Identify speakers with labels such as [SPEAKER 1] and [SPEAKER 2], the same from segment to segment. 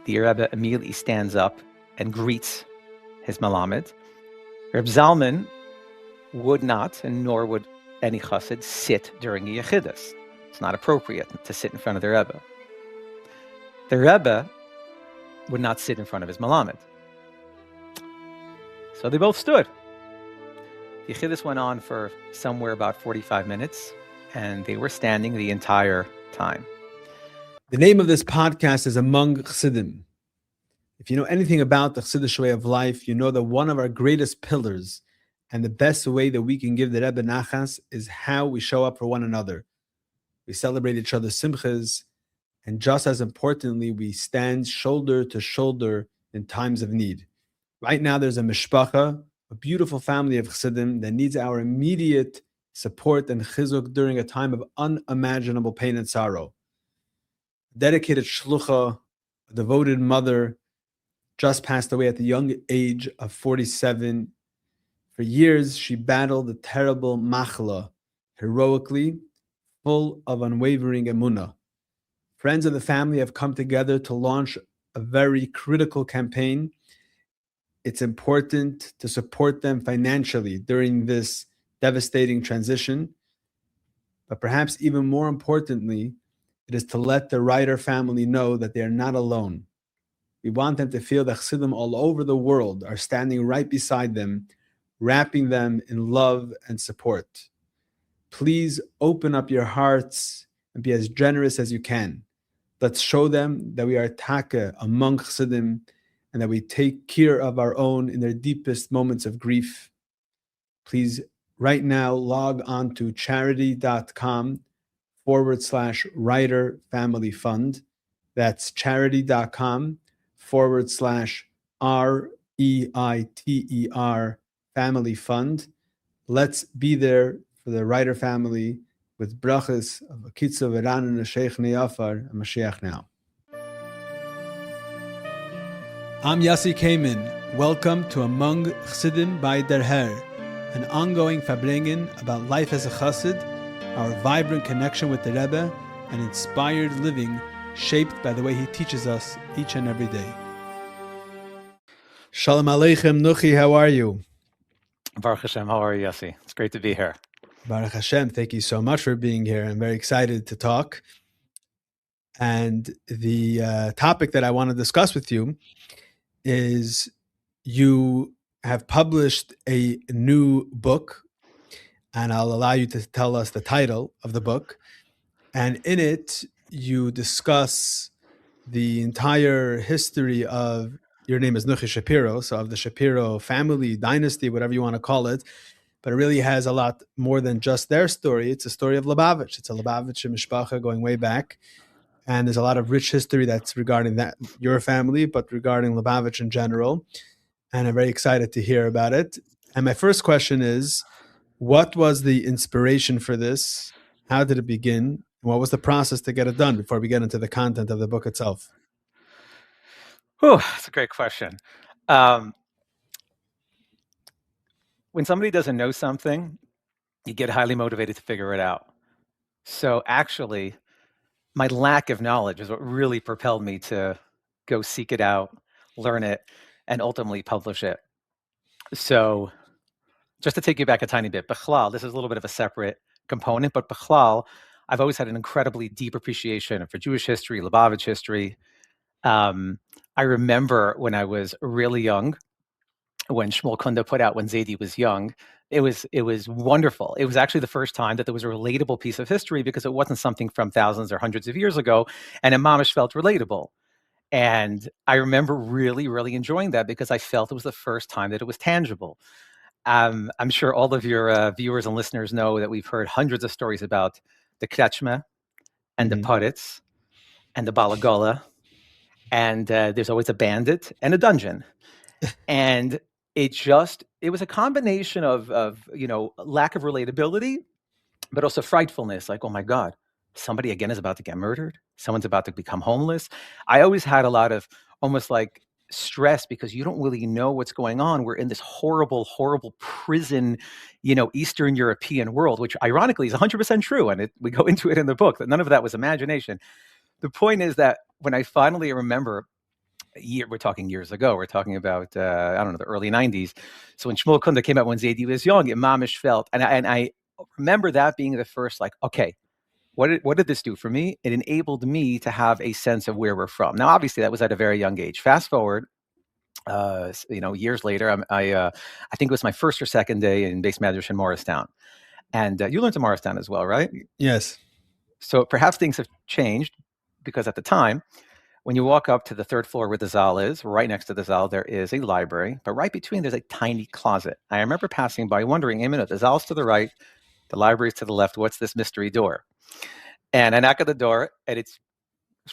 [SPEAKER 1] the Rebbe immediately stands up and greets his melamed. Reb Zalman would not, and nor would any chassid, sit during a yechidus. It's not appropriate to sit in front of the Rebbe. The Rebbe would not sit in front of his melamed. So they both stood. The yechidus went on for somewhere about 45 minutes, and they were standing the entire time.
[SPEAKER 2] The name of this podcast is Among Chassidim. If you know anything about the Chassidish way of life, you know that one of our greatest pillars and the best way that we can give the Rebbe nachas is how we show up for one another. We celebrate each other's simchas, and just as importantly, we stand shoulder to shoulder in times of need. Right now, there's a mishpacha, a beautiful family of Chassidim that needs our immediate support and chizuk during a time of unimaginable pain and sorrow. A dedicated shlucha, a devoted mother, just passed away at the young age of 47. For years, she battled the terrible machla heroically, full of unwavering emunah. Friends of the family have come together to launch a very critical campaign. It's important to support them financially during this devastating transition. But perhaps even more importantly, it is to let the Reiter family know that they are not alone. We want them to feel that Chassidim all over the world are standing right beside them, wrapping them in love and support. Please open up your hearts and be as generous as you can. Let's show them that we are taka among Chassidim and that we take care of our own in their deepest moments of grief. Please, right now, log on to charity.com/Reiter Family Fund. That's charity.com/REITER Family Fund. Let's be there for the Reiter family with brachas of Akitza Veran and Sheikh Neafar and Mashiach now. I'm Yossi Kamen. Welcome to Among Chassidim by Der Herr, an ongoing farbrengen about life as a chassid, our vibrant connection with the Rebbe, and inspired living shaped by the way he teaches us each and every day. Shalom Aleichem, Nuchie, how are you?
[SPEAKER 1] Baruch Hashem, how are you, Yossi? It's great to be here.
[SPEAKER 2] Baruch Hashem, thank you so much for being here. I'm very excited to talk. And the topic that I want to discuss with you is you have published a new book, and I'll allow you to tell us the title of the book. And in it, you discuss the entire history of, your name is Nuchie Schapiro, so of the Shapiro family, dynasty, whatever you want to call it. But it really has a lot more than just their story. It's a story of Lubavitch. It's a Lubavitcher mishpacha going way back. And there's a lot of rich history that's regarding that, your family, but regarding Lubavitch in general. And I'm very excited to hear about it. And my first question is, what was the inspiration for this? How did it begin? What was the process to get it done before we get into the content of the book itself?
[SPEAKER 1] Oh, that's a great question. When somebody doesn't know something, you get highly motivated to figure it out. So actually, my lack of knowledge is what really propelled me to go seek it out, learn it, and ultimately publish it. So just to take you back a tiny bit, Bechlal, this is a little bit of a separate component, but Bechlal, I've always had an incredibly deep appreciation for Jewish history, Lubavitch history. I remember when I was really young, when Shmuel Kunda put out When Zaidi Was Young, it was wonderful. It was actually the first time that there was a relatable piece of history because it wasn't something from thousands or hundreds of years ago, and it mamish felt relatable. And I remember really, really enjoying that because I felt it was the first time that it was tangible. I'm sure all of your viewers and listeners know that we've heard hundreds of stories about the Kretschmer and the Poritz and the Balagola, and there's always a bandit and a dungeon. And it was a combination of lack of relatability, but also frightfulness. Like, oh my God, somebody again is about to get murdered. Someone's about to become homeless. I always had a lot of almost like stress because you don't really know what's going on. We're in this horrible, horrible prison, Eastern European world, which ironically is 100% true. And we go into it in the book that none of that was imagination. The point is that when I finally remember we're talking years ago. We're talking about, I don't know, the early 90s. So when Shmuel Kunda came out when Zaidi was young, it mamish felt, and I remember that being the first, like, okay, what did this do for me? It enabled me to have a sense of where we're from. Now, obviously, that was at a very young age. Fast forward, years later, I think it was my first or second day in base Medrash in Morristown. And you learned to Morristown as well, right?
[SPEAKER 2] Yes.
[SPEAKER 1] So perhaps things have changed because at the time, when you walk up to the third floor where the Zal is, right next to the Zal, there is a library, but right between there's a tiny closet. I remember passing by wondering, a minute, the Zal's to the right, the library's to the left. What's this mystery door? And I knock at the door, and it's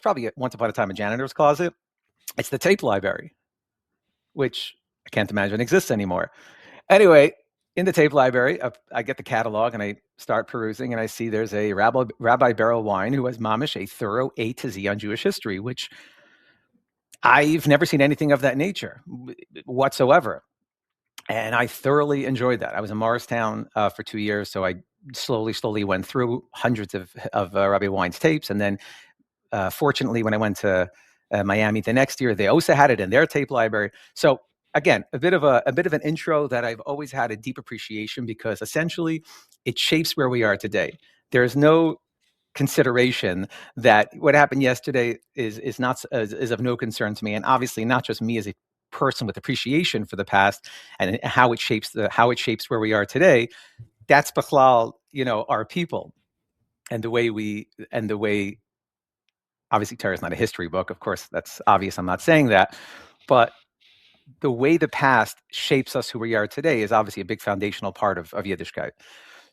[SPEAKER 1] probably once upon a time a janitor's closet. It's the tape library, which I can't imagine exists anymore. Anyway, in the tape library, I get the catalog and I start perusing, and I see there's a Rabbi Beryl Wine who has mamish a thorough A to Z on Jewish history, which I've never seen anything of that nature whatsoever. And I thoroughly enjoyed that. I was in Morristown for 2 years, so I slowly went through hundreds of Rabbi Wine's tapes. And then fortunately, when I went to Miami the next year, they also had it in their tape library. So again, a bit of an intro that I've always had a deep appreciation, because essentially it shapes where we are today. There's no consideration that what happened yesterday is of no concern to me, and obviously not just me as a person with appreciation for the past and how it shapes where we are today. That's bichlal, our people, and the way. Obviously, Torah is not a history book. Of course, that's obvious. I'm not saying that, but the way the past shapes us who we are today is obviously a big foundational part of Yiddishkeit.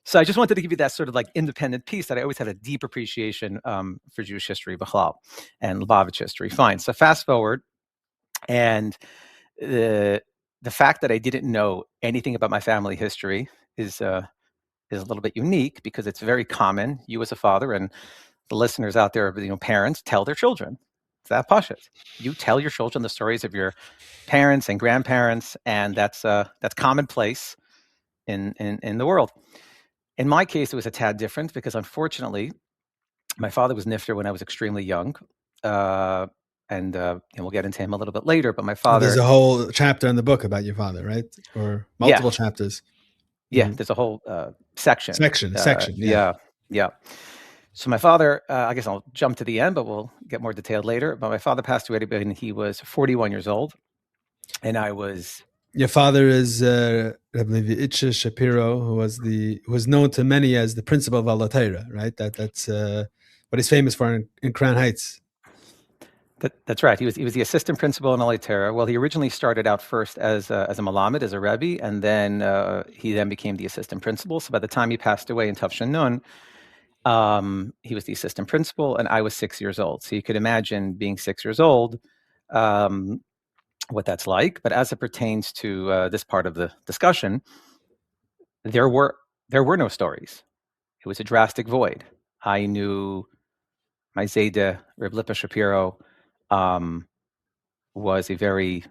[SPEAKER 1] So I just wanted to give you that sort of like independent piece that I always had a deep appreciation for Jewish history, Bichlal, and Lubavitch history. Fine. So fast forward, and the fact that I didn't know anything about my family history is a little bit unique, because it's very common. You as a father and the listeners out there, parents tell their children. It's that pashut. You tell your children the stories of your parents and grandparents, and that's commonplace in the world. In my case, it was a tad different, because unfortunately, my father was nifter when I was extremely young, and we'll get into him a little bit later. But my father,
[SPEAKER 2] there's a whole chapter in the book about your father, right? Or multiple chapters.
[SPEAKER 1] Yeah, there's a whole section. Yeah. So my father, I guess I'll jump to the end, but we'll get more detailed later. But my father passed away when he was 41 years old, and I was.
[SPEAKER 2] Your father is Rebbe Nuchie Schapiro, who was known to many as the principal of Al-Torah, right? That's what he's famous for in Crown Heights.
[SPEAKER 1] That's right. He was the assistant principal in Al-Torah. Well, he originally started out first as a melamed, as a rebbe, and then he became the assistant principal. So by the time he passed away in Tafshin Nun, he was the assistant principal, and I was 6 years old. So you could imagine being 6 years old, what that's like. But as it pertains to this part of the discussion, there were no stories. It was a drastic void. I knew my Zayda, Reb Shapiro, was a very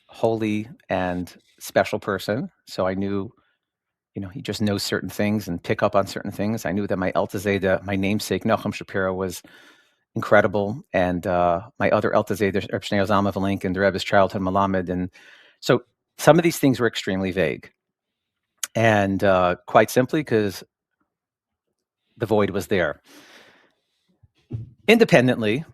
[SPEAKER 1] holy and special person. So I knew, he just knows certain things and pick up on certain things. I knew that my Elta Zayda, my namesake, Nuchie Schapiro, was incredible. And my other Elta Zayda, Reb Schneur Zalman Vilenkin, the Rebbe's childhood melamed. And so some of these things were extremely vague. And quite simply because the void was there. Independently,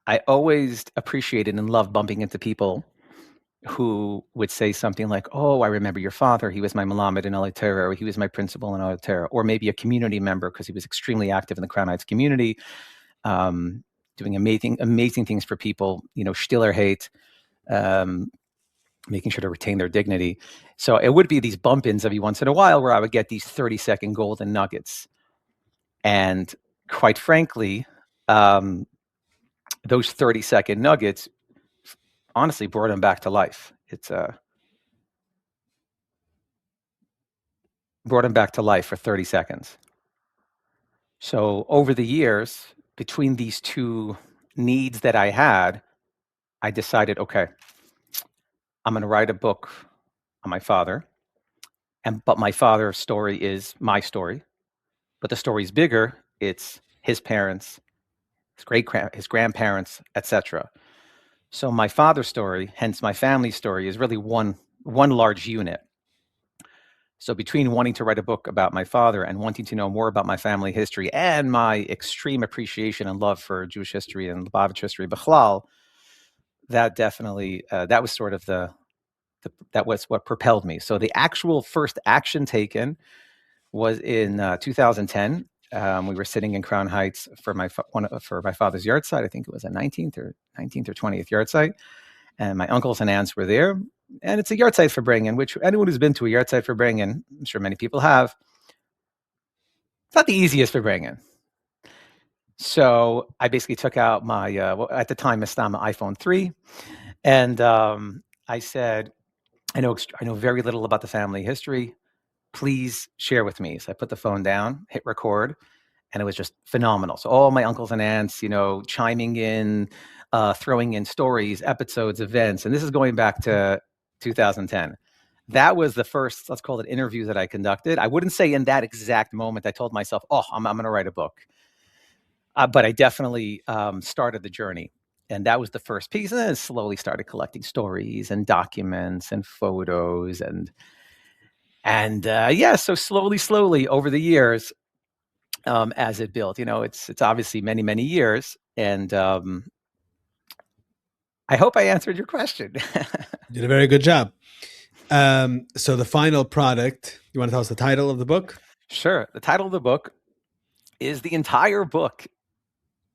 [SPEAKER 1] I always appreciated and loved bumping into people who would say something like, "Oh, I remember your father. He was my melamed in Al-Torah, or he was my principal in Al-Torah," or maybe a community member, because he was extremely active in the Crown Heights community, doing amazing things for people. Stiller hate, making sure to retain their dignity. So it would be these bump-ins every once in a while where I would get these 30-second golden nuggets, and quite frankly, those 30-second nuggets honestly brought him back to life. It's brought him back to life for 30 seconds. So over the years, between these two needs that I had, I decided, okay, I'm going to write a book on my father. But my father's story is my story. But the story's bigger. It's his parents, his grandparents, etc. So my father's story, hence my family's story, is really one large unit. So between wanting to write a book about my father and wanting to know more about my family history and my extreme appreciation and love for Jewish history and Lubavitcher history, bichlal, that definitely that was sort of that was what propelled me. So the actual first action taken was in 2010. We were sitting in Crown Heights for my father's yard site. I think it was a 19th or 20th yard site, and my uncles and aunts were there. And it's a yard site for bringing, which anyone who's been to a yard site for bringing, I'm sure many people have, it's not the easiest for bringing. So I basically took out my, at the time, Mastama iPhone 3, and I said, I know very little about the family history. Please share with me. So I put the phone down, hit record, and it was just phenomenal. So all my uncles and aunts, chiming in, throwing in stories, episodes, events, and this is going back to 2010. That was the first, let's call it, interview that I conducted. I wouldn't say in that exact moment I told myself, oh, I'm going to write a book. But I definitely started the journey. And that was the first piece. And then slowly started collecting stories and documents and photos. So slowly over the years, as it built, it's obviously many, many years. And I hope I answered your question.
[SPEAKER 2] You did a very good job. So the final product, you want to tell us the title of the book?
[SPEAKER 1] Sure. The title of the book is the entire book,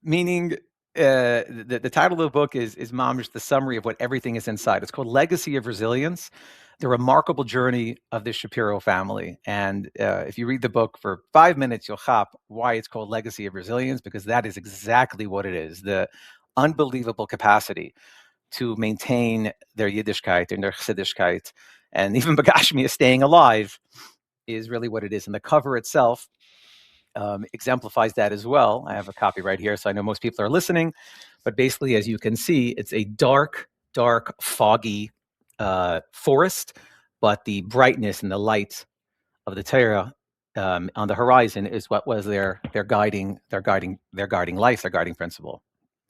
[SPEAKER 1] meaning the title of the book is mamish, the summary of what everything is inside. It's called Legacy of Resilience, the remarkable journey of the Schapiro family. And if you read the book for 5 minutes, you'll hop why it's called Legacy of Resilience, because that is exactly what it is. The unbelievable capacity to maintain their Yiddishkeit and their Chassidishkeit, and even Bagashmi is staying alive, is really what it is. And the cover itself exemplifies that as well. I have a copy right here, so I know most people are listening. But basically, as you can see, it's a dark, foggy forest, but the brightness and the light of the Torah on the horizon is what was their guiding life, their guiding principle.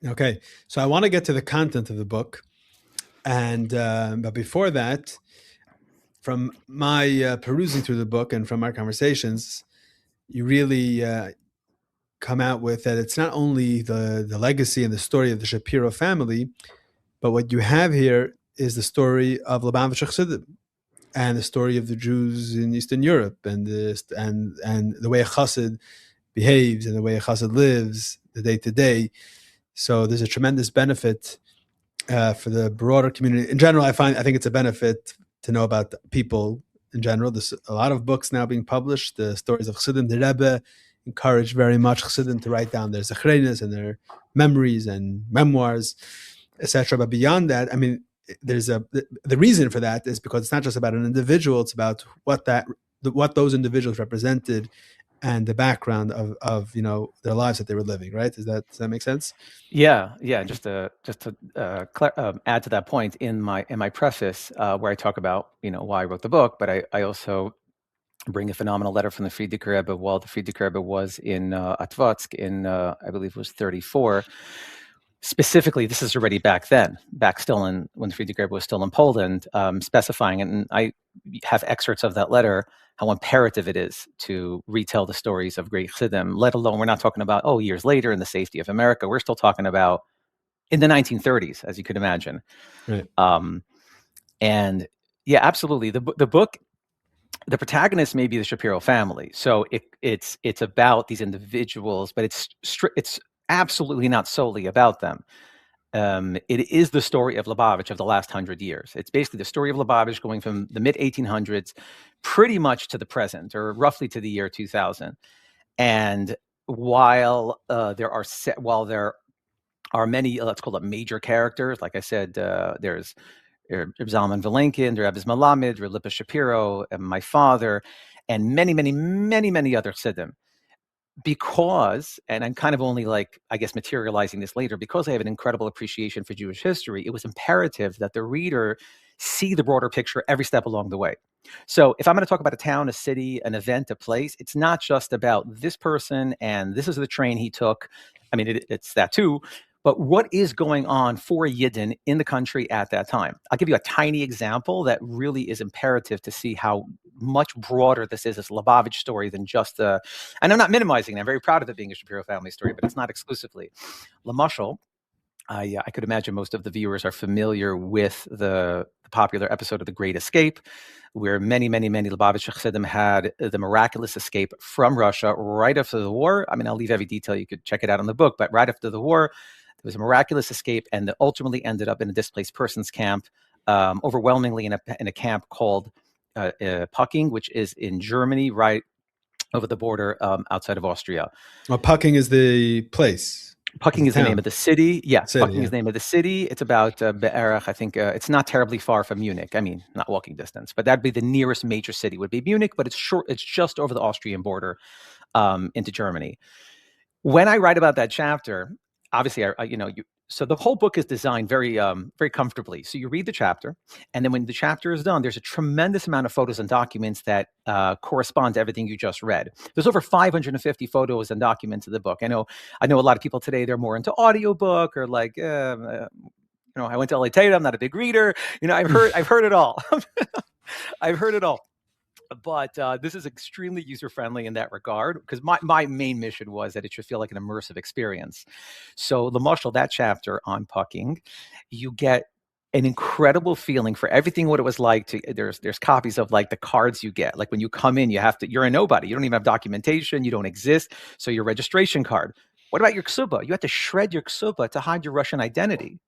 [SPEAKER 2] Okay, so I want to get to the content of the book, and but before that, from my perusing through the book and from our conversations, you really come out with that it's not only the legacy and the story of the Schapiro family, but what you have here is the story of Lubavitcher Chassidim and the story of the Jews in Eastern Europe and the way a Chassid behaves and the way a Chassid lives the day to day. So there's a tremendous benefit for the broader community in general. I think it's a benefit to know about people in general. There's a lot of books now being published. The stories of Chassidim, the Rebbe encouraged very much Chassidim to write down their zechrenos and their memories and memoirs, etc. But beyond that, I mean, there's the reason for that is because it's not just about an individual; it's about what those individuals represented and the background of their lives that they were living. Right? Does that make sense?
[SPEAKER 1] Yeah. Just to add to that point in my preface, where I talk about why I wrote the book, but I also bring a phenomenal letter from the Frierdiker Rebbe while the Frierdiker Rebbe was in Atvatsk in I believe it was 34. Specifically, this is already back still when the Frierdiker Rebbe was still in Poland, specifying, and I have excerpts of that letter, how imperative it is to retell the stories of great Chassidim, let alone, we're not talking about, years later in the safety of America. We're still talking about in the 1930s, as you could imagine.
[SPEAKER 2] Right.
[SPEAKER 1] And yeah, absolutely. The book, the protagonist may be the Schapiro family. So it's about these individuals, but it's absolutely not solely about them. It is the story of Lubavitch of the last 100 years. It's basically the story of Lubavitch going from the mid 1800s pretty much to the present, or roughly to the year 2000. And while there are many, let's call it major characters, like I said, there's Reb Zalman Vilenkin, there is melamed, Rebbe Shapiro, and my father, and many, many, many, many other Chassidim. Because, and I'm kind of only materializing this later, because I have an incredible appreciation for Jewish history, it was imperative that the reader see the broader picture every step along the way. So if I'm going to talk about a town, a city, an event, a place, it's not just about this person and this is the train he took. I mean, it's that too, But what is going on for Yidden in the country at that time? I'll give you a tiny example that really is imperative to see how much broader this Lubavitch story than just and I'm not minimizing it. I'm very proud of it being a Shapiro family story, but it's not exclusively. Lamashal, I could imagine most of the viewers are familiar with the popular episode of The Great Escape, where many Lubavitcher Chassidim had the miraculous escape from Russia right after the war. I mean, I'll leave every detail. You could check it out in the book, but right after the war, there was a miraculous escape, and that ultimately ended up in a displaced persons camp, overwhelmingly in a camp called Pucking, which is in Germany, right over the border outside of Austria.
[SPEAKER 2] Well, Pucking is the place.
[SPEAKER 1] Pucking is the name of the city. Yeah, Pucking
[SPEAKER 2] yeah.
[SPEAKER 1] is the name of the city. It's about Be'erach, I think it's not terribly far from Munich. I mean, not walking distance, but that'd be the nearest major city would be Munich, but it's short. It's just over the Austrian border into Germany. When I write about that chapter, obviously, so the whole book is designed very comfortably. So you read the chapter, and then when the chapter is done, there's a tremendous amount of photos and documents that correspond to everything you just read. There's over 550 photos and documents in the book. I know a lot of people today, they're more into audiobook or like, I went to LA Tate, I'm not a big reader. I've heard it all. I've heard it all. But this is extremely user-friendly in that regard, because my main mission was that it should feel like an immersive experience. So the Mashal, that chapter on Pucking, you get an incredible feeling for everything, what it was like to, there's copies of like the cards you get. Like when you come in, you're a nobody. You don't even have documentation. You don't exist. So your registration card. What about your ksuba? You have to shred your ksuba to hide your Russian identity.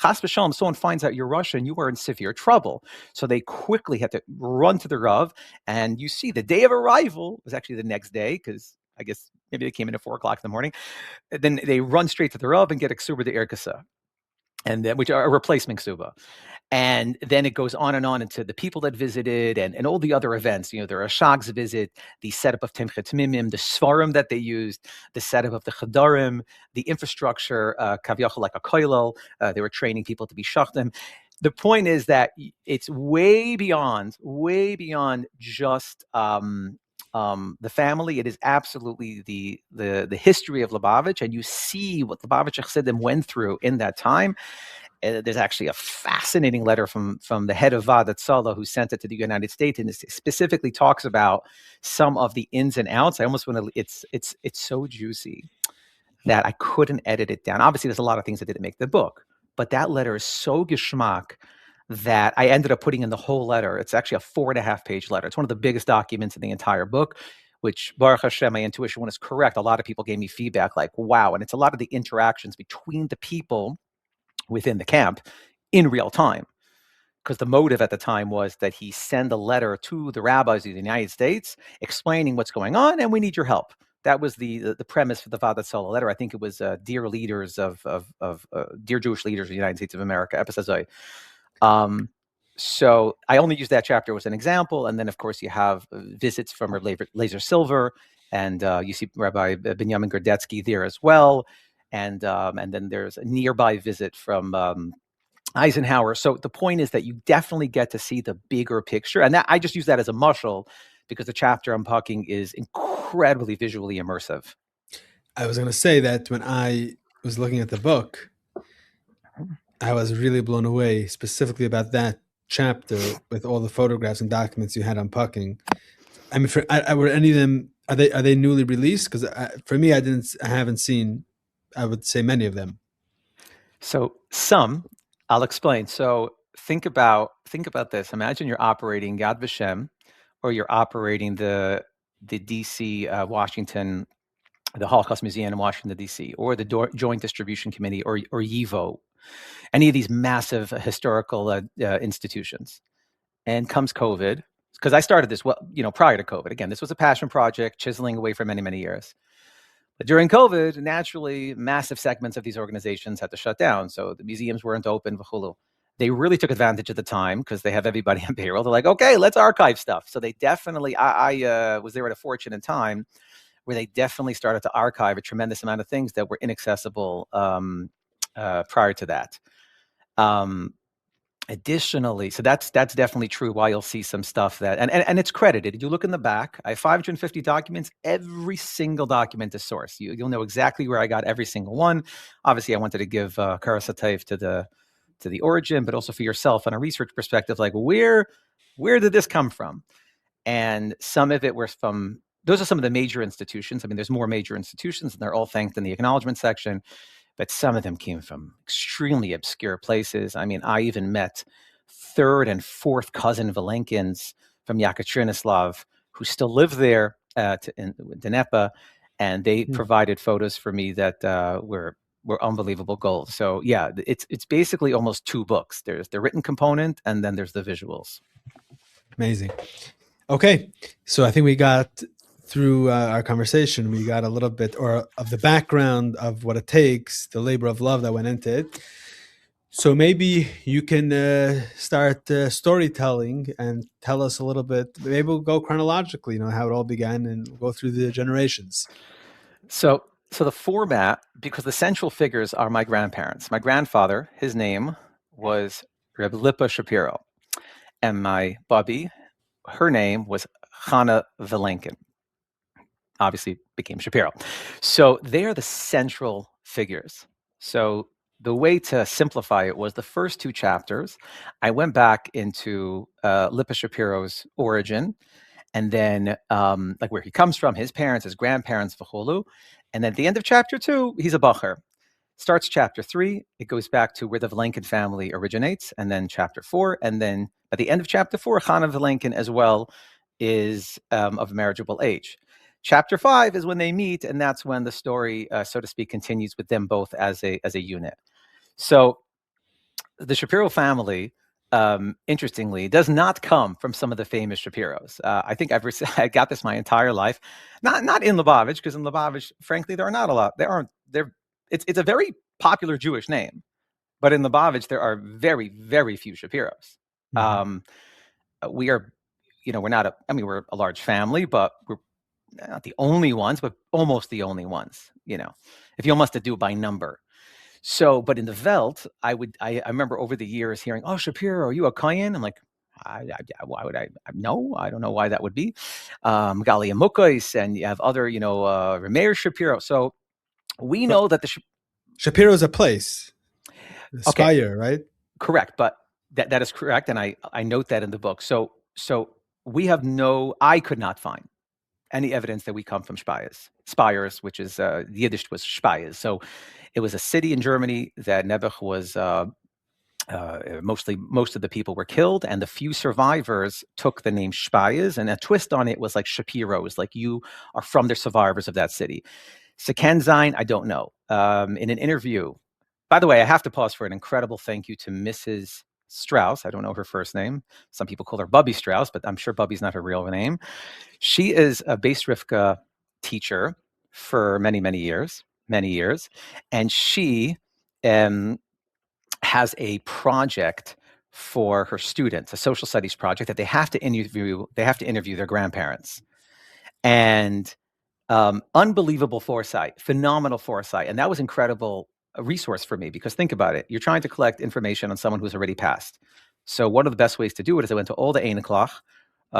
[SPEAKER 1] Chas v'shalom, someone finds out you're Russian, you are in severe trouble. So they quickly had to run to the Rav, and you see the day of arrival was actually the next day, because I guess maybe they came in at 4 o'clock in the morning. And then they run straight to the Rav and get a ksuba de irkasa, and which are a replacement ksuba. And then it goes on and on into the people that visited and all the other events. There are Shag's visit, the setup of Timchet Mimim, the Svarim that they used, the setup of the Chadarim, the infrastructure, Kavyachal, like a koilel. They were training people to be shachtim. The point is that it's way beyond just the family. It is absolutely the history of Lubavitch, and you see what Lubavitcher Chassidim went through in that time. There's actually a fascinating letter from the head of Vadat Sala, who sent it to the United States, and it specifically talks about some of the ins and outs. I almost want to. It's so juicy that I couldn't edit it down. Obviously, there's a lot of things that didn't make the book, but that letter is so geschmack that I ended up putting in the whole letter. It's actually a 4.5-page letter. It's one of the biggest documents in the entire book, which, Baruch Hashem, my intuition was correct. A lot of people gave me feedback like, wow. And it's a lot of the interactions between the people within the camp in real time, because the motive at the time was that he send a letter to the rabbis of the United States explaining what's going on, and we need your help. That was the premise for the Vadat Sala letter. I think it was dear leaders dear Jewish leaders of the United States of America. So I only use that chapter as an example, and then of course you have visits from Rabbi Laser Silver, and you see Rabbi Binyamin Gordetsky there as well. And then there's a nearby visit from Eisenhower. So the point is that you definitely get to see the bigger picture. And that I just use that as a mashal because the chapter I'm Pucking is incredibly visually immersive.
[SPEAKER 2] I was going to say that when I was looking at the book, I was really blown away, specifically about that chapter with all the photographs and documents you had on Pucking. I mean, were any of them, are they newly released? Because for me, I haven't seen, I would say, many of them.
[SPEAKER 1] So some, I'll explain. So think about this. Imagine you're operating Yad Vashem, or you're operating the DC Washington, the Holocaust Museum in Washington DC, or the Joint Distribution Committee, or YIVO, any of these massive historical institutions. And comes COVID, because I started this prior to COVID. Again, this was a passion project, chiseling away for many years. But during COVID, naturally, massive segments of these organizations had to shut down. So the museums weren't open. They really took advantage of the time because they have everybody on payroll. They're like, okay, let's archive stuff. So they definitely, I was there at a fortunate time where they definitely started to archive a tremendous amount of things that were inaccessible prior to that. Additionally, so that's definitely true. Why you'll see some stuff that and it's credited. You look in the back. I have 550 documents. Every single document is source. You'll know exactly where I got every single one. Obviously, I wanted to give Karasatayv to the origin, but also for yourself on a research perspective, like where did this come from? And some of it was from, those are some of the major institutions. I mean, there's more major institutions, and they're all thanked in the acknowledgement section. But some of them came from extremely obscure places. I mean, I even met third and fourth cousin Vilenkins from Yekaterinoslav who still live there in Dnieper, and they provided photos for me that were unbelievable gold. So yeah, it's basically almost two books. There's the written component, and then there's the visuals.
[SPEAKER 2] Amazing. Okay, so I think we got through our conversation, we got a little bit of the background of what it takes, the labor of love that went into it. So maybe you can start storytelling and tell us a little bit. Maybe we'll go chronologically, how it all began, and we'll go through the generations.
[SPEAKER 1] So the format, because the central figures are my grandparents. My grandfather, his name was Nuchie Schapiro, and my bubby, her name was Chana Vilenkin. Obviously became Shapiro. So they are the central figures. So the way to simplify it was the first two chapters. I went back into Nuchie Shapiro's origin, and then like where he comes from, his parents, his grandparents, v'cholu. And then at the end of chapter 2, he's a bacher. Starts chapter 3, it goes back to where the Vilenkin family originates, and then chapter 4, and then at the end of chapter 4, Chana Vilenkin as well is of marriageable age. Chapter 5 is when they meet, and that's when the story, so to speak, continues with them both as a unit. So the Shapiro family, interestingly, does not come from some of the famous Shapiros. I think I got this my entire life, not in Lubavitch, because in Lubavitch, frankly, there are not a lot. It's a very popular Jewish name, but in Lubavitch there are very, very few Shapiros. Mm-hmm. We are, we're a large family, but we're not the only ones, but almost the only ones, if you almost have to do it by number. So, but in the Welt, I remember over the years hearing, "Oh, Shapiro, are you a Kohen?" I'm like, why would I? No, I don't know why that would be. Galia Mukais, and you have other, Remeir Shapiro. So we know that the
[SPEAKER 2] Shapiro is a place, Spire, right?
[SPEAKER 1] Correct, but that is correct, and I note that in the book. So we have I could not find any evidence that we come from Spires, which is the Yiddish was Spires. So it was a city in Germany that Nebuch was most of the people were killed, and the few survivors took the name Spires, and a twist on it was like Shapiro's, like you are from the survivors of that city. Sekenzine, I don't know. In an interview, by the way, I have to pause for an incredible thank you to Mrs. Strauss. I don't know her first name. Some people call her Bubby Strauss, but I'm sure Bubby's not her real name. She is a Beis Rivka teacher for many, many years, and she has a project for her students, a social studies project that they have to interview. They have to interview their grandparents, and unbelievable foresight, phenomenal foresight, and that was incredible. A resource for me, because think about it. You're trying to collect information on someone who's already passed. So one of the best ways to do it is I went to all the Eineklach,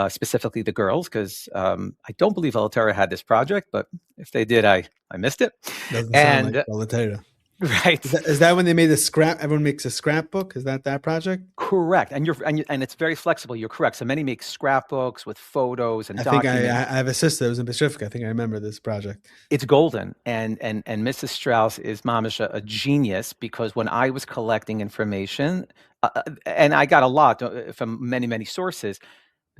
[SPEAKER 1] specifically the girls, because I don't believe Elatera had this project, but if they did, I missed it.
[SPEAKER 2] Doesn't sound like Elatera.
[SPEAKER 1] Right.
[SPEAKER 2] Is that when they made the scrap? Everyone makes a scrapbook. Is that project?
[SPEAKER 1] Correct. And it's very flexible. You're correct. So many make scrapbooks with photos and documents.
[SPEAKER 2] I think I have a sister that was in Bishivka. I think I remember this project.
[SPEAKER 1] It's golden. And Mrs. Strauss is mamish a genius, because when I was collecting information, and I got a lot from many, many sources,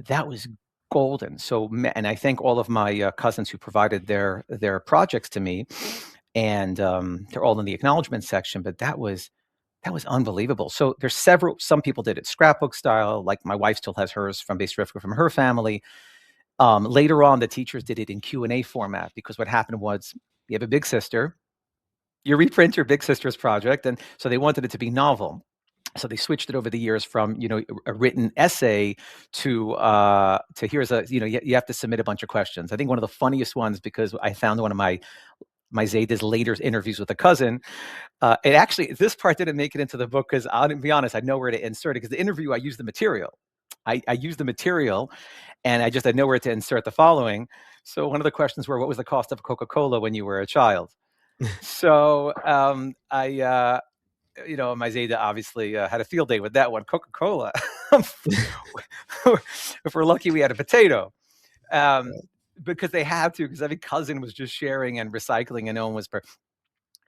[SPEAKER 1] that was golden. So, and I thank all of my cousins who provided their projects to me, and they're all in the acknowledgement section. But that was unbelievable. So there's some people did it scrapbook style, like my wife still has hers from Beis Rivka from her family. Later on, the teachers did it in Q&A format, because what happened was you have a big sister, you reprint your big sister's project, and so they wanted it to be novel. So they switched it over the years from, a written essay to here's you have to submit a bunch of questions. I think one of the funniest ones, because I found one of my my Zayda's later interviews with a cousin. It actually, this part didn't make it into the book because I'll be honest, I know where to insert it because the interview, I used the material. I used the material and I just had nowhere to insert the following. So one of the questions were, what was the cost of Coca-Cola when you were a child? So my Zayda obviously had a field day with that one. Coca-Cola. If we're lucky, we had a potato. Because they had to, because every cousin was just sharing and recycling and no one was...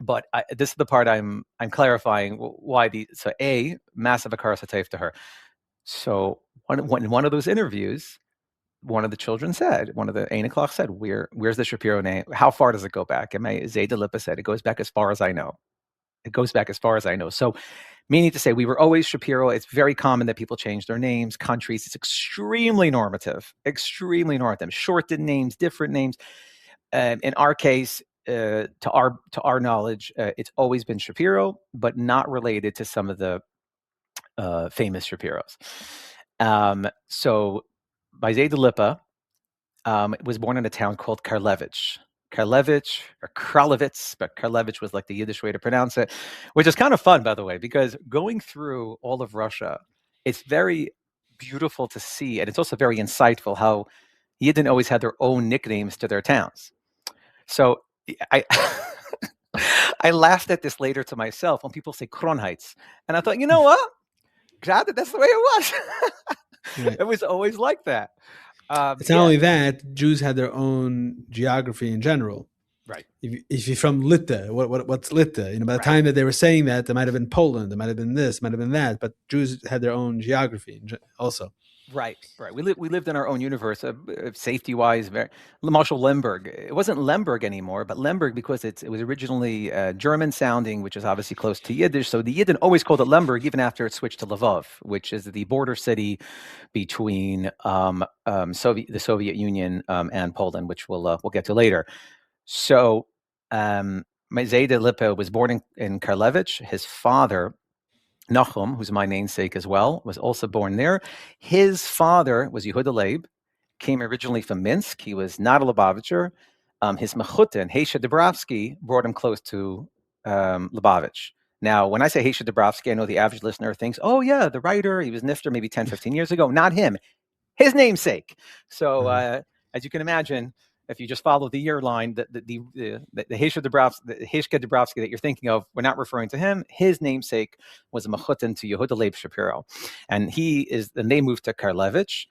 [SPEAKER 1] But this is the part I'm clarifying why so A, massive akar satayf to her. So one of those interviews, one of the children said, one of the Einachlach said, where's the Shapiro name? How far does it go back? And my Zayda Lipa said, it goes back as far as I know. It goes back as far as I know. So meaning to say, we were always Shapiro. It's very common that people change their names, countries. It's extremely normative, shortened names, different names. In our case, to our knowledge, it's always been Shapiro, but not related to some of the famous Shapiros. So by Zayda Lipa was born in a town called Karlevich, or Kralevitz, but Karlevich was like the Yiddish way to pronounce it, which is kind of fun, by the way, because going through all of Russia, it's very beautiful to see, and it's also very insightful how Yidden always had their own nicknames to their towns. So I I laughed at this later to myself when people say Kronheitz, and I thought, you know what? Glad that's the way it was. Right. It was always like that.
[SPEAKER 2] It's not only that, Jews had their own geography in general.
[SPEAKER 1] Right.
[SPEAKER 2] If you're from Lita, what's Lita? By the time that they were saying that, it might have been Poland, it might have been this, might have been that, but Jews had their own geography also.
[SPEAKER 1] Right. We lived in our own universe, safety-wise. Marshall Lemberg. It wasn't Lemberg anymore, but Lemberg because it was originally German-sounding, which is obviously close to Yiddish. So the Yidden always called it Lemberg, even after it switched to Lvov, which is the border city between the Soviet Union and Poland, which we'll get to later. So Zayda Lipa was born in Karlevich. His father, Nachum, who's my namesake as well, was also born there. His father was Yehuda Leib, came originally from Minsk. He was not a Lubavitcher. His mechutin, Heisha Dubrovsky, brought him close to Lubavitch. Now, when I say Heisha Dubrovsky, I know the average listener thinks, oh yeah, the writer, he was Nifter maybe 10, 15 years ago. Not him, his namesake. So as you can imagine, if you just follow the year line, the Heishka Dubrovsky that you're thinking of, we're not referring to him. His namesake was a mechutin to Yehuda Leib Shapiro. And they moved to Karlevich.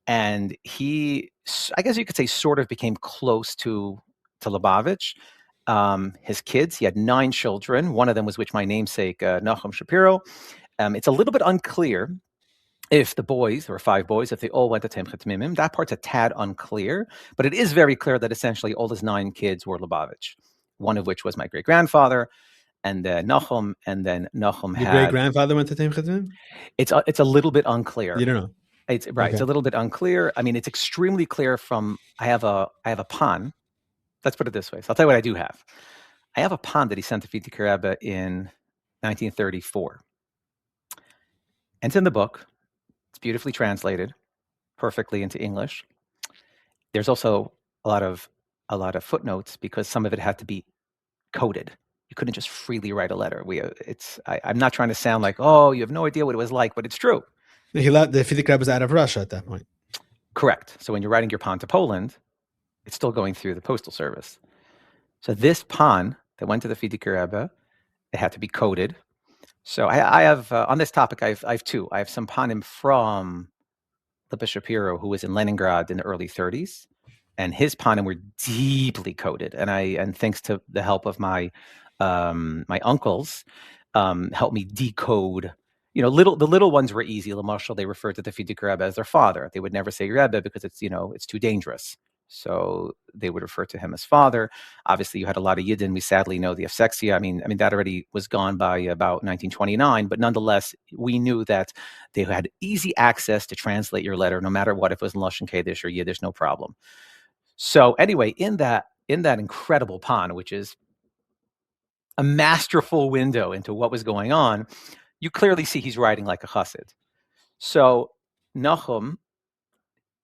[SPEAKER 1] And he, I guess you could say, sort of became close to Lubavitch. His kids, he had 9 children. One of them was my namesake, Nachum Shapiro. It's a little bit unclear if the boys, there were 5 boys, if they all went to Temchet Mimim. That part's a tad unclear, but it is very clear that essentially all his 9 kids were Lubavitch, one of which was my great-grandfather, and then Nachum, had...
[SPEAKER 2] Your great-grandfather went to Temchet Mimim?
[SPEAKER 1] It's a little bit unclear.
[SPEAKER 2] You don't know?
[SPEAKER 1] It's right. Okay. It's a little bit unclear. I mean, it's extremely clear from, I have a pan. Let's put it this way. So I'll tell you what I do have. I have a pan that he sent to Frierdiker Rebbe in 1934. And it's in the book. It's beautifully translated perfectly into English. There's also a lot of footnotes because some of it had to be coded. You couldn't just freely write a letter. I'm not trying to sound like, oh, you have no idea what it was like, but it's true.
[SPEAKER 2] The Frierdiker Rebbe was out of Russia at that point.
[SPEAKER 1] Correct. So when you're writing your pan to Poland, it's still going through the postal service. So this pan that went to the Frierdiker Rebbe, it had to be coded. So I have, on this topic, I have 2. I have some panim from Rebbe Shapiro, who was in Leningrad in the early 30s, and his panim were deeply coded. And thanks to the help of my uncles, helped me decode. The little ones were easy. L'mashal, they referred to the Frierdiker Rebbe as their father. They would never say Rebbe because it's too dangerous. So they would refer to him as father. Obviously, you had a lot of Yidden. We sadly know the Efsexia. I mean, that already was gone by about 1929. But nonetheless, we knew that they had easy access to translate your letter, no matter what, if it was in Lashon Kodesh or Yiddish, no problem. So anyway, in that incredible pan, which is a masterful window into what was going on, you clearly see he's writing like a chassid. So Nachum,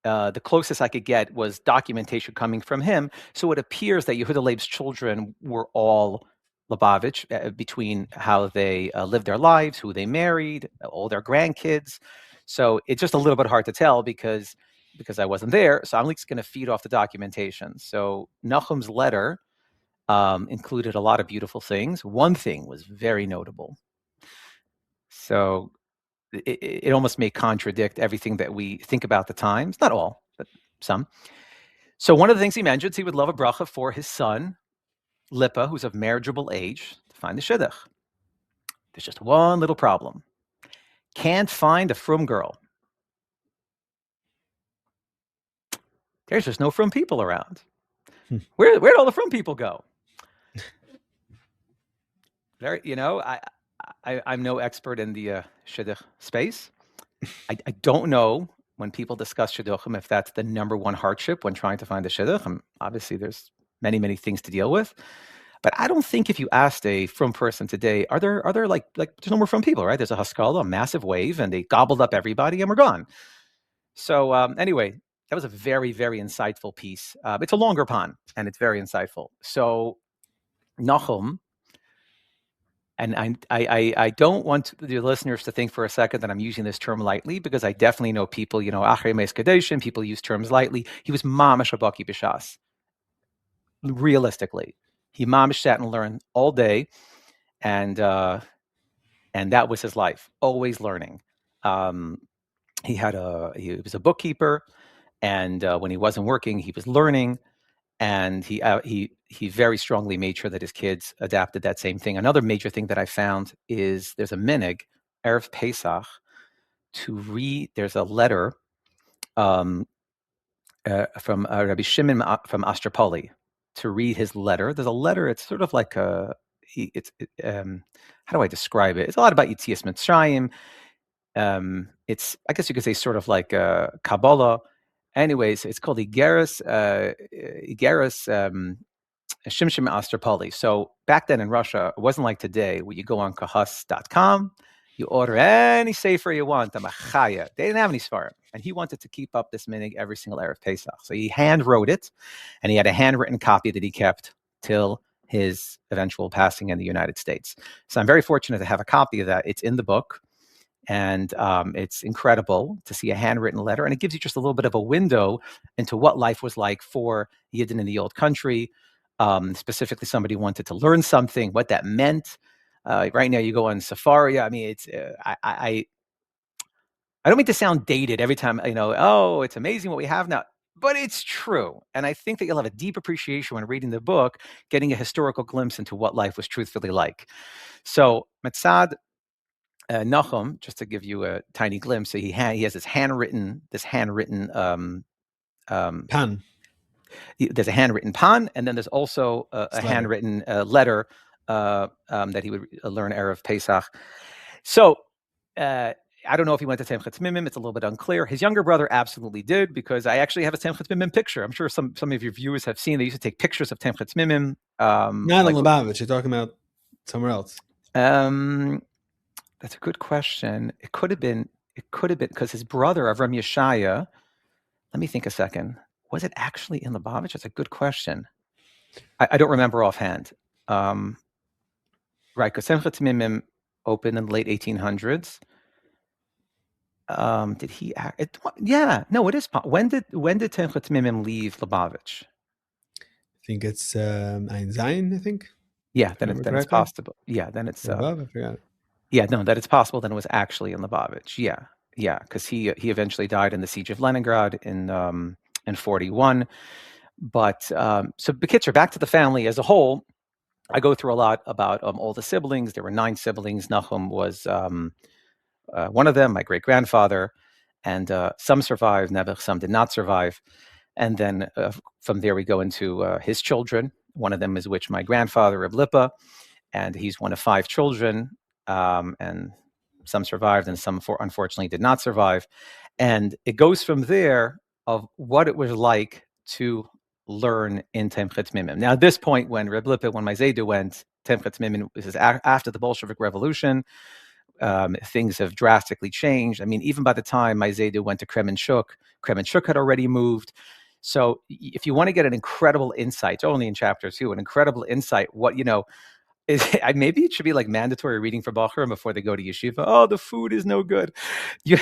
[SPEAKER 1] the closest I could get was documentation coming from him. So it appears that Yehuda Leib's children were all Lubavitch, between how they lived their lives, who they married, all their grandkids. So it's just a little bit hard to tell because I wasn't there. So I'm just going to feed off the documentation. So Nahum's letter included a lot of beautiful things. One thing was very notable. So it almost may contradict everything that we think about the times. Not all, but some. So one of the things he mentions, he would love a bracha for his son, Lipa, who's of marriageable age, to find the shidduch. There's just one little problem. Can't find a frum girl. There's just no frum people around. Where'd all the frum people go? There, I'm no expert in the shidduch space. I don't know when people discuss shidduchim if that's the number one hardship when trying to find a shidduch. Obviously, there's many, many things to deal with. But I don't think if you asked a frum person today, are there like there's no more frum people, right? There's a haskalah, a massive wave, and they gobbled up everybody and we're gone. So anyway, that was a very, very insightful piece. It's a longer pun, and it's very insightful. So Nahum, and I don't want the listeners to think for a second that I'm using this term lightly, because I definitely know people, Achrei Meis Kadeshim, people use terms lightly. He was mamash abaki b'shas. Realistically, he mamish sat and learned all day, and that was his life, always learning. He was a bookkeeper, and when he wasn't working, he was learning, and he very strongly made sure that his kids adapted that same thing. Another major thing that I found is there's a minig, Erev Pesach, to read. There's a letter from Rabbi Shimon from Astropoli, to read his letter. There's a letter. It's sort of like how do I describe it? It's a lot about Yetzias Mitzrayim. It's, I guess you could say, sort of like Kabbalah. Anyways, it's called Igeris Shimshim Astropoli. So back then in Russia, it wasn't like today, where you go on kahas.com, you order any sefer you want, a machaya. They didn't have any svarim. And he wanted to keep up this minig every single Erev Pesach. So he hand wrote it, and he had a handwritten copy that he kept till his eventual passing in the United States. So I'm very fortunate to have a copy of that. It's in the book, and it's incredible to see a handwritten letter. And it gives you just a little bit of a window into what life was like for Yidden in the old country. Specifically, somebody wanted to learn something, what that meant. Right now, you go on Safari. I mean, it's I don't mean to sound dated every time, oh, it's amazing what we have now, but it's true. And I think that you'll have a deep appreciation when reading the book, getting a historical glimpse into what life was truthfully like. So Metzad Nahum, just to give you a tiny glimpse, so he has this handwritten
[SPEAKER 2] Pan.
[SPEAKER 1] There's a handwritten pan, and then there's also a handwritten letter that he would learn Erev Pesach. So I don't know if he went to Simchat Mimim. It's a little bit unclear. His younger brother absolutely did, because I actually have a Simchat Mimim picture. I'm sure some of your viewers have seen. They used to take pictures of Simchat Mimim.
[SPEAKER 2] Not in Lubavitch. You're talking about somewhere else.
[SPEAKER 1] That's a good question. It could have been because his brother Avram Yeshaya. Let me think a second. Was it actually in Lubavitch? That's a good question. I don't remember offhand. Right, because Simchat Mimim opened in the late 1800s. Did he act? Yeah, no, it is. When did Simchat Mimim leave Lubavitch?
[SPEAKER 2] I think it's Ein Zayin, I think.
[SPEAKER 1] Yeah, then it's possible. Yeah, then it's.
[SPEAKER 2] I forgot it.
[SPEAKER 1] Yeah, no, that it's possible. Then it was actually in Lubavitch. Yeah, because he eventually died in the siege of Leningrad in 1941. But so Bekitzer, back to the family as a whole. I go through a lot about all the siblings. There were 9 siblings. Nahum was one of them, my great-grandfather, and some survived, some did not survive. And then from there we go into his children. One of them is which my grandfather, Reb Lipa, and he's one of 5 children, and some survived and some unfortunately did not survive. And it goes from there of what it was like to learn in Simchat Mimim. Now, at this point, when Reb Lipa, when my Zaydu went, Simchat Mimim, this is after the Bolshevik Revolution. things have drastically changed. I mean, even by the time my Zayda went to Kremenchuk had already moved. So if you want to get an incredible insight, only in chapter 2, an incredible insight, what, maybe it should be like mandatory reading for Bachurim before they go to yeshiva. Oh, the food is no good. You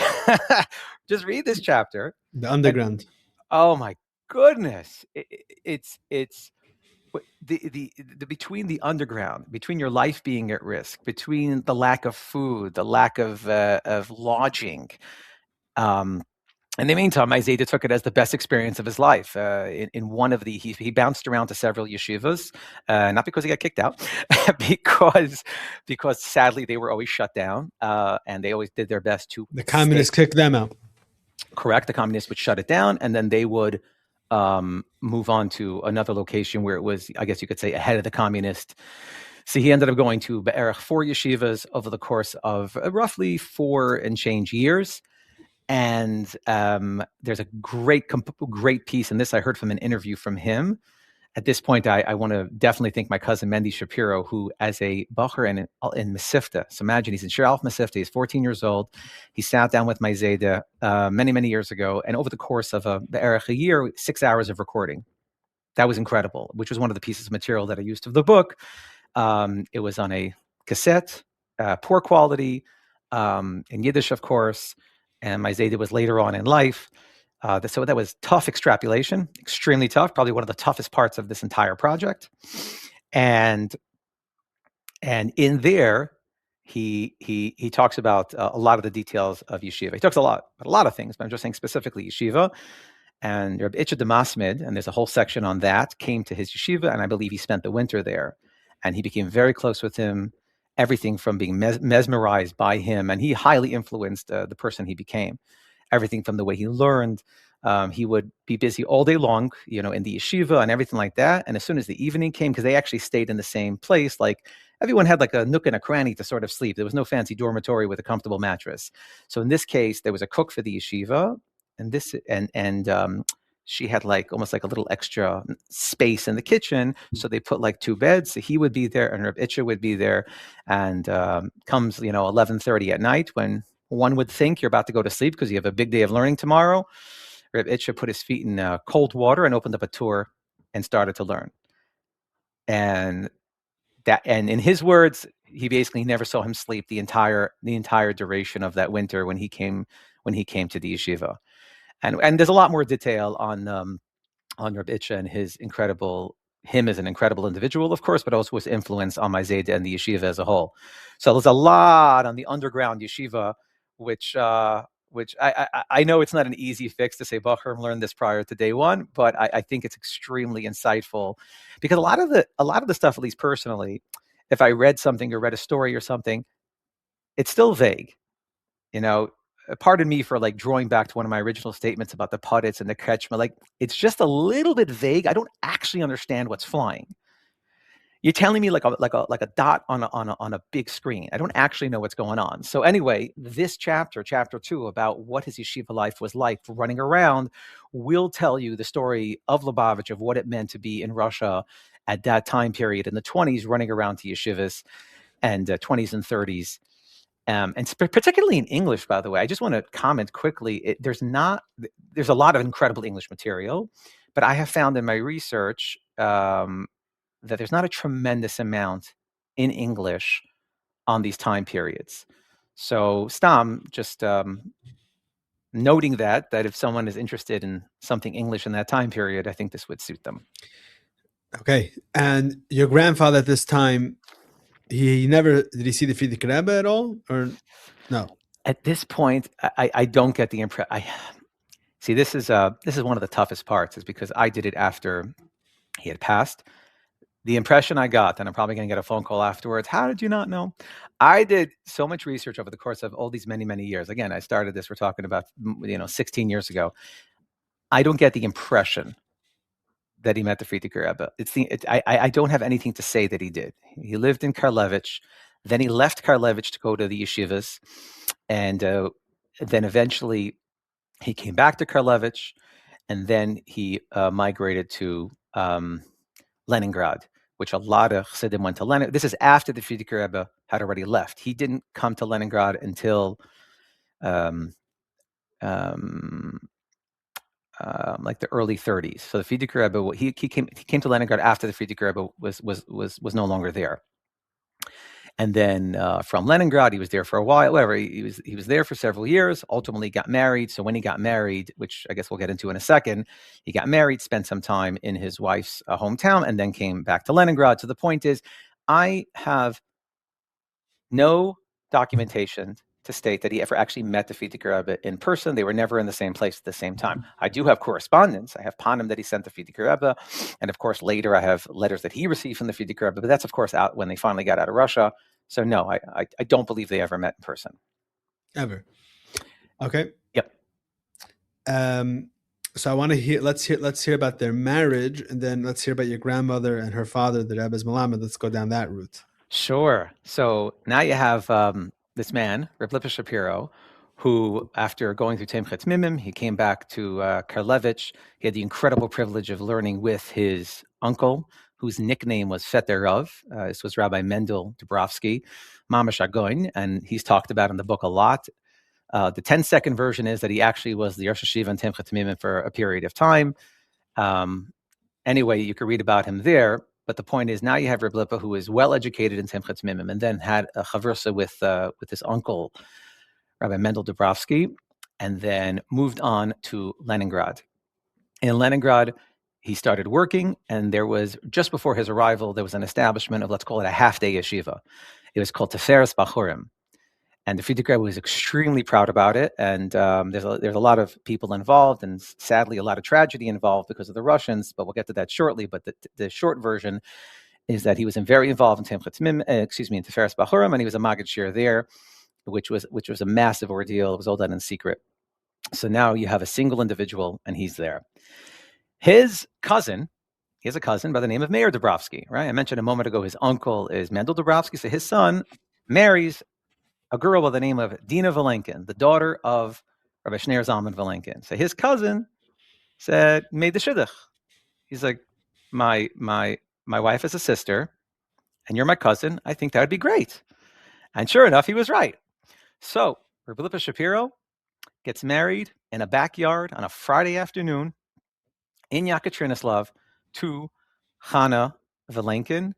[SPEAKER 1] just read this chapter.
[SPEAKER 2] The underground.
[SPEAKER 1] Oh my goodness. It's the between the underground, between your life being at risk, between the lack of food, the lack of lodging. In the meantime, Isaiah took it as the best experience of his life. In one of he bounced around to several yeshivas, not because he got kicked out, because sadly they were always shut down, and they always did their best to.
[SPEAKER 2] The communists kicked them out.
[SPEAKER 1] Correct. The communists would shut it down, and then they would move on to another location where it was, I guess you could say, ahead of the communist. So he ended up going to Be'erich 4 yeshivas over the course of roughly 4 and change years. And there's a great piece, and this I heard from an interview from him. At this point, I want to definitely thank my cousin Nuchie Schapiro, who, as a bacher in Mesivta, so imagine he's in Shir Aleph Mesivta, he's 14 years old. He sat down with my Zayda many, many years ago, and over the course of a year, 6 hours of recording. That was incredible, which was one of the pieces of material that I used of the book. It was on a cassette, poor quality, in Yiddish, of course, and my Zayda was later on in life. So that was tough extrapolation, extremely tough, probably one of the toughest parts of this entire project. And in there, he talks about a lot of the details of yeshiva. He talks about a lot of things, but I'm just saying specifically yeshiva. And Reb Itcha de Masmid, and there's a whole section on that, came to his yeshiva, and I believe he spent the winter there. And he became very close with him, everything from being mesmerized by him, and he highly influenced the person he became. Everything from the way he learned. He would be busy all day long, in the yeshiva and everything like that. And as soon as the evening came, because they actually stayed in the same place, like everyone had like a nook and a cranny to sort of sleep. There was no fancy dormitory with a comfortable mattress. So in this case, there was a cook for the yeshiva, and she had like almost like a little extra space in the kitchen. So they put like 2 beds. So he would be there, and Reb Itcha would be there. And comes 11:30 at night, when one would think you're about to go to sleep because you have a big day of learning tomorrow, Reb Itcha put his feet in cold water and opened up a tour and started to learn. And in his words, he basically never saw him sleep the entire duration of that winter when he came to the yeshiva. And there's a lot more detail on Reb Itcha and him as an incredible individual, of course, but also his influence on my Zayda and the yeshiva as a whole. So there's a lot on the underground yeshiva, which I know it's not an easy fix to say Bachurim learned this prior to day one, but I think it's extremely insightful, because a lot of the stuff, at least personally, if I read something or read a story or something, it's still vague. Pardon me for like drawing back to one of my original statements about the puddets and the kretschma. Like, it's just a little bit vague. I don't actually understand what's flying. You're telling me like a dot on a big screen. I don't actually know what's going on. So anyway, this chapter 2, about what his yeshiva life was like running around, will tell you the story of Lubavitch, of what it meant to be in Russia at that time period in the 20s, running around to yeshivas, and 20s and 30s. And particularly in English, by the way, I just want to comment quickly. There's a lot of incredible English material, but I have found in my research that there's not a tremendous amount in English on these time periods. So Stam, just noting that if someone is interested in something English in that time period, I think this would suit them.
[SPEAKER 2] Okay. And your grandfather at this time, did he see the Frierdiker Rebbe at all, or no?
[SPEAKER 1] At this point, I don't get the impression. See, this is one of the toughest parts, is because I did it after he had passed. The impression I got, and I'm probably going to get a phone call afterwards, how did you not know? I did so much research over the course of all these many, many years. Again, I started this, we're talking about 16 years ago. I don't get the impression that he met the Frierdiker Rebbe. I don't have anything to say that he did. He lived in Karlevich. Then he left Karlevich to go to the yeshivas. And then eventually he came back to Karlevich. And then he migrated to Leningrad, which a lot of Chassidim went to Leningrad. This is after the Frierdiker Rebbe had already left. He didn't come to Leningrad until like the early 30s. So the Frierdiker Rebbe, he came to Leningrad after the Frierdiker Rebbe was no longer there. And then from Leningrad, he was there for a while. Whatever, he was there for several years. Ultimately, got married. So when he got married, which I guess we'll get into in a second, he got married, spent some time in his wife's hometown, and then came back to Leningrad. So the point is, I have no documentation to state that he ever actually met the Frierdiker Rebbe in person. They were never in the same place at the same time. I do have correspondence. I have panim that he sent the Frierdiker Rebbe, and of course later I have letters that he received from the Frierdiker Rebbe. But that's of course out when they finally got out of Russia. So no, I don't believe they ever met in person.
[SPEAKER 2] Ever. Okay.
[SPEAKER 1] Yep.
[SPEAKER 2] So I want to hear. Let's hear about their marriage, and then let's hear about your grandmother and her father, the Rebbe's melamed. Let's go down that route.
[SPEAKER 1] Sure. So now you have this man, Reb Shapiro, who, after going through Temchet Mimim, he came back to Karlevich. He had the incredible privilege of learning with his uncle, whose nickname was Feter Rav. This was Rabbi Mendel Dubrovsky, Mamash Agoin, and he's talked about in the book a lot. The 10-second version is that he actually was the Rosh Hashiva and Temchet Mimim for a period of time. Anyway, you can read about him there. But the point is, now you have Reb Lipa, who is well educated in Temchet Mimim, and then had a chavrsa with his uncle, Rabbi Mendel Dubrovsky, and then moved on to Leningrad. In Leningrad, he started working, and there was, just before his arrival, there was an establishment of, let's call it a half-day yeshiva. It was called Tiferes Bachurim. And the Frierdiker Rebbe was extremely proud about it. And there's a lot of people involved, and sadly a lot of tragedy involved because of the Russians. But we'll get to that shortly. But the short version is that he was very involved in Temchet Mimim, in Tiferes Bachurim, and he was a Maggid Shir there, which was a massive ordeal. It was all done in secret. So now you have a single individual, and he's there. His cousin. He has a cousin by the name of Meir Dubrovsky, right? I mentioned a moment ago his uncle is Mendel Dubrovsky, so his son marries a girl by the name of Dina Vilenkin, the daughter of Reb Schneur Zalman Vilenkin. So his cousin made the shidduch. He's like, my wife is a sister, and you're my cousin. I think that would be great. And sure enough, he was right. So Reb Shapiro gets married in a backyard on a Friday afternoon in Yekaterinoslav to Chana Vilenkin,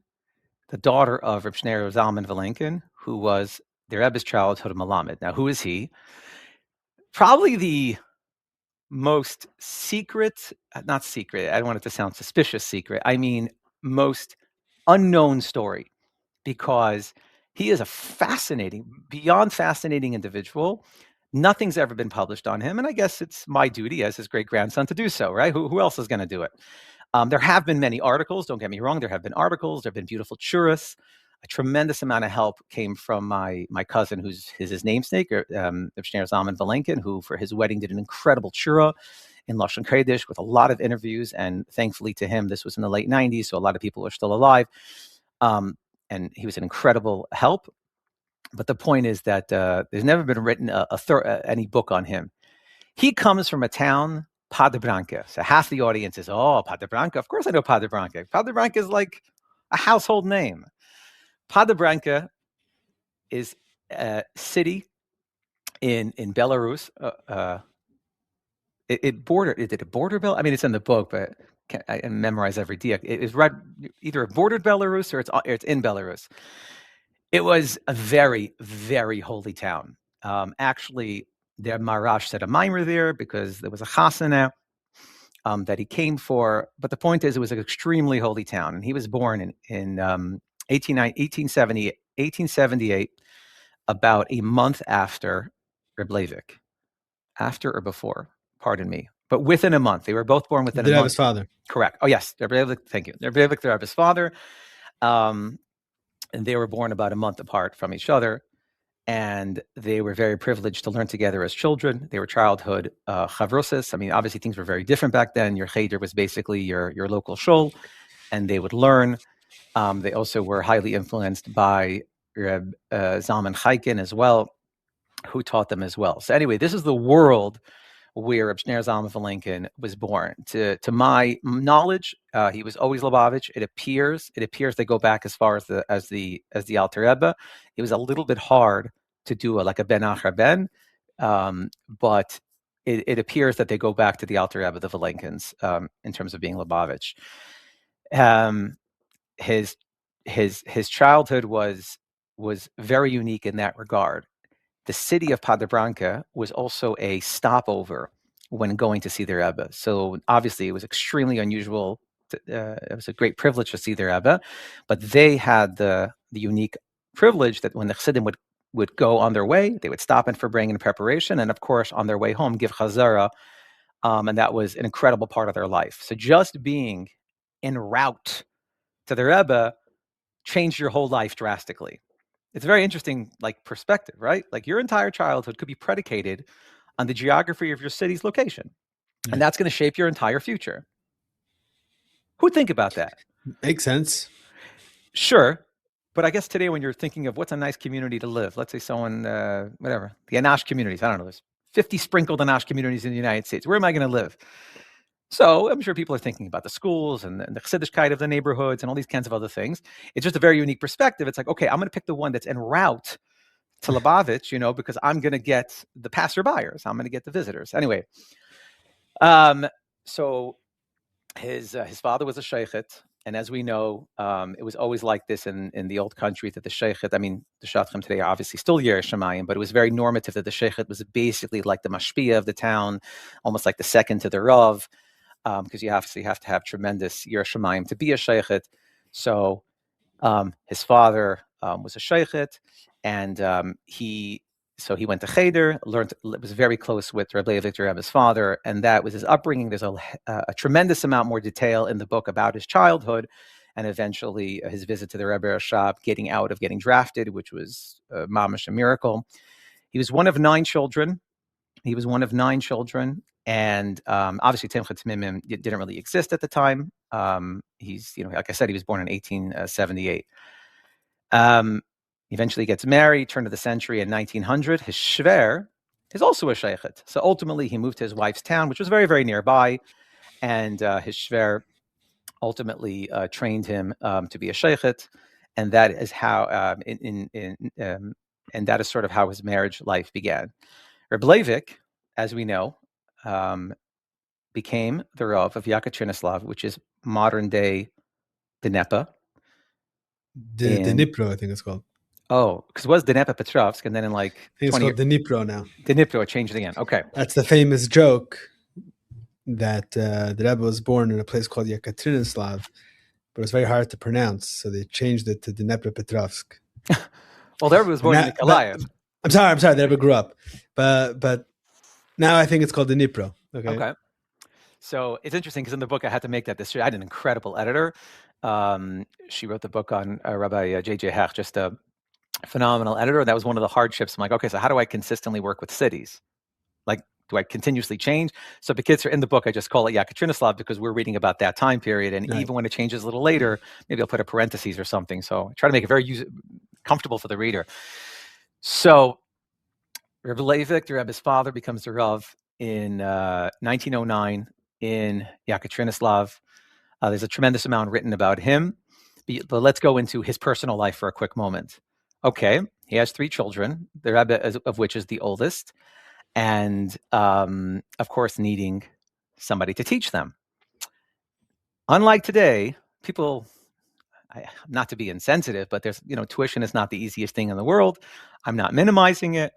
[SPEAKER 1] the daughter of Reb Schneur Zalman Vilenkin, who was the Rebbe's childhood melamed. Now, who is he? Probably the most not secret, I don't want it to sound suspicious secret, I mean most unknown story, because he is a beyond fascinating individual. Nothing's ever been published on him, and I guess it's my duty as his great-grandson to do so, right? Who else is going to do it? There have been many articles, don't get me wrong, there have been articles, there have been beautiful churas. A tremendous amount of help came from my cousin, who's his namesake, Reb Schneur Zalman Vilenkin, who for his wedding did an incredible chura in Lashon Kodesh with a lot of interviews. And thankfully to him, this was in the late 90s, so a lot of people are still alive. And he was an incredible help. But the point is that there's never been written any book on him. He comes from a town, Padre Branca. So half the audience is, Padre Branca. Of course I know Padre Branca. Padre Branca is like a household name. Padre Branca is a city in Belarus. Is it a border Belarus? I mean, it's in the book, but I memorize every dia. It is right, either bordered Belarus or it's in Belarus. It was a very, very holy town. Actually, their Marash said a mimer there because there was a chasana that he came for. But the point is, it was an extremely holy town, and he was born in 1878, about a month after Reb Leivik. After or before, pardon me, but within a month. They were both born within a month.
[SPEAKER 2] His father.
[SPEAKER 1] Correct. Oh, yes. Reb Leivik, thank you. Reb Leivik, the Rebbe's father. And they were born about a month apart from each other. And they were very privileged to learn together as children. They were childhood chavrusis. I mean, obviously things were very different back then. Your cheder was basically your local shul, and they would learn. They also were highly influenced by Reb Zalman Chaikin as well, who taught them as well. So anyway, this is the world where Reb Schneur Zalman Vilenkin was born. To my knowledge, he was always Lubavitch. It appears they go back as far as the Alter Rebbe. It was a little bit hard to do like a ben achar ben, but it appears that they go back to the Alter Rebbe, the Vilenkins, in terms of being Lubavitch. His childhood was very unique in that regard. The city of Padre was also a stopover when going to see their Rebbe. So obviously it was extremely unusual. It was a great privilege to see their Rebbe, but they had the unique privilege that when the Chassidim would go on their way, they would stop in for bringing preparation, and of course on their way home give chazara, and that was an incredible part of their life. So just being en route to the Rebbe changed your whole life drastically. It's a very interesting perspective, right? Like your entire childhood could be predicated on the geography of your city's location. And that's going to shape your entire future. Who'd think about that?
[SPEAKER 2] Makes sense.
[SPEAKER 1] Sure. But I guess today when you're thinking of what's a nice community to live, let's say someone, whatever, the Anash communities, I don't know, there's 50 sprinkled Anash communities in the United States. Where am I going to live? So I'm sure people are thinking about the schools and the Chassidischkeit of the neighborhoods and all these kinds of other things. It's just a very unique perspective. It's like, okay, I'm going to pick the one that's en route to Lubavitch, because I'm going to get the passerbyers. I'm going to get the visitors. Anyway, so his father was a sheikhet. And as we know, it was always like this in the old country that the sheikhet, I mean, the shadchan today are obviously still Yerei Shemayim, but it was very normative that the sheikhet was basically like the mashpia of the town, almost like the second to the rav. Because you obviously have to have tremendous Yerei Shemayim to be a sheikhet. So his father was a sheikhet, and he went to cheder, was very close with Rebbe Rebbe's father, and that was his upbringing. There's a tremendous amount more detail in the book about his childhood, and eventually his visit to the Rebbe Rashab, getting drafted, which was mamash a miracle. He was one of 9 children. And obviously Timchat Mimim didn't really exist at the time. He's, like I said, he was born in 1878. Eventually gets married, turn of the century in 1900. His shver is also a sheikhet. So ultimately he moved to his wife's town, which was very, very nearby. And his shver ultimately trained him to be a sheikhet. And that is how, and that is sort of how his marriage life began. Reb Leivik, as we know, became the Rav of Yekaterinoslav, which is modern day Dnieper.
[SPEAKER 2] Dnipro, I think it's called.
[SPEAKER 1] Oh, because it was Dnieper Petrovsk, and then in
[SPEAKER 2] I think it's called Dnipro now.
[SPEAKER 1] Dnipro, it changed again. Okay.
[SPEAKER 2] That's the famous joke that the Rebbe was born in a place called Yekaterinoslav, but it was very hard to pronounce, so they changed it to Dnieper Petrovsk.
[SPEAKER 1] Well, the Rebbe was born in Nikolaev.
[SPEAKER 2] I'm sorry, the Rebbe grew up, but now I think it's called Dnipro. Okay.
[SPEAKER 1] So it's interesting because in the book I had to make that decision. I had an incredible editor. She wrote the book on Rabbi J.J. Hecht, just a phenomenal editor. That was one of the hardships. I'm like, okay, so how do I consistently work with cities? Like, do I continuously change? So the kids are in the book. I just call it Yekaterinoslav because we're reading about that time period. And even when it changes a little later, maybe I'll put a parentheses or something. So I try to make it very comfortable for the reader. So Rebbe Leivik, the Rebbe's father, becomes the Rav in 1909 in Yekaterinoslav. There's a tremendous amount written about him. But let's go into his personal life for a quick moment. Okay, he has 3 children, the Rebbe of which is the oldest, and of course needing somebody to teach them. Unlike today, people, not to be insensitive, but there's, tuition is not the easiest thing in the world. I'm not minimizing it,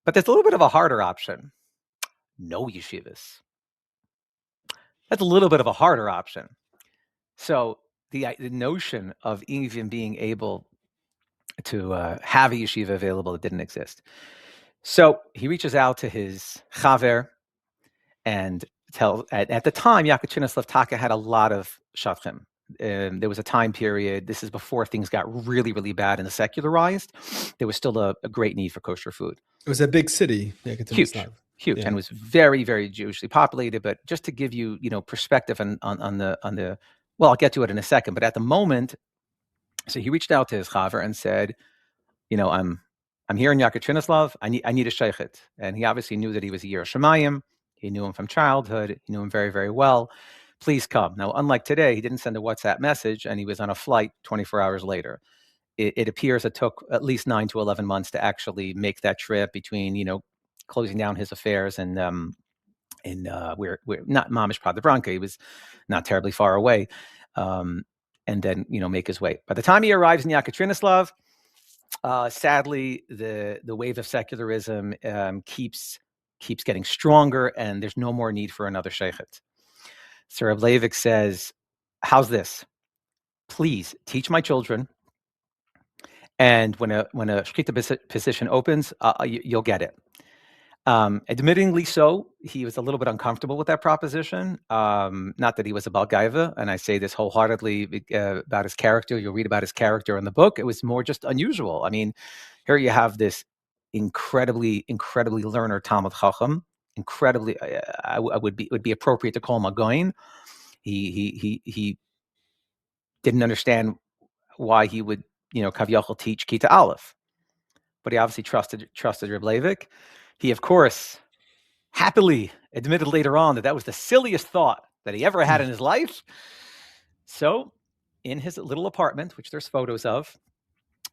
[SPEAKER 1] but there's a little bit of a harder option. No yeshivas. That's a little bit of a harder option. So the notion of even being able to have a yeshiva available that didn't exist. So he reaches out to his chaver and at the time, Yekaterinoslav Taka had a lot of shadchan. There was a time period, this is before things got really, really bad and secularized. There was still a great need for kosher food.
[SPEAKER 2] It was a big city, Yekaterinoslav.
[SPEAKER 1] Huge, and was very, very Jewishly populated. But just to give you, perspective on the, well, I'll get to it in a second. But at the moment, so he reached out to his chaver and said, I'm I'm here in Yekaterinoslav. I need a sheikhet. And he obviously knew that he was a Yireh Shamayim. He knew him from childhood. He knew him very, very well. Please come. Now, unlike today, he didn't send a WhatsApp message, and he was on a flight 24 hours later. It appears it took at least 9 to 11 months to actually make that trip between, closing down his affairs and we're not Mamish Pradabranka. He was not terribly far away, and then make his way. By the time he arrives in Yekaterinoslav, sadly, the wave of secularism keeps getting stronger, and there's no more need for another sheikhet. So Reb Leivik says, "How's this? Please teach my children, and when a shkita position opens, you'll get it." Admittingly so, he was a little bit uncomfortable with that proposition. Not that he was a Balgaiva, and I say this wholeheartedly about his character. You'll read about his character in the book. It was more just unusual. I mean, here you have this incredibly learner Talmud Chacham. Incredibly, would be appropriate to call him a goyin. He didn't understand why he would Kavyachal teach Kita Aleph, but he obviously trusted Reb Leivik. He, of course, happily admitted later on that was the silliest thought that he ever had in his life. So in his little apartment, which there's photos of,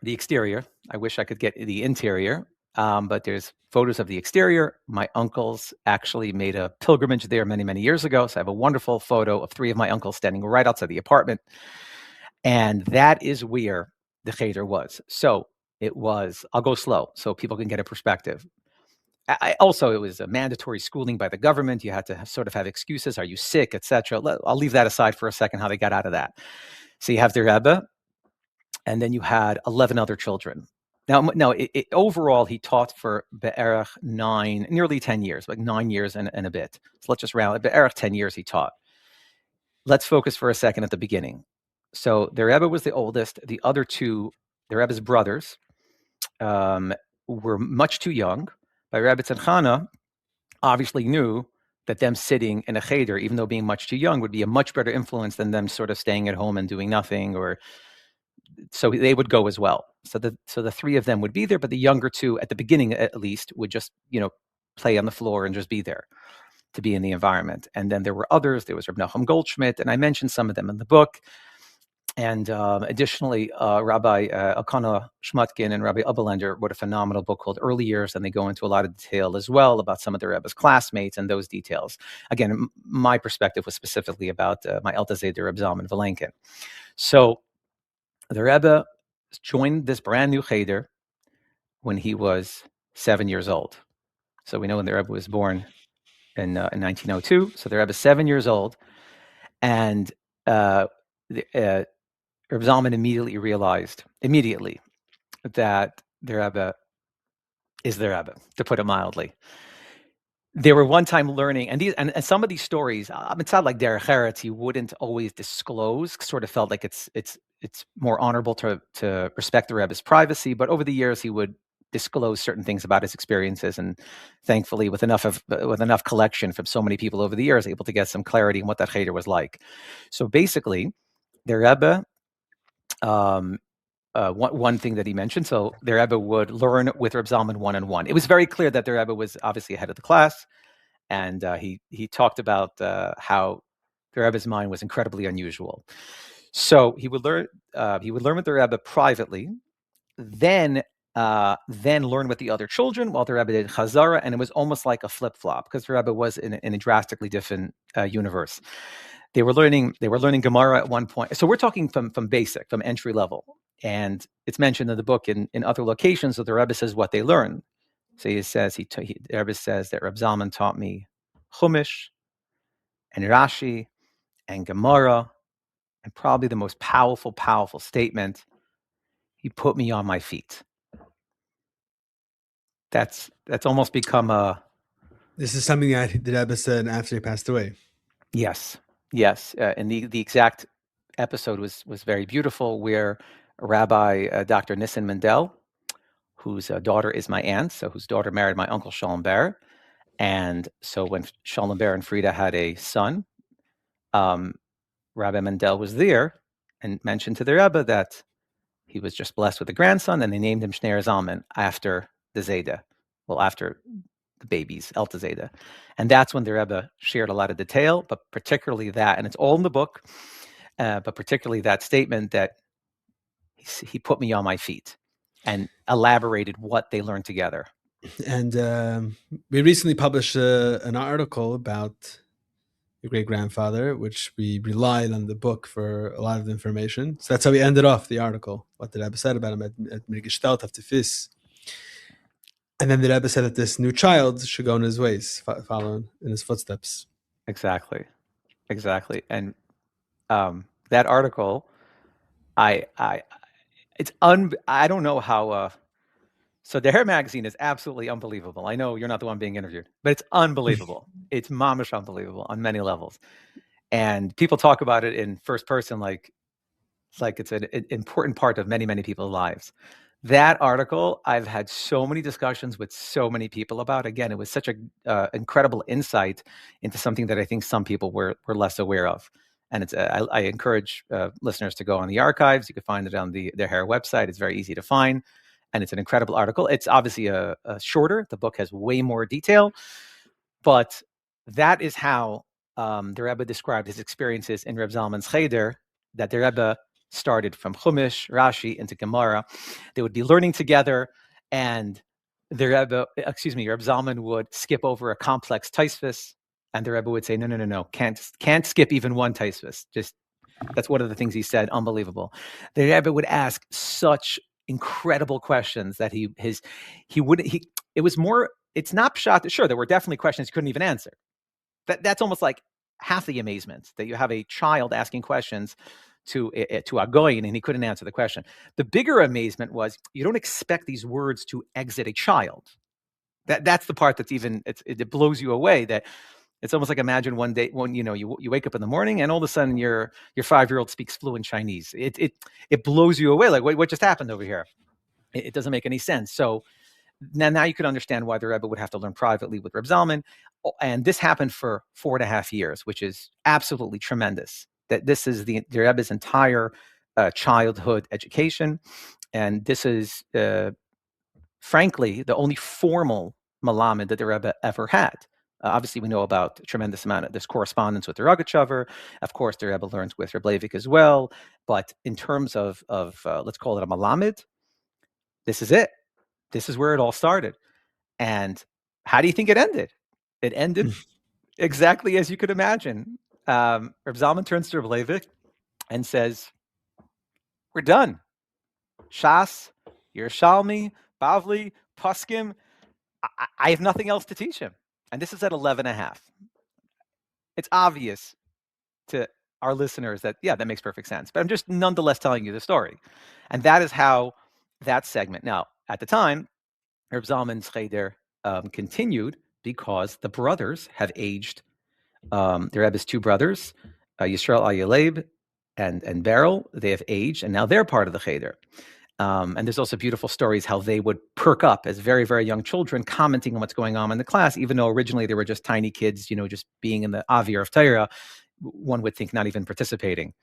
[SPEAKER 1] the exterior, I wish I could get the interior, but there's photos of the exterior. My uncles actually made a pilgrimage there many, many years ago. So I have a wonderful photo of 3 of my uncles standing right outside the apartment. And that is where the cheder was. So it was, I'll go slow so people can get a perspective. It was a mandatory schooling by the government. You had to sort of have excuses. Are you sick, etc.? I'll leave that aside for a second, how they got out of that. So you have the Rebbe, and then you had 11 other children. Now, overall, he taught for be'erach nearly 10 years, like 9 years and a bit. So let's just round it. Be'erach 10 years he taught. Let's focus for a second at the beginning. So the Rebbe was the oldest. The other 2, the Rebbe's brothers, were much too young. But Rebbe Tzadchana obviously knew that them sitting in a cheder, even though being much too young, would be a much better influence than them sort of staying at home and doing nothing. So they would go as well. So the 3 of them would be there, but the younger 2, at the beginning at least, would just play on the floor and just be there to be in the environment. And then there were others. There was Reb Nachum Goldschmidt, and I mentioned some of them in the book. And additionally, Rabbi Elkanah Shmutkin and Rabbi Abelender wrote a phenomenal book called Early Years, and they go into a lot of detail as well about some of the Rebbe's classmates and those details. Again, my perspective was specifically about my Elta Zeder Reb Zalman Vilenkin. So the Rebbe joined this brand new cheder when he was 7 years old. So we know when the Rebbe was born in 1902. So the Rebbe is 7 years old, and Reb Zalman immediately realized that the Rebbe is the Rebbe, to put it mildly. They were one time learning, and some of these stories, it's not like Derech Eretz, he wouldn't always disclose. Sort of felt like it's more honorable to respect the Rebbe's privacy. But over the years, he would disclose certain things about his experiences, and thankfully, with enough collection from so many people over the years, able to get some clarity on what that cheder was like. So basically, the Rebbe. One thing that he mentioned, so the Rebbe would learn with Reb Zalman one-on-one. It was very clear that the Rebbe was obviously ahead of the class, and he talked about how the Rebbe's mind was incredibly unusual. So he would learn with the Rebbe privately, then learn with the other children while the Rebbe did Chazara, and it was almost like a flip-flop because the Rebbe was in a drastically different universe. They were learning Gemara at one point. So we're talking from basic, from entry level. And it's mentioned in the book in other locations that the Rebbe says what they learn. So he says, the Rebbe says that Reb Zalman taught me Chumash and Rashi and Gemara, and probably the most powerful statement, he put me on my feet. That's almost become a...
[SPEAKER 2] This is something that the Rebbe said after he passed away.
[SPEAKER 1] Yes. And the exact episode was very beautiful, where Rabbi Dr. Nissen Mendel, whose daughter is my aunt, so whose daughter married my uncle Shalom Ber, and so when Shalom Ber and Frida had a son, Rabbi Mendel was there and mentioned to the Rebbe that he was just blessed with a grandson, and they named him Schneur Zalman after the Zayda. Well, after the babies, Elta Zayda. And that's when the Rebbe shared a lot of detail, but particularly that, and it's all in the book, but particularly that statement that he put me on my feet and elaborated what they learned together.
[SPEAKER 2] And we recently published an article about your great grandfather, which we relied on the book for a lot of the information. So that's how we ended off the article. What the Rebbe said about him at Mirgestalt of Tefis. And then the Rebbe said that this new child should go in his ways, follow in his footsteps.
[SPEAKER 1] Exactly. And that article, I don't know how. So the Hair magazine is absolutely unbelievable. I know you're not the one being interviewed, but it's unbelievable. It's mamish unbelievable on many levels. And people talk about it in first person like it's an important part of many, many people's lives. That article, I've had so many discussions with so many people about. Again, it was such an incredible insight into something that I think some people were less aware of. And it's I encourage listeners to go on the archives. You can find it on their Hair website. It's very easy to find. And it's an incredible article. It's obviously a shorter. The book has way more detail. But that is how the Rebbe described his experiences in Reb Zalman's Cheder, that the Rebbe started from Chumash, Rashi, into Gemara. They would be learning together, and the Rebbe, Reb Zalman would skip over a complex taisvis, and the Rebbe would say, no, can't skip even one taisvis. Just, that's one of the things he said, unbelievable. The Rebbe would ask such incredible questions that it was more, it's not pshat. Sure, there were definitely questions he couldn't even answer. That's almost like half the amazement, that you have a child asking questions to a goyin and he couldn't answer the question. The bigger amazement was you don't expect these words to exit a child. That's the part that's even, it blows you away. That it's almost like, imagine one day when you wake up in the morning and all of a sudden your 5-year-old speaks fluent Chinese. It blows you away. Like, what just happened over here? It doesn't make any sense. So now you can understand why the Rebbe would have to learn privately with Reb Zalman. And this happened for 4.5 years, which is absolutely tremendous. That this is the Rebbe's entire childhood education. And this is, frankly, the only formal melamed that the Rebbe ever had. Obviously, we know about a tremendous amount of this correspondence with the Rogatchover. Of course, the Rebbe learns with Reb Leivik as well. But in terms of let's call it a melamed, this is it. This is where it all started. And how do you think it ended? It ended exactly as you could imagine. Reb Zalman turns to Reb Leivik and says, "We're done. Shas, Yerushalmi, Bavli, Paskim. I have nothing else to teach him." And this is at 11.5. It's obvious to our listeners that, yeah, that makes perfect sense. But I'm just nonetheless telling you the story. And that is how that segment. Now, at the time, Reb Zalman's Cheder continued because the brothers have aged. The Rebbe's two brothers, Yisrael Ayaleib and Beryl, they have aged, and now they're part of the Cheder. And there's also beautiful stories how they would perk up as very, very young children, commenting on what's going on in the class, even though originally they were just tiny kids, just being in the Avir of Torah, one would think not even participating.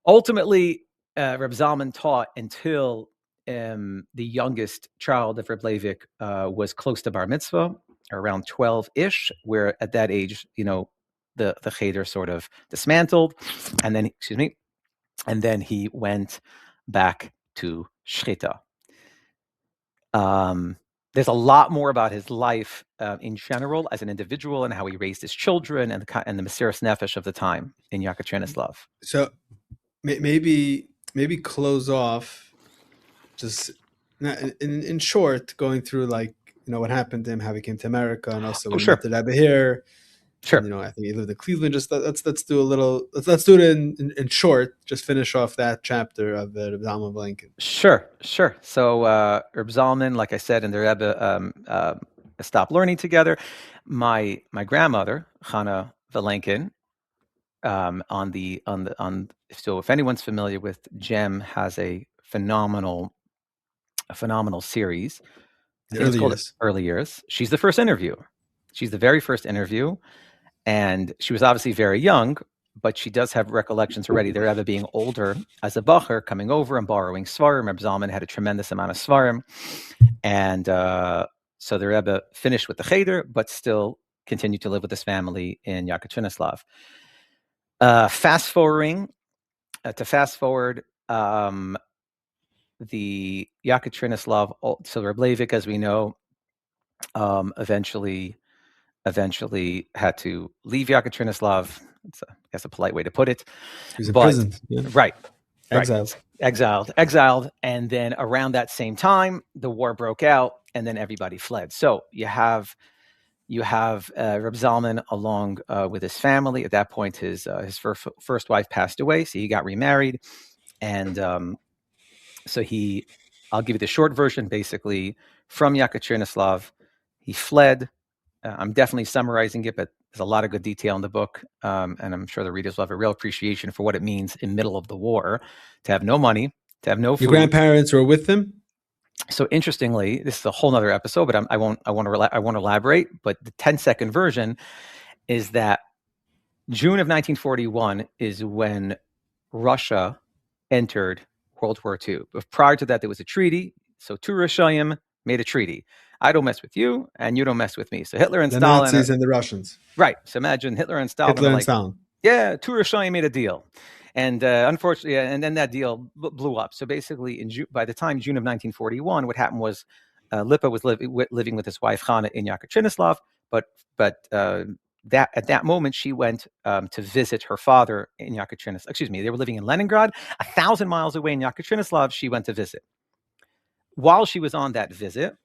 [SPEAKER 1] Ultimately, Reb Zalman taught until the youngest child of Reb Leivik was close to bar mitzvah, around 12-ish, where at that age, the Cheder sort of dismantled, and then he went back to Shchita. There's a lot more about his life in general as an individual and how he raised his children and the Mesiras Nefesh of the time in Yekaterino's love.
[SPEAKER 2] So maybe close off just in short, going through what happened to him, how he came to America, and also when he met the Rebbe here.
[SPEAKER 1] Sure.
[SPEAKER 2] And, I think he lived in Cleveland. Just let's do a little. Let's do it in short. Just finish off that chapter of the Reb Zalman Vilenkin.
[SPEAKER 1] Sure. So Reb Zalman, like I said, and the Rebbe stopped learning together. My grandmother, Chana Vilenkin, so if anyone's familiar with Gem, has a phenomenal series.
[SPEAKER 2] It's called
[SPEAKER 1] Early Years. She's the first interview. She's the very first interview. And she was obviously very young, but she does have recollections already. The Rebbe being older as a bacher, coming over and borrowing svarim. Reb Zalman had a tremendous amount of svarim, and so the Rebbe finished with the cheder, but still continued to live with his family in Yekaterinoslav. Fast forward, the Yekaterinoslav, so Reb Leivik, as we know, eventually had to leave Yekaterinoslav. It's I guess a polite way to put it.
[SPEAKER 2] He was in prison. Yeah.
[SPEAKER 1] Right.
[SPEAKER 2] Exiled.
[SPEAKER 1] Exiled. And then around that same time, the war broke out, and then everybody fled. So you have Reb Zalman along with his family. At that point, his first wife passed away, so he got remarried, and so I'll give you the short version. Basically, from Yekaterinoslav, he fled. I'm definitely summarizing it, but there's a lot of good detail in the book, and I'm sure the readers will have a real appreciation for what it means in middle of the war to have no money, to have no food.
[SPEAKER 2] Your grandparents were with them?
[SPEAKER 1] So interestingly, this is a whole nother episode, but I won't elaborate. But the 10-second version is that June of 1941 is when Russia entered World War II. But prior to that, there was a treaty. So two Rishayim made a treaty. I don't mess with you, and you don't mess with me. So Hitler and Stalin,
[SPEAKER 2] the Nazis and the Russians,
[SPEAKER 1] right? So imagine Hitler and Stalin. Yeah, two Rishayim made a deal. And unfortunately, and then that deal blew up. So basically, by the time June of 1941, what happened was Lipa was living with his wife Chana in Yekaterinoslav, but that at that moment she went to visit her father in Yekaterinoslav. Excuse me, they were living in Leningrad, 1,000 miles away in Yekaterinoslav. She went to visit. While she was on that visit,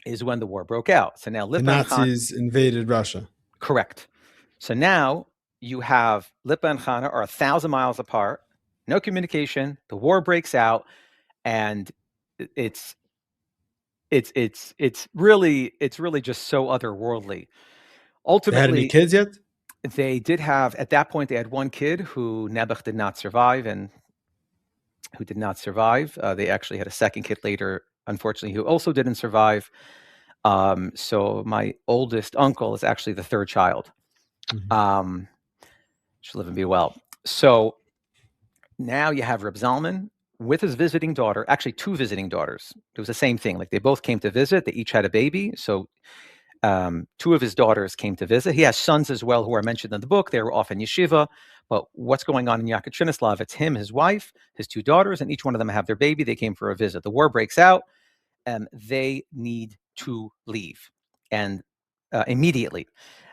[SPEAKER 1] is when the war broke out. So now Lipa
[SPEAKER 2] the Nazis invaded Russia.
[SPEAKER 1] Correct. So now you have Lipa and Chana are 1,000 miles apart, no communication. The war breaks out, and it's really just so otherworldly. Ultimately,
[SPEAKER 2] they had any kids yet?
[SPEAKER 1] They did have, at that point, they had one kid who Nebuch did not survive, and who did not survive. They actually had a second kid later, unfortunately, who also didn't survive. So my oldest uncle is actually the third child. Mm-hmm. Should live and be well. So now you have Reb Zalman with his visiting daughter, actually two visiting daughters. It was the same thing. Like they both came to visit. They each had a baby. So two of his daughters came to visit. He has sons as well who are mentioned in the book. They were off in yeshiva. But what's going on in Yekaterinoslav? It's him, his wife, his two daughters, and each one of them have their baby. They came for a visit. The war breaks out, and they need to leave. And immediately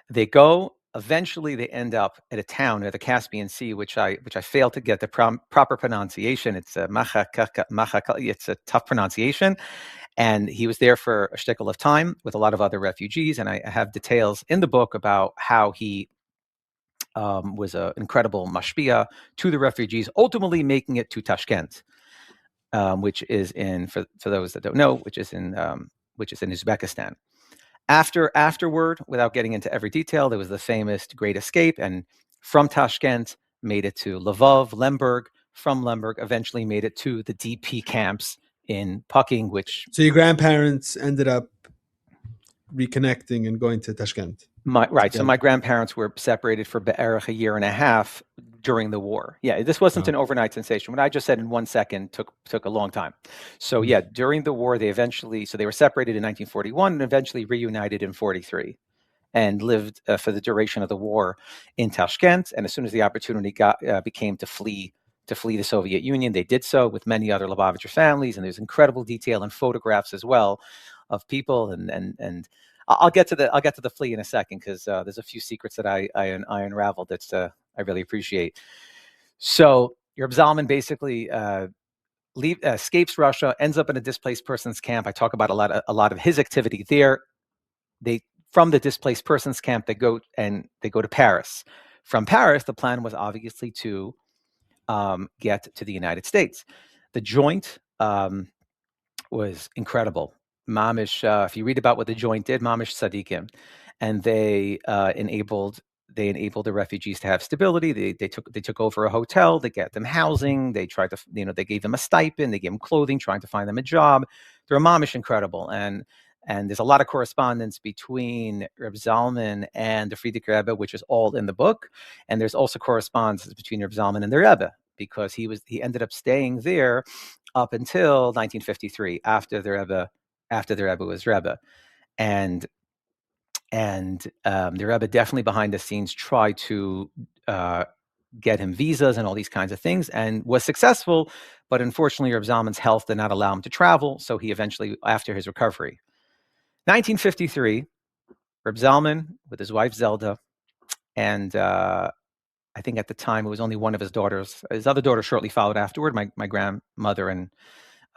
[SPEAKER 1] they go. Eventually, they end up at a town near the Caspian Sea, which I failed to get the proper pronunciation. It's it's a tough pronunciation. And he was there for a shtickle of time with a lot of other refugees. And I have details in the book about how he was an incredible mashpia to the refugees, ultimately making it to Tashkent, which is in, for those that don't know, which is in Uzbekistan. Afterward, without getting into every detail, there was the famous Great Escape, and from Tashkent made it to Lvov, Lemberg. From Lemberg, eventually made it to the DP camps in Pucking, which...
[SPEAKER 2] So your grandparents ended up reconnecting and going to Tashkent?
[SPEAKER 1] Right. So my grandparents were separated for be'erich a year and a half during the war. Yeah, this wasn't an overnight sensation. What I just said in 1 second took a long time. So yeah, during the war, they were separated in 1941 and eventually reunited in 43 and lived for the duration of the war in Tashkent. And as soon as the opportunity became to flee the Soviet Union, they did so with many other Lubavitcher families. And there's incredible detail and photographs as well of people and I'll get to the flee in a second because there's a few secrets that I unraveled that I really appreciate. So Reb Zalman basically escapes Russia, ends up in a displaced persons camp. I talk about a lot of his activity there. From the displaced persons camp, they go to Paris. From Paris, the plan was obviously to get to the United States. The joint was incredible. Mamish, if you read about what the joint did, Mamish Tzadikim, and they enabled the refugees to have stability. They took over a hotel. They got them housing. They tried to, they gave them a stipend. They gave them clothing, trying to find them a job. They're Mamish incredible. And And there's a lot of correspondence between Reb Zalman and the Frierdiker Rebbe, which is all in the book. And there's also correspondence between Reb Zalman and the Rebbe, because he ended up staying there up until 1953, after the Rebbe was Rebbe. And the Rebbe definitely behind the scenes tried to get him visas and all these kinds of things, and was successful. But unfortunately, Reb Zalman's health did not allow him to travel, so he eventually, after his recovery, 1953, Reb Zalman with his wife Zelda, and I think at the time it was only one of his daughters. His other daughter shortly followed afterward. My grandmother and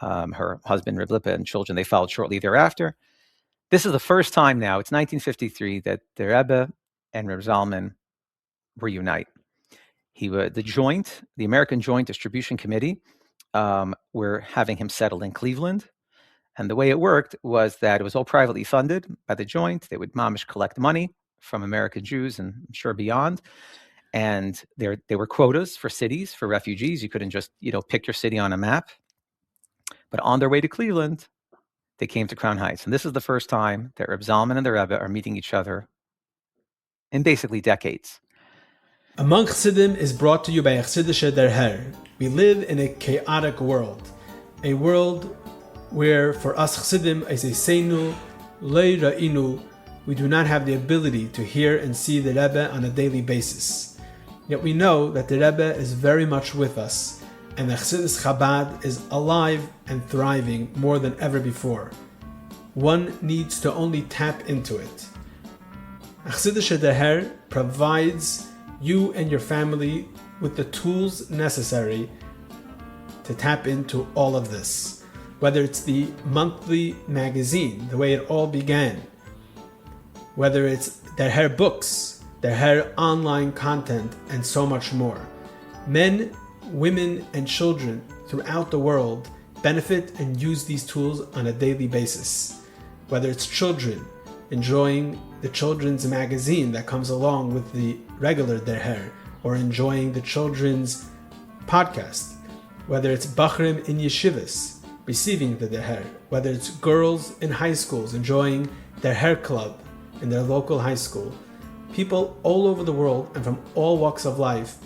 [SPEAKER 1] her husband Reb Lipa and children, they followed shortly thereafter. This is the first time now, it's 1953, that the Rebbe and Reb Zalman reunite. The American Joint Distribution Committee, were having him settled in Cleveland. And the way it worked was that it was all privately funded by the Joint. They would mamish collect money from American Jews and I'm sure beyond. And there were quotas for cities, for refugees. You couldn't just, pick your city on a map. But on their way to Cleveland, they came to Crown Heights. And this is the first time that Reb Zalman and the Rebbe are meeting each other in basically decades.
[SPEAKER 2] Among Chassidim is brought to you by Chassidische Der Herr. We live in a chaotic world, a world where for us Chassidim, as a seinu, lei ra'inu, we do not have the ability to hear and see the Rebbe on a daily basis. Yet we know that the Rebbe is very much with us, and the Chassidus Chabad is alive and thriving more than ever before. One needs to only tap into it. Chassidische Der Herr provides you and your family with the tools necessary to tap into all of this. Whether it's the monthly magazine, the way it all began, whether it's Der Herr books, Der Herr online content, and so much more. Men, women, and children throughout the world benefit and use these tools on a daily basis. Whether it's children enjoying the children's magazine that comes along with the regular Der Herr, or enjoying the children's podcast, whether it's Bachrim in yeshivas receiving the Der Herr, whether it's girls in high schools enjoying Der Herr club in their local high school. People all over the world and from all walks of life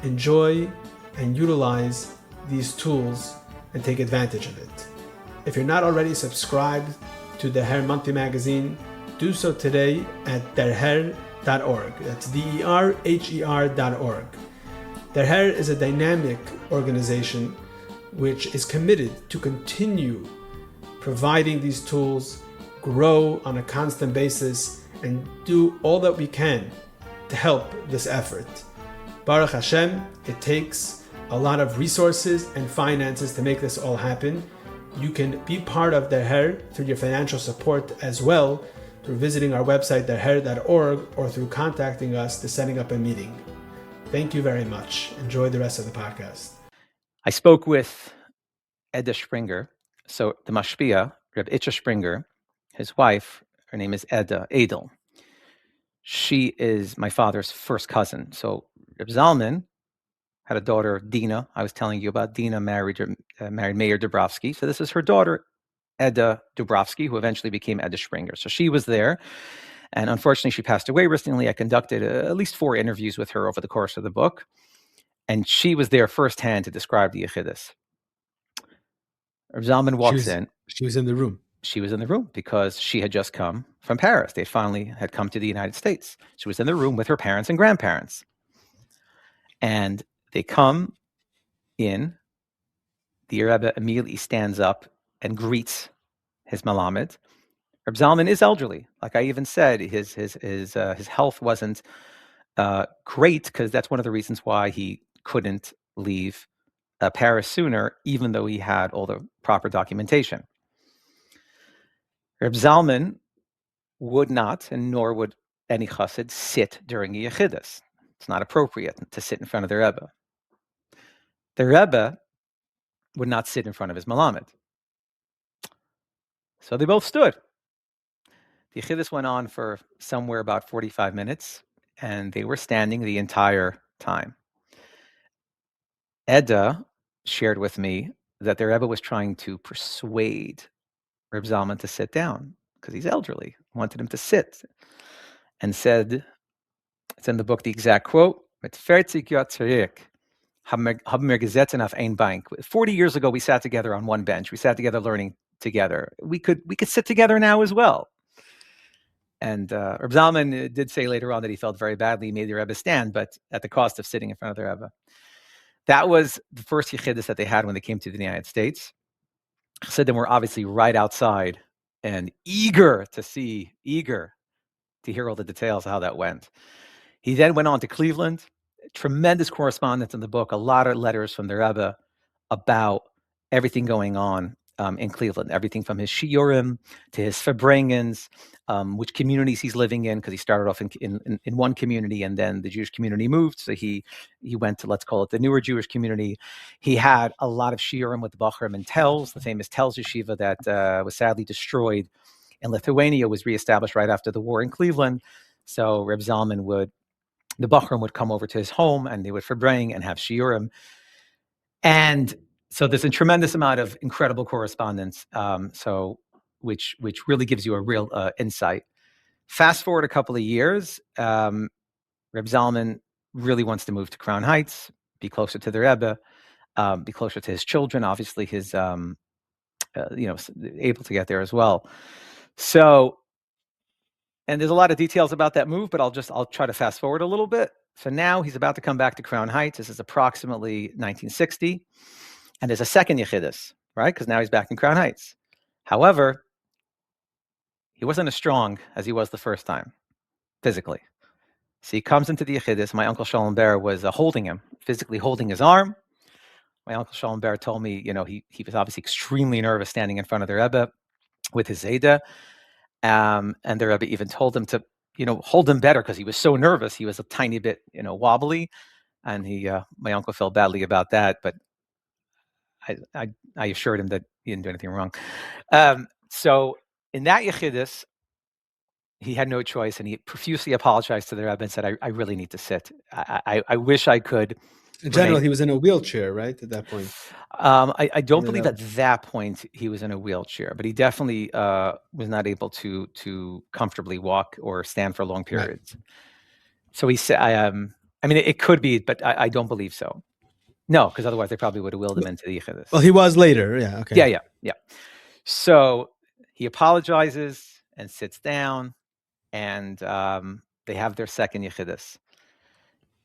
[SPEAKER 2] enjoy and utilize these tools and take advantage of it. If you're not already subscribed to Der Herr monthly magazine, do so today at derher.org. That's derher.org. Der Herr is a dynamic organization which is committed to continue providing these tools, grow on a constant basis, and do all that we can to help this effort. Baruch Hashem, it takes a lot of resources and finances to make this all happen. You can be part of Der Herr through your financial support as well, through visiting our website derher.org, or through contacting us to setting up a meeting. Thank you very much. Enjoy the rest of the podcast.
[SPEAKER 1] I spoke with Edda Springer, so the Mashpia, Reb Itcha Springer, his wife, her name is Edel. She is my father's first cousin. So Reb Zalman had a daughter, Dina. I was telling you about Dina married Meir Dubrovsky. So this is her daughter, Edda Dubrovsky, who eventually became Edda Springer. So she was there, and unfortunately she passed away recently. I conducted at least 4 interviews with her over the course of the book, and she was there firsthand to describe the Yechidus. Reb Zalman walks in.
[SPEAKER 2] She was in the room.
[SPEAKER 1] She was in the room because she had just come from Paris. They finally had come to the United States. She was in the room with her parents and grandparents. And they come in. The Rebbe immediately stands up and greets his melamed. Reb Zalman is elderly. Like I even said, his health wasn't great, because that's one of the reasons why he couldn't leave Paris sooner, even though he had all the proper documentation. Reb Zalman would not, and nor would any chassid, sit during a yechidus. It's not appropriate to sit in front of the Rebbe. The Rebbe would not sit in front of his melamed. So they both stood. The yechidus went on for somewhere about 45 minutes, and they were standing the entire time. Edda shared with me that the Rebbe was trying to persuade Reb Zalman to sit down because he's elderly. Wanted him to sit, and said, it's in the book, the exact quote, mit 40 Jahr zurück haben wir gesessen auf ein Bank. 40 years ago, we sat together on one bench. We sat together learning together. We could sit together now as well. And Reb Zalman did say later on that he felt very badly. He made the Rebbe stand, but at the cost of sitting in front of the Rebbe. That was the first Yechidus that they had when they came to the United States. Chassidim were obviously right outside and eager to hear all the details of how that went. He then went on to Cleveland. Tremendous correspondence in the book, a lot of letters from the Rebbe about everything going on in Cleveland, everything from his shiurim to his farbrengens, which communities he's living in, because he started off in one community and then the Jewish community moved. So he went to, let's call it, the newer Jewish community. He had a lot of shiurim with the Bachrim and Telz, the famous Telz yeshiva that was sadly destroyed in Lithuania, was reestablished right after the war in Cleveland. So Reb Zalman the Bachrim would come over to his home and they would farbring and have shiurim. And so there's a tremendous amount of incredible correspondence, which really gives you a real insight. Fast forward a couple of years, Reb Zalman really wants to move to Crown Heights, be closer to the Rebbe, be closer to his children, obviously his, able to get there as well. So, and there's a lot of details about that move, but I'll try to fast forward a little bit. So now he's about to come back to Crown Heights. This is approximately 1960. And there's a second Yechidus, right? Because now he's back in Crown Heights. However, he wasn't as strong as he was the first time, physically. So he comes into the Yechidus. My uncle Shalom Ber was holding him, physically holding his arm. My uncle Shalom Ber told me, he was obviously extremely nervous standing in front of the Rebbe with his Zayda. And the Rebbe even told him to, hold him better because he was so nervous. He was a tiny bit, wobbly. And my uncle felt badly about that, but I assured him that he didn't do anything wrong. So in that Yechidus, he had no choice, and he profusely apologized to the Rebbe and said, I really need to sit. I wish I could.
[SPEAKER 2] In general, he was in a wheelchair, right, at that point?
[SPEAKER 1] I don't believe at that point he was in a wheelchair, but he definitely was not able to comfortably walk or stand for long periods. Right. So he said, it could be, but I don't believe so. No, because otherwise they probably would have willed him into the Yechidus.
[SPEAKER 2] Well, he was later, yeah, okay.
[SPEAKER 1] Yeah. So he apologizes and sits down, and they have their second Yechidus.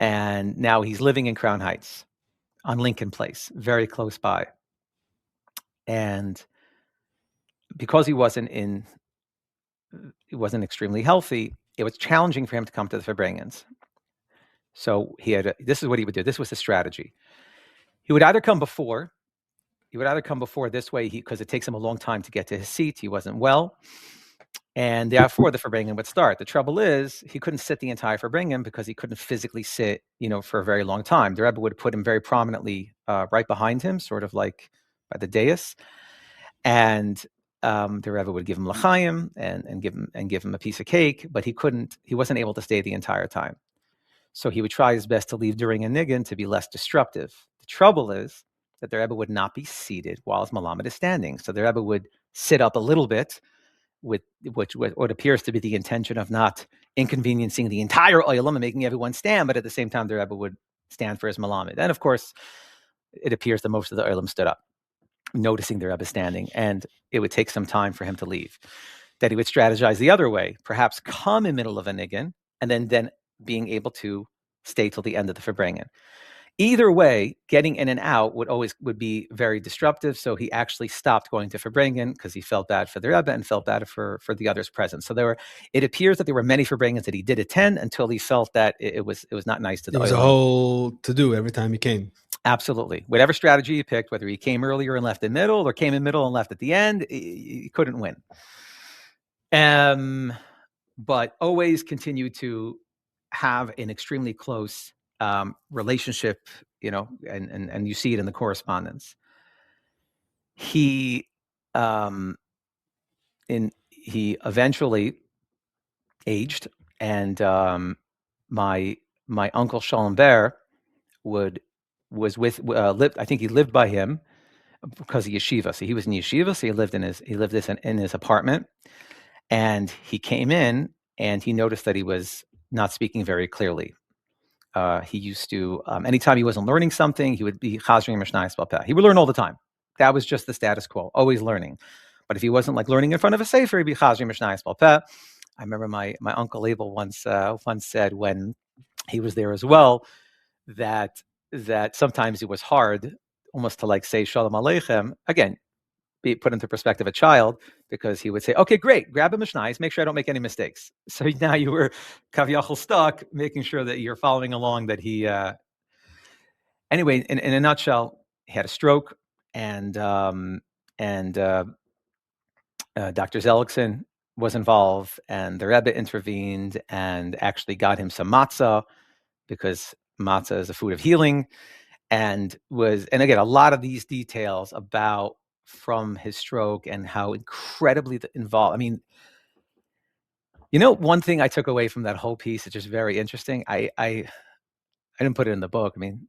[SPEAKER 1] And now he's living in Crown Heights on Lincoln Place, very close by. And because he wasn't extremely healthy, it was challenging for him to come to the farbrengens. So this is what he would do. This was his strategy. He would either come before this way, because it takes him a long time to get to his seat. He wasn't well. And therefore, the farbrengen would start. The trouble is, he couldn't sit the entire farbrengen because he couldn't physically sit, for a very long time. The Rebbe would put him very prominently right behind him, sort of like by the dais. And the Rebbe would give him l'chaim and give him a piece of cake, but he wasn't able to stay the entire time. So he would try his best to leave during a niggin to be less disruptive. The trouble is that the Rebbe would not be seated while his melamed is standing. So the Rebbe would sit up a little bit, with what appears to be the intention of not inconveniencing the entire oilam and making everyone stand, but at the same time the Rebbe would stand for his melamed. And of course, it appears that most of the oilam stood up, noticing the Rebbe standing, and it would take some time for him to leave. That he would strategize the other way, perhaps come in middle of a niggin, and then being able to stay till the end of the farbrengen. Either way, getting in and out would be very disruptive. So he actually stopped going to farbrengen because he felt bad for the Rebbe and felt bad for the others present. So it appears that there were many farbrengens that he did attend until he felt that it was not nice to the. It
[SPEAKER 2] was a whole to do every time he came.
[SPEAKER 1] Absolutely, whatever strategy he picked, whether he came earlier and left in middle, or came in middle and left at the end, he couldn't win. But always continued to have an extremely close relationship, and you see it in the correspondence. He eventually aged, and my uncle Shalom Ber lived. I think he lived by him because of yeshiva. So he was in yeshiva, so he lived in his apartment, and he came in and he noticed that he was not speaking very clearly. He used to, anytime he wasn't learning something, he would be chazring mishnayos bal peh. He would learn all the time. That was just the status quo, always learning. But if he wasn't like learning in front of a sefer, he'd be chazring mishnayos bal peh. I remember my uncle Abel once said when he was there as well that sometimes it was hard almost to like say shalom aleichem again, be put into perspective a child, because he would say, okay, great, grab a mishnayos, make sure I don't make any mistakes. So now you were kaviyachol stuck, making sure that you're following along, that he anyway, in a nutshell, he had a stroke, and Dr. Zellickson was involved, and the Rebbe intervened and actually got him some matzah, because matzah is a food of healing, and again, a lot of these details about from his stroke and how incredibly involved. I mean, one thing I took away from that whole piece, it's just very interesting. I didn't put it in the book. I mean,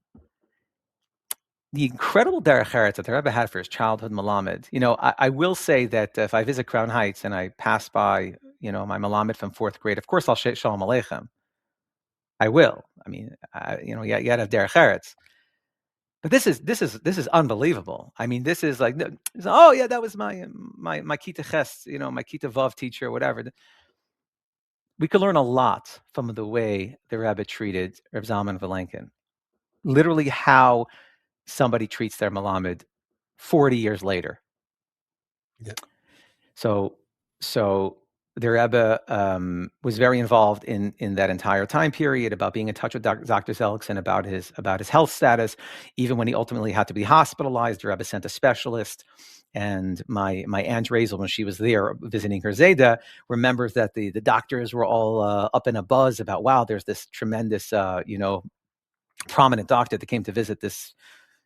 [SPEAKER 1] the incredible derech eretz that the Rebbe had for his childhood melamed. I will say that if I visit Crown Heights and I pass by, my melamed from 4th grade, of course I'll say shalom aleichem. I will. I mean, you gotta have derech eretz. But this is unbelievable. I mean, this is like, oh yeah, that was my Kita Ches, my Kita Vav teacher, whatever. We could learn a lot from the way the Rebbe treated Reb Zalman Vilenkin. Literally how somebody treats their melamed 40 years later.
[SPEAKER 2] Yeah.
[SPEAKER 1] So the Rebbe was very involved in that entire time period, about being in touch with Dr. Zellickson about his health status. Even when he ultimately had to be hospitalized, the Rebbe sent a specialist. And my Aunt Razel, when she was there visiting her Zayda, remembers that the doctors were all up in a buzz about, wow, there's this tremendous, prominent doctor that came to visit this,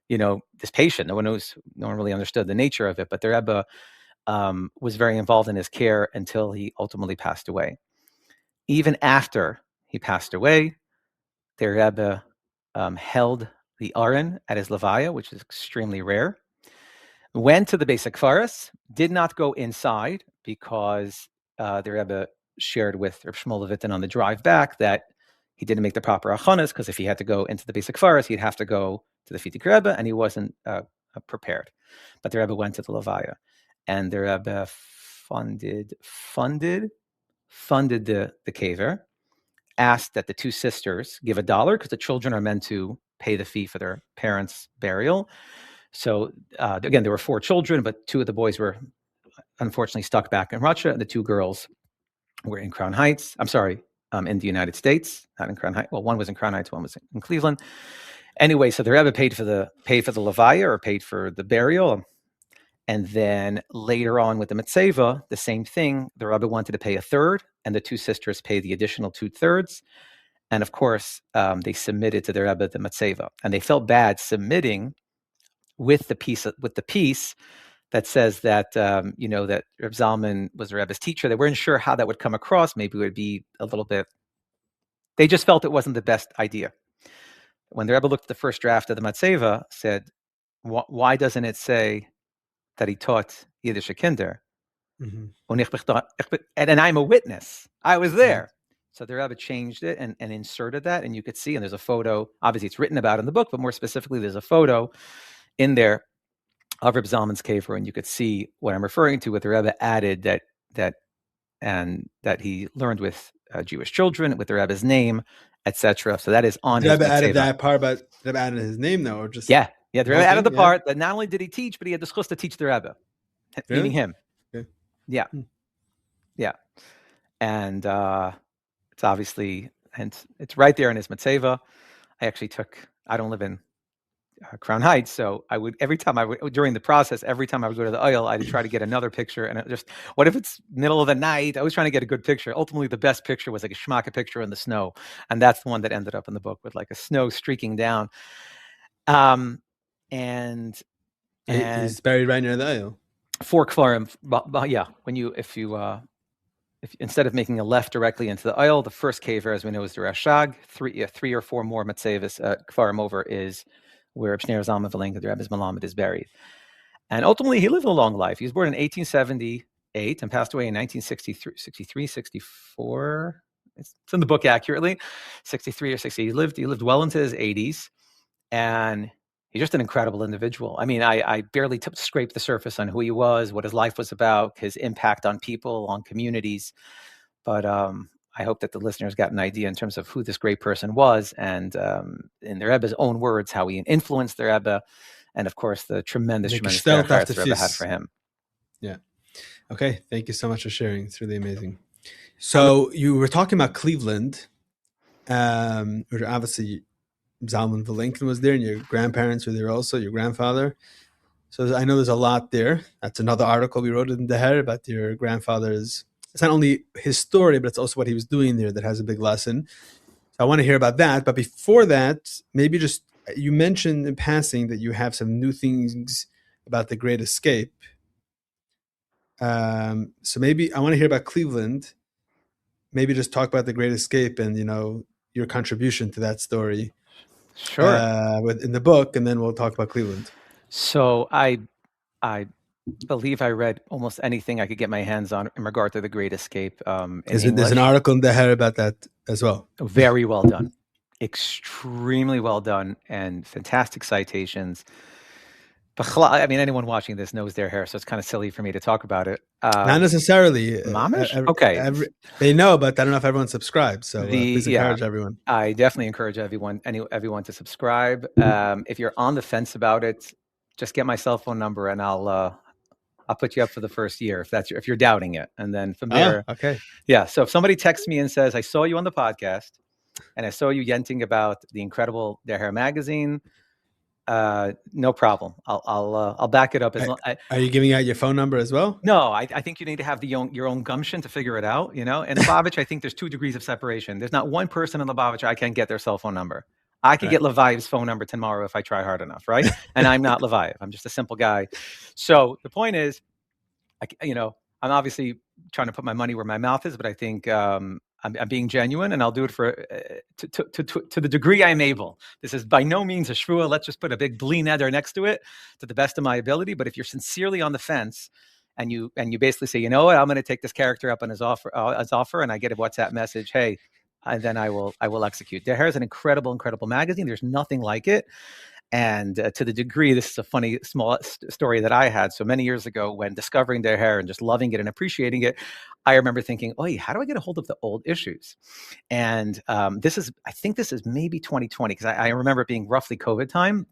[SPEAKER 1] this patient. No one really understood the nature of it, but the Rebbe was very involved in his care until he ultimately passed away. Even after he passed away, the Rebbe held the Aron at his levaya, which is extremely rare. Went to the basic forest, did not go inside, because the Rebbe shared with Reb Shmuel Levitin on the drive back that he didn't make the proper achanas, because if he had to go into the basic forest, he'd have to go to the Frierdiker Rebbe, and he wasn't prepared. But the Rebbe went to the levaya, and the Rebbe funded the kever, asked that the two sisters give $1, because the children are meant to pay the fee for their parents' burial. So again, there were 4 children, but 2 of the boys were unfortunately stuck back in Russia, and the 2 girls were in Crown Heights. I'm sorry, in the United States, not in Crown Heights. Well, one was in Crown Heights, one was in Cleveland. Anyway, so the Rebbe paid for the levaya, or paid for the burial, and then later on with the mitzvah, the same thing. The Rebbe wanted to pay 1/3, and the 2 sisters paid the additional 2/3. And of course, they submitted to the Rebbe the mitzvah, and they felt bad submitting with the piece that says that that Reb Zalman was the Rebbe's teacher. They weren't sure how that would come across. Maybe it would be a little bit. They just felt it wasn't the best idea. When the Rebbe looked at the first draft of the Matzeva, said, "Why doesn't it say that he taught Yiddish kinder?" Mm-hmm. And I'm a witness. I was there. Mm-hmm. So the Rebbe changed it and inserted that, and you could see. And there's a photo. Obviously, it's written about in the book, but more specifically, there's a photo in there of Reb Zalman's kever, and you could see what I'm referring to. What the Rebbe added that he learned with Jewish children, with the Rebbe's name, etc. So that is on
[SPEAKER 2] the
[SPEAKER 1] his
[SPEAKER 2] Rebbe added
[SPEAKER 1] mitzvah.
[SPEAKER 2] That part, but the Rebbe added his name though, or just
[SPEAKER 1] the Rebbe added the part that not only did he teach, but he had the schus to teach the Rebbe, meaning him.
[SPEAKER 2] Okay.
[SPEAKER 1] Yeah, and it's obviously, and it's right there in his mitzvah. I don't live in Crown Heights, so I would during the process, every time I would go to the oil, I'd try to get another picture, and what if it's middle of the night? I was trying to get a good picture. Ultimately, the best picture was like a shmaka picture in the snow, and that's the one that ended up in the book, with like a snow streaking down. And
[SPEAKER 2] he's buried right near the oil. 4
[SPEAKER 1] kvarim, yeah. If instead of making a left directly into the oil, the first kever, as we know, is the Rashag. 3 or 4 more Matzevis kvarim over is where Reb Schneur Zalman Vilenkin, the Rebbe's melamed, is buried. And ultimately, he lived a long life. He was born in 1878 and passed away in 1963, 64. It's in the book accurately, 63 or 60. He lived well into his 80s, and he's just an incredible individual. I mean, I barely scraped the surface on who he was, what his life was about, his impact on people, on communities. But I hope that the listeners got an idea in terms of who this great person was, and in the Rebbe's own words, how he influenced the Rebbe, and of course, the tremendous
[SPEAKER 2] Gestellt auf
[SPEAKER 1] the
[SPEAKER 2] der
[SPEAKER 1] Rebbe had
[SPEAKER 2] Fies.
[SPEAKER 1] for him.
[SPEAKER 2] Yeah. Okay. Thank you so much for sharing. It's really amazing. So you were talking about Cleveland. Obviously, Zalman Vilenkin was there, and your grandparents were there also, your grandfather. So I know there's a lot there. That's another article we wrote in the Her about your grandfather's. It's not only his story, but it's also what he was doing there that has a big lesson. So I want to hear about that. But before that, maybe just you mentioned in passing that you have some new things about the Great Escape. So maybe I want to hear about Cleveland. Maybe just talk about the Great Escape and your contribution to that story.
[SPEAKER 1] Sure.
[SPEAKER 2] In the book, and then we'll talk about Cleveland.
[SPEAKER 1] So I believe I read almost anything I could get my hands on in regard to the Great Escape in English.
[SPEAKER 2] There's an article in the Her about that as well.
[SPEAKER 1] Very well done. Extremely well done, and fantastic citations. I mean, anyone watching this knows their hair, so it's kind of silly for me to talk about it.
[SPEAKER 2] Not necessarily.
[SPEAKER 1] Mamish? Okay.
[SPEAKER 2] They know, but I don't know if everyone subscribes. So please encourage everyone.
[SPEAKER 1] I definitely encourage everyone to subscribe. If you're on the fence about it, just get my cell phone number, and I'll put you up for the first year if you're doubting it, and then from there.
[SPEAKER 2] Okay.
[SPEAKER 1] Yeah. So if somebody texts me and says, "I saw you on the podcast, and I saw you yenting about the incredible Der Hair magazine," no problem. I'll back it up.
[SPEAKER 2] Are you giving out your phone number as well?
[SPEAKER 1] No, I think you need to have your own gumption to figure it out. In Lubavitch, I think there's 2 degrees of separation. There's not one person in Lubavitch I can't get their cell phone number. I could get Levi's phone number tomorrow if I try hard enough, right? And I'm not Levi. I'm just a simple guy. So the point is, I'm obviously trying to put my money where my mouth is, but I think I'm being genuine, and I'll do it for to the degree I'm able. This is by no means a shvua. Let's just put a big bli neder next to it, to the best of my ability. But if you're sincerely on the fence, and you basically say, you know what, I'm going to take this character up on his offer, and I get a WhatsApp message, hey, and then I will execute. Der Hair is an incredible magazine. There's nothing like it. And to the degree, this is a funny small story that I had. So many years ago, when discovering Der Hair and just loving it and appreciating it, I remember thinking, "Oh, how do I get a hold of the old issues?" And I think this is maybe 2020, because I remember it being roughly COVID time.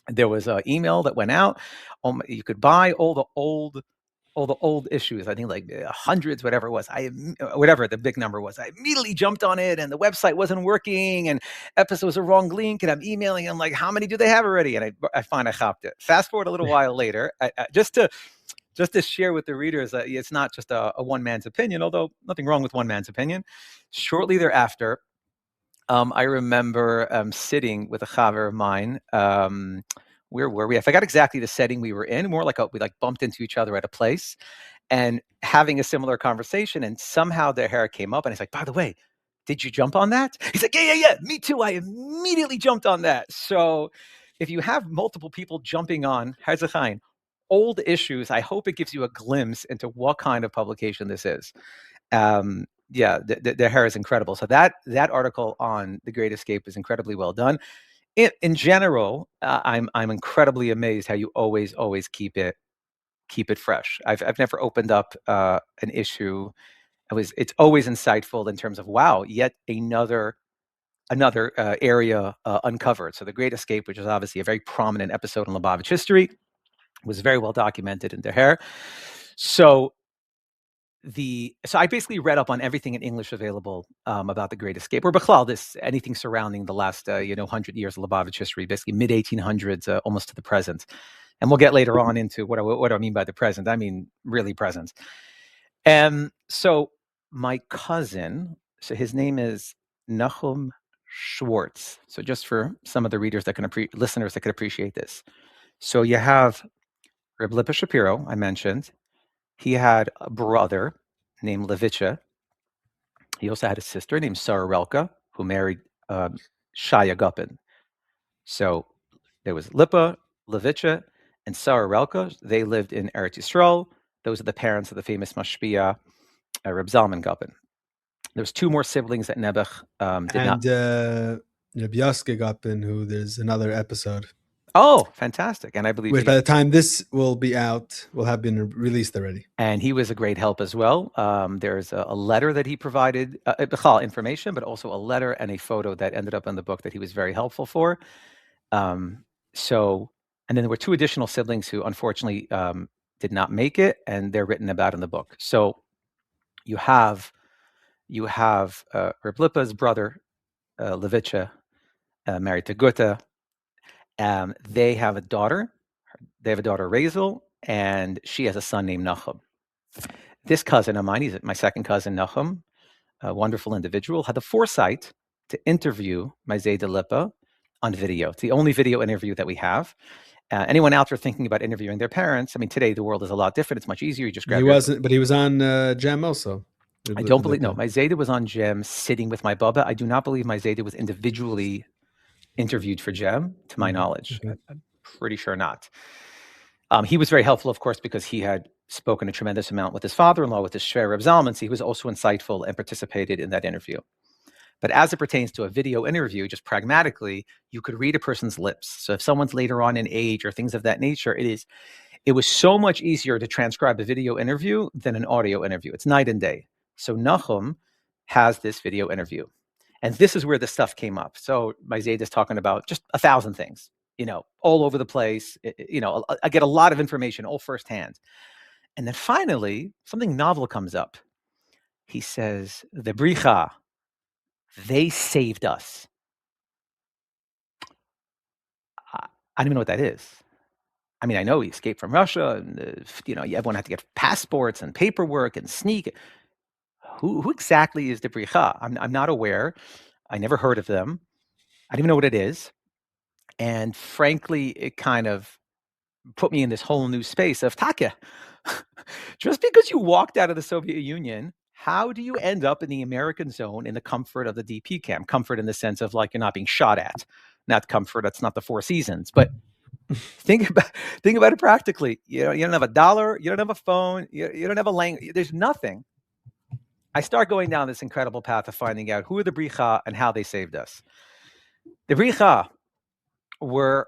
[SPEAKER 1] There was an email that went out. You could buy all the old issues. I think like hundreds, whatever it was. Whatever the big number was. I immediately jumped on it, and the website wasn't working, and episode was a wrong link, and I'm emailing them like, how many do they have already? And I find I hopped it. Fast forward a little while later, just to share with the readers, it's not just a one man's opinion, although nothing wrong with one man's opinion. Shortly thereafter, I remember sitting with a chaver of mine. Where were we? I forgot exactly the setting we were in. More like we bumped into each other at a place, and having a similar conversation. And somehow their hair came up, and it's like, by the way, did you jump on that? He's like, yeah, me too. I immediately jumped on that. So if you have multiple people jumping on Herzachain, old issues, I hope it gives you a glimpse into what kind of publication this is. Their hair is incredible. So that article on The Great Escape is incredibly well done. In general, I'm incredibly amazed how you always keep it fresh. I've never opened up an issue. It's always insightful in terms of, wow, yet another area uncovered. So The Great Escape, which is obviously a very prominent episode in Lubavitch history, was very well documented in Der Hair. So I basically read up on everything in English available about The Great Escape, or Bechlal, anything surrounding the last 100 years of Lubavitch history, basically mid 1800s, almost to the present. And we'll get later on into what I mean by the present. I mean really present. So my cousin, so his name is Nuchie Schwartz. So just for some of the readers listeners that could appreciate this. So you have Reb Shapiro, I mentioned. He had a brother named Lubavitcher. He also had a sister named Sarah Relka, who married Shaya Gupin. So there was Lipa, Lubavitcher, and Sarah Relka, they lived in Eretz Yisrael. Those are the parents of the famous mashpia, Reb Zalman Vilenkin. There was 2 more siblings that Nebuch did not.
[SPEAKER 2] Reb Yaske Gopin, who there's another episode.
[SPEAKER 1] Oh, fantastic. And I believe
[SPEAKER 2] which by the time this will be out, will have been released already.
[SPEAKER 1] And he was a great help as well. There's a letter that he provided, information, but also a letter and a photo that ended up in the book that he was very helpful for. And then there were 2 additional siblings who unfortunately did not make it, and they're written about in the book. So you have Reb Lippa's brother, Lubavitcher, married to Gutta. They have a daughter. They have a daughter, Razel, and she has a son named Nachum. This cousin of mine, he's my second cousin, Nachum, a wonderful individual, had the foresight to interview my Zayda Lipa on video. It's the only video interview that we have. Anyone out there thinking about interviewing their parents? I mean, today the world is a lot different. It's much easier. You just grab.
[SPEAKER 2] But he was on Gem also.
[SPEAKER 1] I don't believe. No, my Zayda was on Gem, sitting with my Baba. I do not believe my Zayda was individually interviewed for Gem, to my knowledge. Okay. I'm pretty sure not. He was very helpful, of course, because he had spoken a tremendous amount with his father-in-law, with his Schwer Reb Zalman. So he was also insightful and participated in that interview. But as it pertains to a video interview, just pragmatically, you could read a person's lips. So if someone's later on in age or things of that nature, it was so much easier to transcribe a video interview than an audio interview. It's night and day. So Nachum has this video interview. And this is where the stuff came up. So my Zayd is talking about just 1,000 things, all over the place. I get a lot of information all firsthand. And then finally, something novel comes up. He says, the Bricha, they saved us. I don't even know what that is. I mean, I know he escaped from Russia, and everyone had to get passports and paperwork and sneak. Who exactly is the Bricha? I'm not aware. I never heard of them. I don't even know what it is. And frankly, it kind of put me in this whole new space of Taka. Just because you walked out of the Soviet Union, how do you end up in the American zone in the comfort of the DP camp? Comfort in the sense of like you're not being shot at. Not comfort, that's not the Four Seasons. But think about it practically. You don't have a dollar, you don't have a phone, you don't have a language, there's nothing. I start going down this incredible path of finding out who are the Bricha and how they saved us. The Bricha were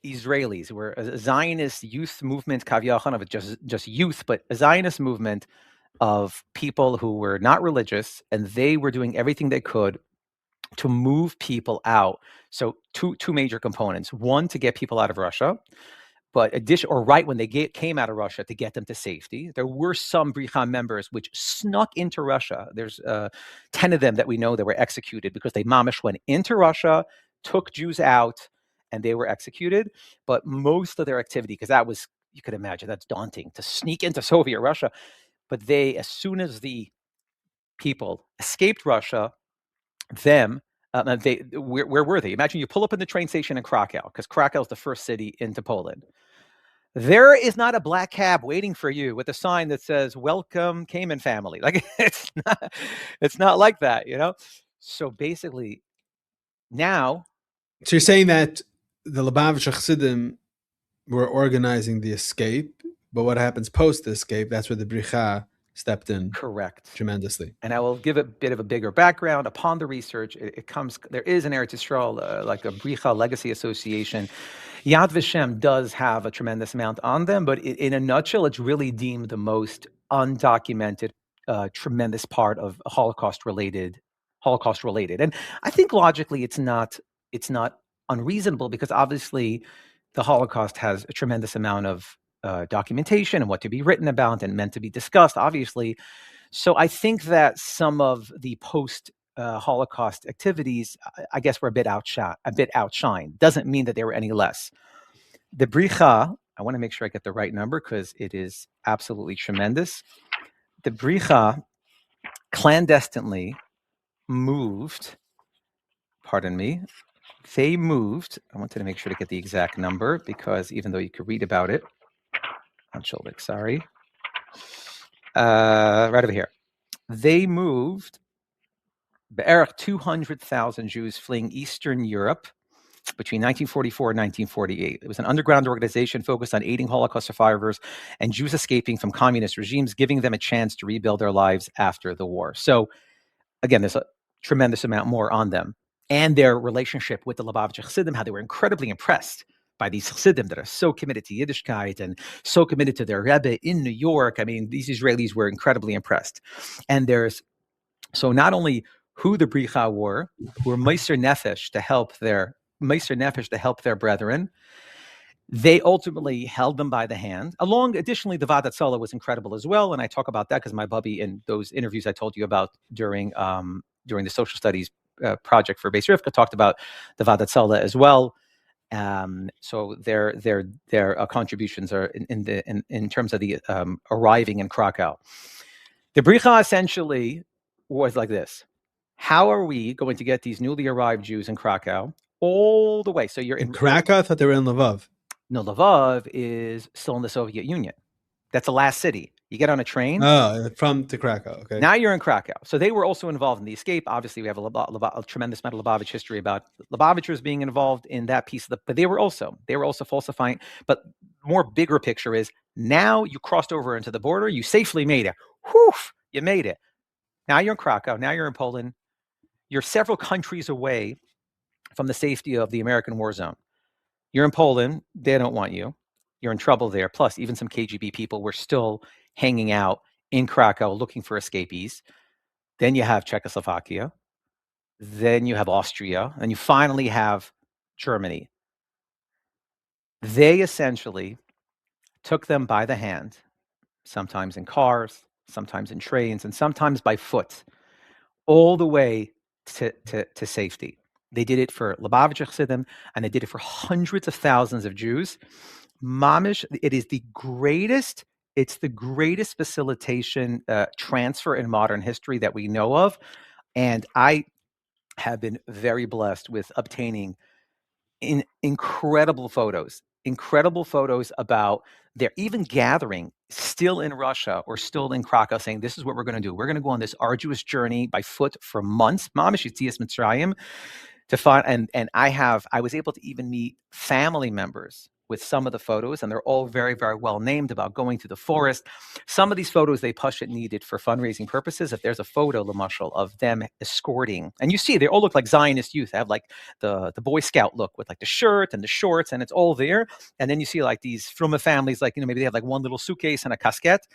[SPEAKER 1] Israelis, were a Zionist youth movement, Kavyachan, of just youth, but a Zionist movement of people who were not religious, and they were doing everything they could to move people out. So two major components. One, to get people out of Russia, but right when they came out of Russia, to get them to safety. There were some Bricha members which snuck into Russia. There's 10 of them that we know that were executed because they mamish went into Russia, took Jews out, and they were executed. But most of their activity, because that was, you could imagine, that's daunting to sneak into Soviet Russia. But they, as soon as the people escaped Russia, where were they? Imagine you pull up in the train station in Krakow, because Krakow is the first city into Poland. There is not a black cab waiting for you with a sign that says "Welcome, Cayman family." Like it's not like that, So basically, now.
[SPEAKER 2] So you're saying that the Lubavitcher Chassidim were organizing the escape, but what happens post the escape? That's where the Bricha stepped in.
[SPEAKER 1] Correct.
[SPEAKER 2] Tremendously.
[SPEAKER 1] And I will give a bit of a bigger background. Upon the research, there is an Eretz Yisrael, like a Bricha Legacy Association. Yad Vashem does have a tremendous amount on them, but in a nutshell, it's really deemed the most undocumented, tremendous part of Holocaust related. And I think logically it's not unreasonable, because obviously the Holocaust has a tremendous amount of documentation and what to be written about and meant to be discussed, obviously. So I think that some of the post-Holocaust activities, I guess, were a bit outshined. Doesn't mean that they were any less. The Bricha, I want to make sure I get the right number because it is absolutely tremendous. The Bricha clandestinely moved, they moved, I wanted to make sure to get the exact number, because even though you could read about it, sorry. Right over here. They moved 200,000 Jews fleeing Eastern Europe between 1944 and 1948. It was an underground organization focused on aiding Holocaust survivors and Jews escaping from communist regimes, giving them a chance to rebuild their lives after the war. So again, there's a tremendous amount more on them and their relationship with the Lubavitcher Chassidim, how they were incredibly impressed by these Chassidim that are so committed to Yiddishkeit and so committed to their Rebbe in New York. I mean, these Israelis were incredibly impressed. And there's, so not only who the Bricha were, who were Meiser Nefesh to help their brethren, they ultimately held them by the hand. Additionally, the Vadat Sala was incredible as well, and I talk about that because my bubby in those interviews I told you about during the social studies project for Beis Rivka talked about the Vadat Sala as well. So their contributions are in terms of the arriving in Krakow. The Bricha essentially was like this: how are we going to get these newly arrived Jews in Krakow all the way? So you're in
[SPEAKER 2] Krakow? I thought they were in Lvov.
[SPEAKER 1] No, Lvov is still in the Soviet Union. That's the last city. You get on a train.
[SPEAKER 2] Oh, from to Krakow. Okay.
[SPEAKER 1] Now you're in Krakow. So they were also involved in the escape. Obviously, we have a tremendous amount of Lubavitch history about Lubavitchers being involved in that piece of but they were also falsifying. But more bigger picture is now you crossed over into the border. You safely made it. Whew, you made it. Now you're in Krakow. Now you're in Poland. You're several countries away from the safety of the American war zone. You're in Poland. They don't want you. You're in trouble there. Plus, even some KGB people were still hanging out in Krakow looking for escapees. Then you have Czechoslovakia. Then you have Austria. And you finally have Germany. They essentially took them by the hand, sometimes in cars, sometimes in trains, and sometimes by foot, all the way to safety. They did it for Lubavitcher Chassidim, and they did it for hundreds of thousands of Jews. Mamish, it is the greatest. It's the greatest facilitation transfer in modern history that we know of, and I have been very blessed with obtaining incredible photos about they're even gathering still in Russia or still in Krakow saying, this is what we're going to do. We're going to go on this arduous journey by foot for months. Mamish Yitzias Mitzrayim to find, and I was able to even meet family members with some of the photos, and they're all very, very well named about going to the forest. Some of these photos they Pashut needed for fundraising purposes. If there's a photo, Lamashal, of them escorting, and you see they all look like Zionist youth. They have like the Boy Scout look with like the shirt and the shorts, and it's all there. And then you see like these Fruma families, like, maybe they have like one little suitcase and a casquette.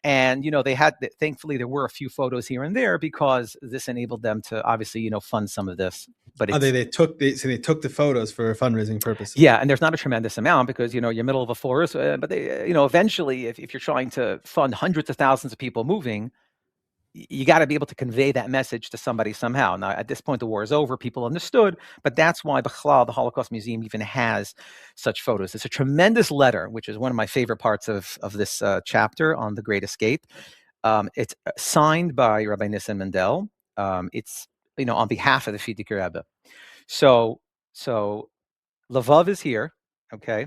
[SPEAKER 1] And, they had, thankfully, there were a few photos here and there because this enabled them to obviously, fund some of this. But
[SPEAKER 2] they took the photos for fundraising purposes.
[SPEAKER 1] Yeah, and there's not a tremendous amount because, you're middle of a forest. But they, eventually, if you're trying to fund hundreds of thousands of people moving, you got to be able to convey that message to somebody somehow. Now, at this point, the war is over. People understood, but that's why the Holocaust Museum even has such photos. It's a tremendous letter, which is one of my favorite parts of this chapter on the Great Escape. It's signed by Rabbi Nissim Mendel. It's, on behalf of the Frierdiker Rebbe. So Lvov is here, okay?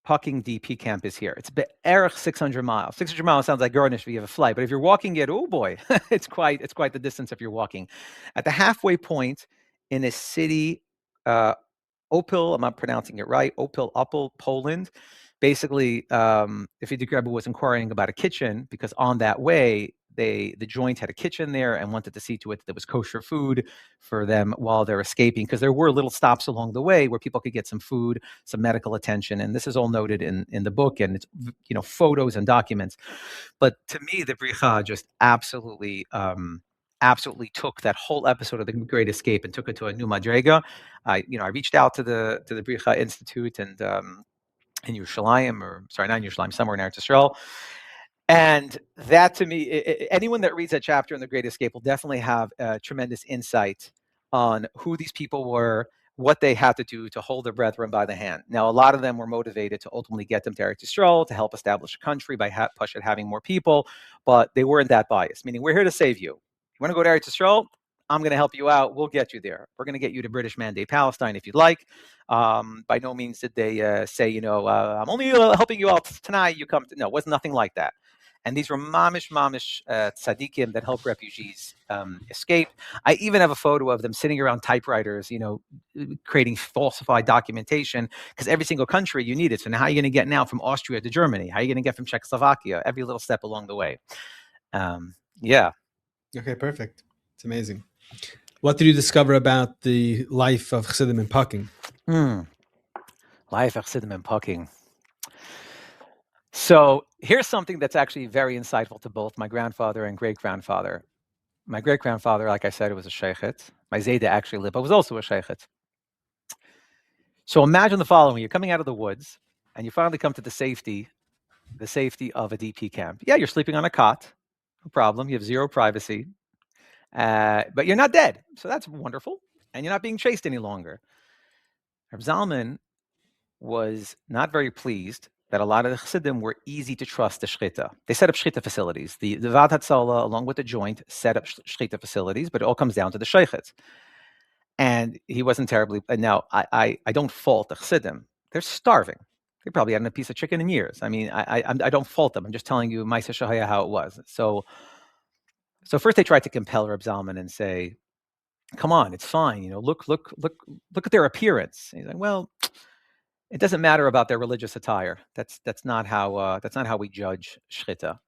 [SPEAKER 1] Pucking DP camp is here. It's Be'erich 600 miles. 600 miles sounds like Garnish if you have a flight, but if you're walking it, oh boy, it's quite the distance if you're walking. At the halfway point in a city, Opel, I'm not pronouncing it right, Opel, Poland. Basically, if Frierdiker Rebbe was inquiring about a kitchen, because on that way, the joint had a kitchen there and wanted to see to it that there was kosher food for them while they're escaping, because there were little stops along the way where people could get some food, some medical attention, and this is all noted in the book, and it's photos and documents. But to me, the Bricha just absolutely took that whole episode of the Great Escape and took it to a new madrega. I reached out to the Bricha Institute and in Yerushalayim, not in Yerushalayim, somewhere in Eretz Yisrael. And that, to me, anyone that reads that chapter in The Great Escape will definitely have tremendous insight on who these people were, what they had to do to hold their brethren by the hand. Now, a lot of them were motivated to ultimately get them to Eretz Yisrael, to help establish a country by Pashut having more people, but they weren't that biased, meaning we're here to save you. You want to go to Eretz Yisrael? I'm going to help you out. We'll get you there. We're going to get you to British Mandate Palestine if you'd like. By no means did they say, I'm only helping you out tonight. You come to, no, it was nothing like that. And these were mamish tzaddikim that help refugees escape. I even have a photo of them sitting around typewriters, creating falsified documentation, because every single country you need it. So now how are you going to get now from Austria to Germany? How are you going to get from Czechoslovakia? Every little step along the way. Yeah.
[SPEAKER 2] Okay, perfect. It's amazing. What did you discover about the life of Chassidim in Pucking?
[SPEAKER 1] Life of Chassidim in Pucking. So here's something that's actually very insightful to both my grandfather and great-grandfather. My great-grandfather, like I said, was a sheikhet. My Zayda actually lived, but was also a sheikhet. So imagine the following. You're coming out of the woods, and you finally come to the safety of a DP camp. Yeah, you're sleeping on a cot. No problem. You have zero privacy. But you're not dead. So that's wonderful. And you're not being chased any longer. Reb Zalman was not very pleased that a lot of the Chassidim were easy to trust the shchita. They set up shchita facilities. The Vad Hatzalah, along with the joint, set up shchita facilities, but it all comes down to the sheikhet. And he wasn't terribly. And now I don't fault the Chassidim. They're starving. They probably hadn't a piece of chicken in years. I mean, I don't fault them. I'm just telling you, Ma'aseh Shahaya, how it was. So first they tried to compel Reb Zalman and say, "Come on, it's fine. Look at their appearance." And he's like, "Well, it doesn't matter about their religious attire. That's not how we judge shchita."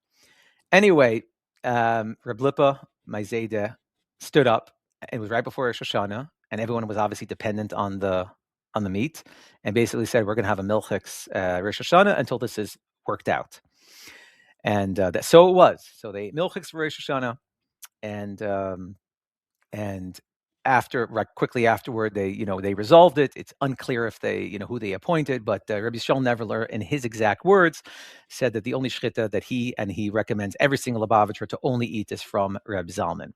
[SPEAKER 1] Anyway, Reb Lipa, my Zayda, stood up. It was right before Rosh Hashanah, and everyone was obviously dependent on the meat, and basically said, "We're going to have a milchiks Rosh Hashanah until this is worked out." And so it was. So they ate milchiks for Rosh Hashanah, and quickly afterward, they resolved it. It's unclear if they, who they appointed, but Rebbe Schneur Zalman, in his exact words, said that the only shchita that he recommends every single Lubavitcher to only eat is from Reb Zalman.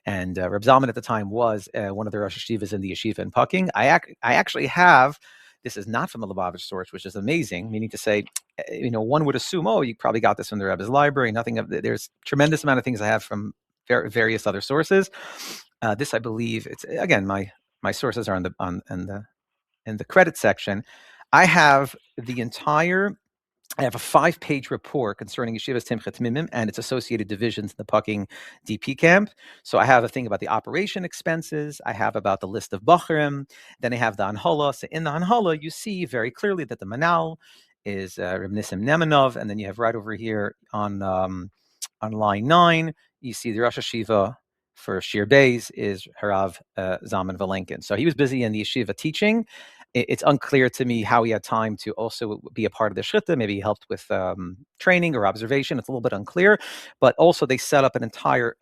[SPEAKER 1] And Reb Zalman at the time was one of the Rosh Yeshivas in the yeshiva in Pucking. I actually have, this is not from the Lubavitch source, which is amazing, meaning to say, one would assume, oh, you probably got this from the Rebbe's library. There's tremendous amount of things I have from various other sources. This, I believe, it's again, my sources are in the credit section. I have a 5-page report concerning Yeshivas Timchat Mimim and its associated divisions in the Pucking DP camp. So I have a thing about the operation expenses. I have about the list of Bachrim. Then I have the Anhala. So in the Anhala, you see very clearly that the Manal is Reb Nissim Nemanov. And then you have right over here on line 9, you see the Rosh Hashiva for Shir Beis is Harav Zalman Vilenkin. So he was busy in the yeshiva teaching. It's unclear to me how he had time to also be a part of the shchita. Maybe he helped with training or observation. It's a little bit unclear. But also they set up an entire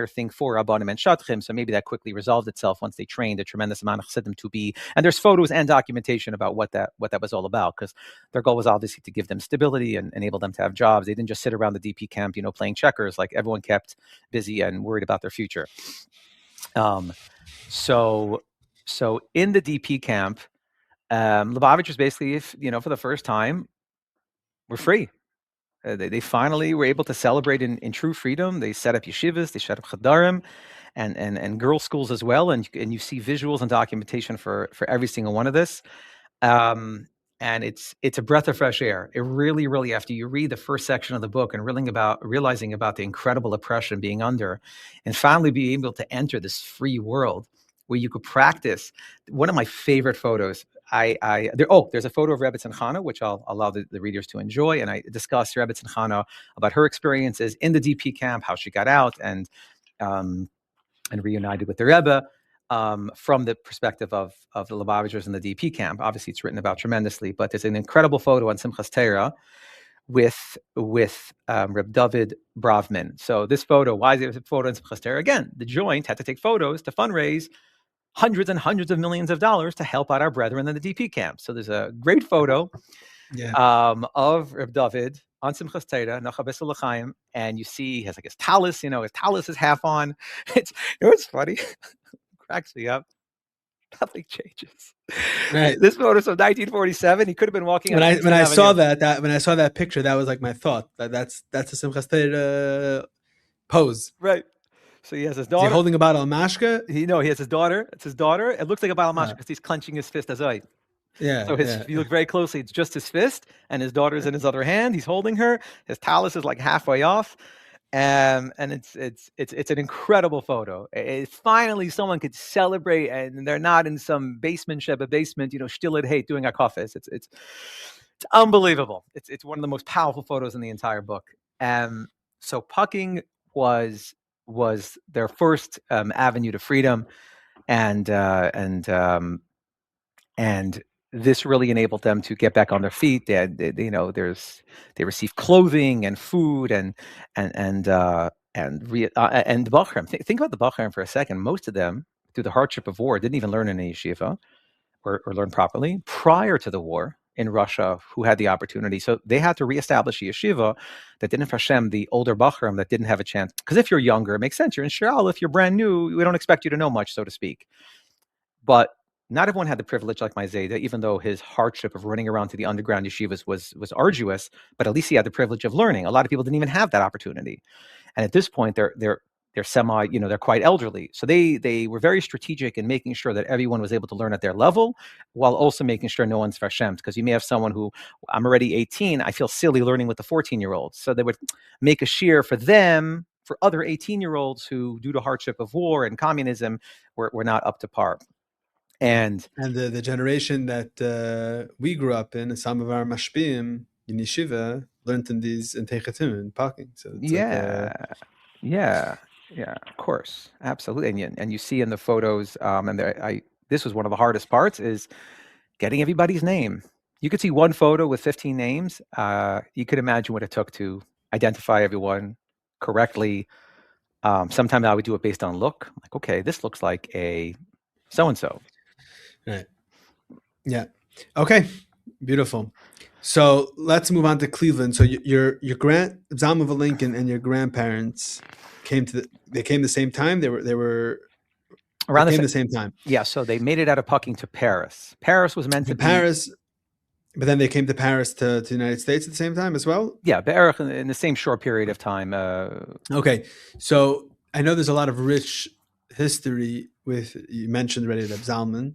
[SPEAKER 1] thing for Rabbanim and Shatchim. So maybe that quickly resolved itself once they trained a tremendous amount of chassidim to be. And there's photos and documentation about what that was all about, because their goal was obviously to give them stability and enable them to have jobs. They didn't just sit around the DP camp, playing checkers. Like, everyone kept busy and worried about their future. So in the DP camp, Lubavitchers basically, for the first time, were free. They finally were able to celebrate in true freedom. They set up yeshivas, they set up chadarim, and girls' schools as well. And you see visuals and documentation for every single one of this. And it's a breath of fresh air. It really, really, after you read the first section of the book and realizing about the incredible oppression being under, and finally being able to enter this free world where you could practice. One of my favorite photos, there's a photo of Rebbe Chana, which I'll allow the readers to enjoy, and I discuss Rebbe Chana about her experiences in the DP camp, how she got out and reunited with the Rebbe. From the perspective of the Lubavitchers in the DP camp. Obviously, it's written about tremendously, but there's an incredible photo on Simchas Torah with Reb David Bravman. So this photo, why is it a photo in Simchas Torah? Again, the joint had to take photos to fundraise hundreds and hundreds of millions of dollars to help out our brethren in the DP camp. So there's a great photo of Reb David on Simchas Torah, Nachabes L'chaim, and you see he has like his talus, his talus is half on. It's funny. Cracks me up. Nothing changes.
[SPEAKER 2] Right.
[SPEAKER 1] This photo's from 1947. He could have been walking.
[SPEAKER 2] When I saw that picture, that was like my thought. That's a Simchas Torah pose.
[SPEAKER 1] Right. So he has his daughter.
[SPEAKER 2] Is he holding a bottle of mashka?
[SPEAKER 1] He has his daughter. It's his daughter. It looks like a bottle of mashka because he's clenching his fist as I.
[SPEAKER 2] Yeah,
[SPEAKER 1] So
[SPEAKER 2] yeah.
[SPEAKER 1] if you look very closely, it's just his fist, and his daughter's in his other hand. He's holding her. His talus is like halfway off. And it's an incredible photo. Finally, someone could celebrate, and they're not in some basement, still at hate doing a kafes. It's unbelievable. It's one of the most powerful photos in the entire book. So pucking was their first avenue to freedom, and this really enabled them to get back on their feet. They received clothing and food and the Bachram. Think about the Bachram for a second. Most of them, through the hardship of war, didn't even learn in a yeshiva or learn properly prior to the war in Russia, who had the opportunity. So they had to reestablish a yeshiva that didn't Hashem, the older Bachram that didn't have a chance. Because if you're younger, it makes sense. You're in Shral. If you're brand new, we don't expect you to know much, so to speak. But not everyone had the privilege like my Zayda, even though his hardship of running around to the underground yeshivas was arduous, but at least he had the privilege of learning. A lot of people didn't even have that opportunity. And at this point, they're semi, they're quite elderly. So they were very strategic in making sure that everyone was able to learn at their level, while also making sure no one's Vashemt. Because you may have someone who, I'm already 18, I feel silly learning with the 14-year-olds. So they would make a shear for them, for other 18-year-olds who, due to hardship of war and communism, were not up to par. And
[SPEAKER 2] the generation that we grew up in, some of our mashpim in yeshiva learned in Techetim and parking. So it's
[SPEAKER 1] of course, absolutely. And you see in the photos, this was one of the hardest parts, is getting everybody's name. You could see one photo with 15 names. You could imagine what it took to identify everyone correctly. Sometimes I would do it based on look. Like, okay, this looks like a so-and-so.
[SPEAKER 2] Right. Yeah. Okay. Beautiful. So let's move on to Cleveland. So your Zalman Vilenkin and your grandparents came the same time. They came the same time.
[SPEAKER 1] Yeah. So they made it out of Pucking to Paris. Paris was meant to be
[SPEAKER 2] Paris, but then they came to Paris to the United States at the same time as well.
[SPEAKER 1] Yeah, Be'erich in the same short period of time.
[SPEAKER 2] Okay. So I know there's a lot of rich history with, you mentioned already, Reb Zalman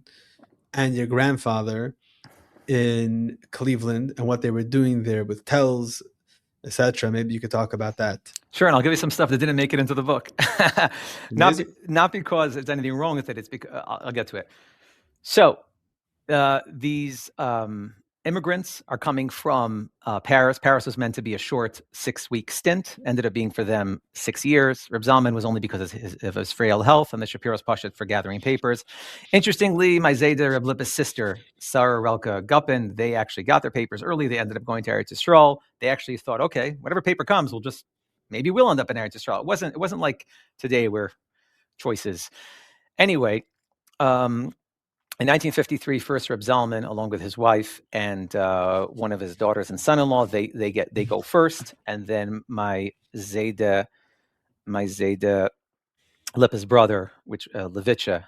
[SPEAKER 2] and your grandfather in Cleveland and what they were doing there with tells, etc. Maybe you could talk about that.
[SPEAKER 1] Sure, and I'll give you some stuff that didn't make it into the book. not because there's anything wrong with it. It's because I'll get to it. So these immigrants are coming from Paris. Paris was meant to be a short 6-week stint. Ended up being for them 6 years. Reb Zalman was only because of his frail health, and the Shapiro's Pashut for gathering papers. Interestingly, my Zayda Reb Lippa's sister, Sarah Relka Guppin, they actually got their papers early. They ended up going to Eretz Yisrael. They actually thought, okay, whatever paper comes, maybe we'll end up in Eretz Yisrael. It wasn't like today where choices. Anyway, in 1953, first Reb Zalman, along with his wife and one of his daughters and son-in-law, they go first, and then my Zayda Lippa's brother, which Lubavitcher,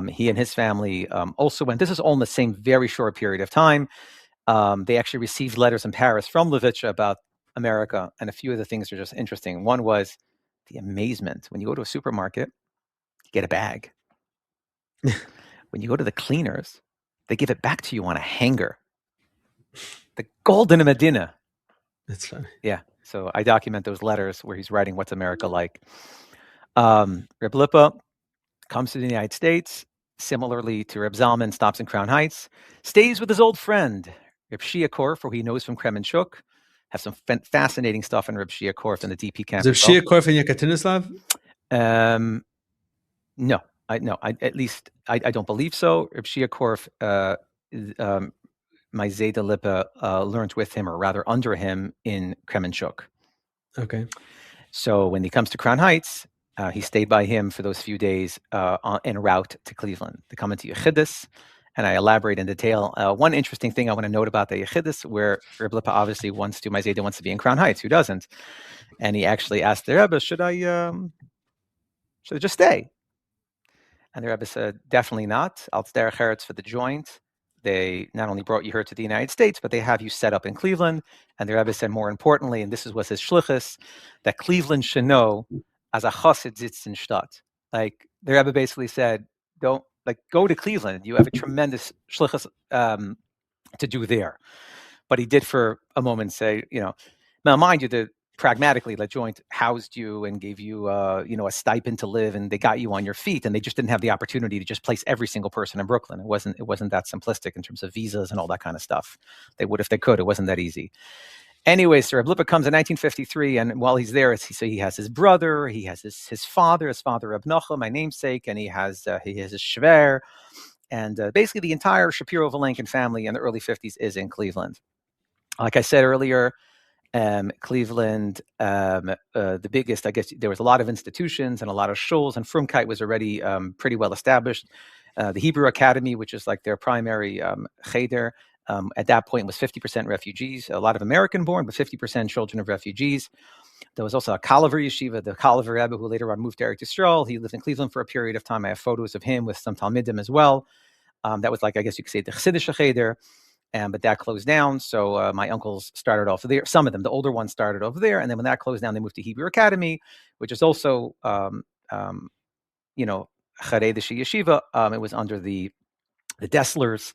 [SPEAKER 1] he and his family also went. This is all in the same very short period of time. They actually received letters in Paris from Lubavitcher about America, and a few of the things are just interesting. One was the amazement when you go to a supermarket, you get a bag. When you go to the cleaners, they give it back to you on a hanger. The golden Medina.
[SPEAKER 2] That's funny.
[SPEAKER 1] Yeah. So I document those letters where he's writing what's America like. Reb Lippa comes to the United States, similarly to Reb Zalman, stops in Crown Heights, stays with his old friend, Reb Shia Korf, who he knows from Kremenchuk. Have some fascinating stuff in Reb Shia Korf in the DP camp.
[SPEAKER 2] Is Reb Shia Korf in Yekaterinslav?
[SPEAKER 1] No. I don't believe so. Reb Shia Korf, my Zayda Lippa learned with him, or rather under him, in Kremenchuk.
[SPEAKER 2] Okay.
[SPEAKER 1] So when he comes to Crown Heights, he stayed by him for those few days en route to Cleveland. They come into Yechidus, and I elaborate in detail. One interesting thing I want to note about the Yechidus, where Reb Lippa obviously my Zayda wants to be in Crown Heights. Who doesn't? And he actually asked the Rebbe, should I just stay? And the Rebbe said, definitely not. Als derech eretz for the joint. They not only brought you here to the United States, but they have you set up in Cleveland. And the Rebbe said, more importantly, and this was his shlichus, that Cleveland should know as a chassid sitzt in Stadt. Like the Rebbe basically said, don't go to Cleveland. You have a tremendous shlichus to do there. But he did for a moment say, now mind you, that pragmatically, the joint housed you and gave you, a stipend to live, and they got you on your feet, and they just didn't have the opportunity to just place every single person in Brooklyn. It wasn't that simplistic in terms of visas and all that kind of stuff. They would if they could. It wasn't that easy. Anyway, so Reb Lipa comes in 1953, and while he's there, he has his brother, he has his father Reb Nocha, my namesake, and he has his shver, and basically the entire Schapiro Vilenkin family in the early 50s is in Cleveland. Like I said earlier, Cleveland, the biggest, I guess, there was a lot of institutions and a lot of shuls, and Frumkeit was already pretty well established. The Hebrew Academy, which is like their primary cheder, at that point was 50% refugees, a lot of American-born, but 50% children of refugees. There was also a Kalaver yeshiva, the Kalaver Rebbe, who later on moved to Eretz Yisrael. He lived in Cleveland for a period of time. I have photos of him with some Talmidim as well. That was like, I guess you could say, the Chassidish cheder. But that closed down. So my uncles started off there. Some of them, the older ones, started over there. And then when that closed down, they moved to Hebrew Academy, which is also, Charei Yeshiva. It was under the Desslers,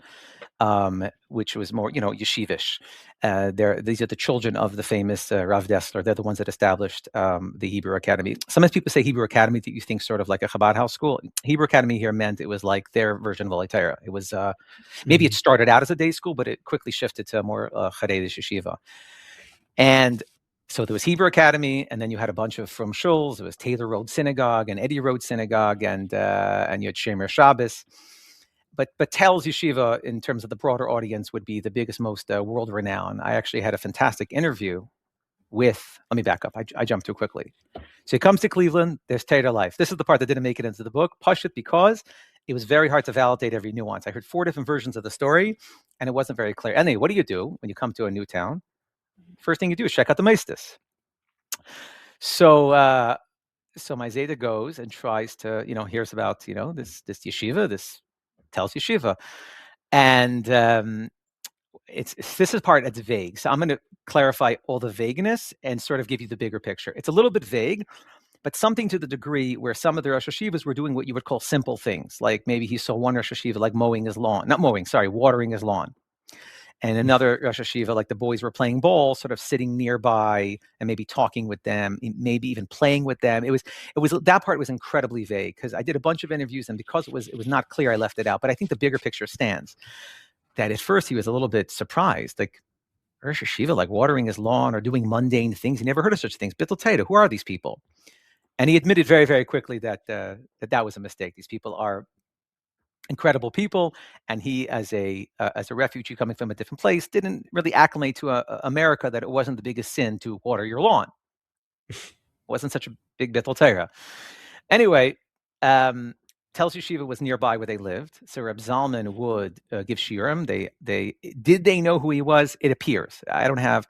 [SPEAKER 1] which was more, yeshivish. These are the children of the famous Rav Dessler. They're the ones that established the Hebrew Academy. Sometimes people say Hebrew Academy that you think sort of like a Chabad house school. Hebrew Academy here meant it was like their version of Olaytera. It was maybe it started out as a day school, but it quickly shifted to more Charei Yeshiva. And so there was Hebrew Academy, and then you had a bunch of from shuls. There was Taylor Road Synagogue and Eddie Road Synagogue, and you had Shemer Shabbos. But Tel's Yeshiva, in terms of the broader audience, would be the biggest, most world-renowned. I actually had a fantastic interview with, let me back up. I jumped too quickly. So he comes to Cleveland, there's Taylor Life. This is the part that didn't make it into the book. Push it because it was very hard to validate every nuance. I heard 4 different versions of the story, and it wasn't very clear. Anyway, what do you do when you come to a new town? First thing you do is check out the meistus. So my Zeta goes and tries to, hears about, this yeshiva, this Tel's Yeshiva. And this is part that's vague. So I'm going to clarify all the vagueness and sort of give you the bigger picture. It's a little bit vague, but something to the degree where some of the Rosh Hashivas were doing what you would call simple things. Like maybe he saw one Rosh Hashiva like watering his lawn. And another Rosh Hashiva, like the boys were playing ball, sort of sitting nearby and maybe talking with them, maybe even playing with them. It was that part was incredibly vague because I did a bunch of interviews, and because it was not clear, I left it out. But I think the bigger picture stands. That at first he was a little bit surprised, like Rosh Hashiva, like watering his lawn or doing mundane things. He never heard of such things. Bittul Teda, who are these people? And he admitted very, very quickly that that was a mistake. These people are incredible people, and he, as a refugee coming from a different place, didn't really acclimate to America. That it wasn't the biggest sin to water your lawn. It wasn't such a big bittul Torah. Anyway, Tel's Yeshiva was nearby where they lived, so Reb Zalman would give shiurim. They know who he was? It appears. I don't have,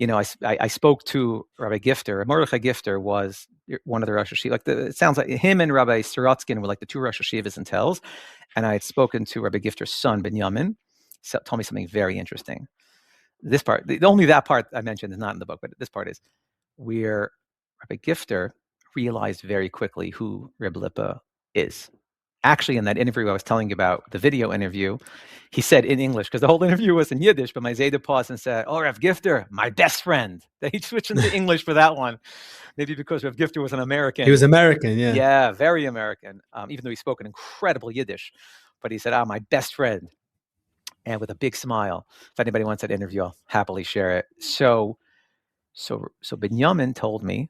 [SPEAKER 1] I spoke to Rabbi Gifter. Mordechai Gifter was one of the Rosh Hashivas. It sounds like him and Rabbi Sorotzkin were like the 2 Rosh Hashivas in Tel's. And I had spoken to Rabbi Gifter's son, Binyamin, told me something very interesting. This part, only that part I mentioned is not in the book, but this part is where Rabbi Gifter realized very quickly who Reb Lipa is. Actually, in that interview I was telling you about, the video interview, he said in English, because the whole interview was in Yiddish, but my Zayda paused and said, "Oh, Reb Gifter, my best friend." He switched into English for that one. Maybe because Reb Gifter was an American.
[SPEAKER 2] He was American, yeah.
[SPEAKER 1] Yeah, very American, even though he spoke an incredible Yiddish. But he said, my best friend. And with a big smile. If anybody wants that interview, I'll happily share it. So Binyamin told me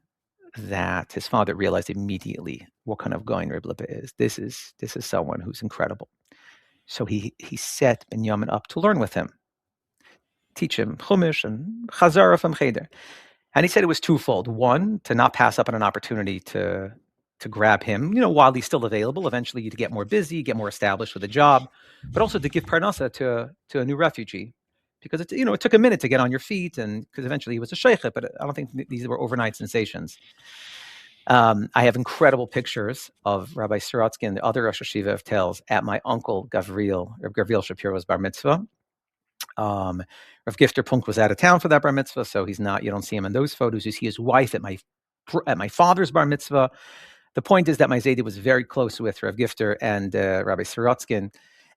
[SPEAKER 1] that his father realized immediately what kind of going Reb Lipa is. This is someone who's incredible. So he set Binyamin up to learn with him, teach him Chumash and Chazara from Cheder. And he said it was twofold. One, to not pass up on an opportunity to grab him, while he's still available. Eventually, you'd get more busy, get more established with a job, but also to give parnasa to a new refugee, because it took a minute to get on your feet, and because eventually he was a sheikh, but I don't think these were overnight sensations. I have incredible pictures of Rabbi Sorotzkin, the other Rosh Hashiva of Tel's, at my uncle Gavriel Shapiro's bar mitzvah. Rav Gifter Punk was out of town for that bar mitzvah, so he's not. You don't see him in those photos. You see his wife at my father's bar mitzvah. The point is that my Zayda was very close with Rav Gifter and Rabbi Sorotskin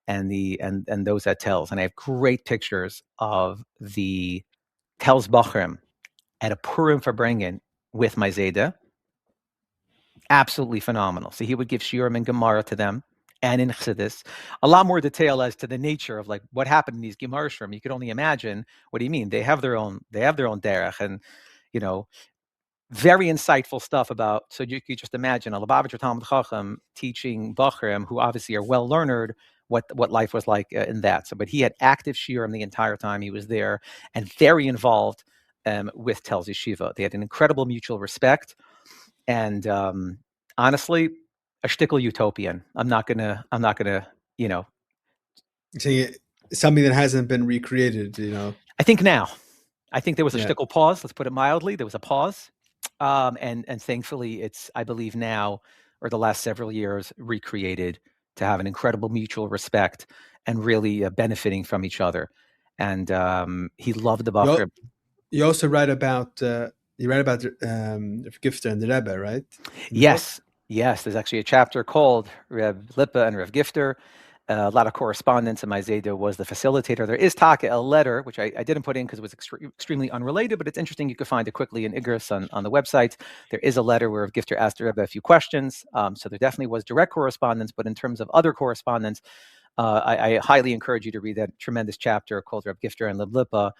[SPEAKER 1] and those at Telz. And I have great pictures of the Telz Bachrim at a Purim Farbrengen with my Zayda. Absolutely phenomenal. So he would give Shiurim and Gemara to them, and in Chassidus, a lot more detail as to the nature of like what happened in these Gemara Shurim. You could only imagine. What do you mean? They have their own derech, and you know, very insightful stuff about. So you could just imagine a Lubavitcher Talmid Chacham teaching Bachrim, who obviously are well learned, what life was like in that. So, but he had active Shiurim the entire time he was there, and very involved with Telz Yeshiva. They had an incredible mutual respect. And honestly, a shtickle utopian. I'm not gonna, you know.
[SPEAKER 2] Saying something that hasn't been recreated, you know.
[SPEAKER 1] I think there was a shtickle pause. Let's put it mildly. There was a pause, and thankfully, it's, I believe now, or the last several years, recreated to have an incredible mutual respect and really benefiting from each other. And he loved the Bachrim.
[SPEAKER 2] You also write about. You write about Gifter and the Rebbe, right?
[SPEAKER 1] Yes. There's actually a chapter called Reb Lippe and Reb Gifter. A lot of correspondence, and my Zayda was the facilitator. There is a letter, which I didn't put in because it was extremely unrelated, but it's interesting. You can find it quickly in Igris on the website. There is a letter where Gifter asked the Rebbe a few questions. So there definitely was direct correspondence, but in terms of other correspondence, I highly encourage you to read that tremendous chapter called Reb Gifter and Reb Lippe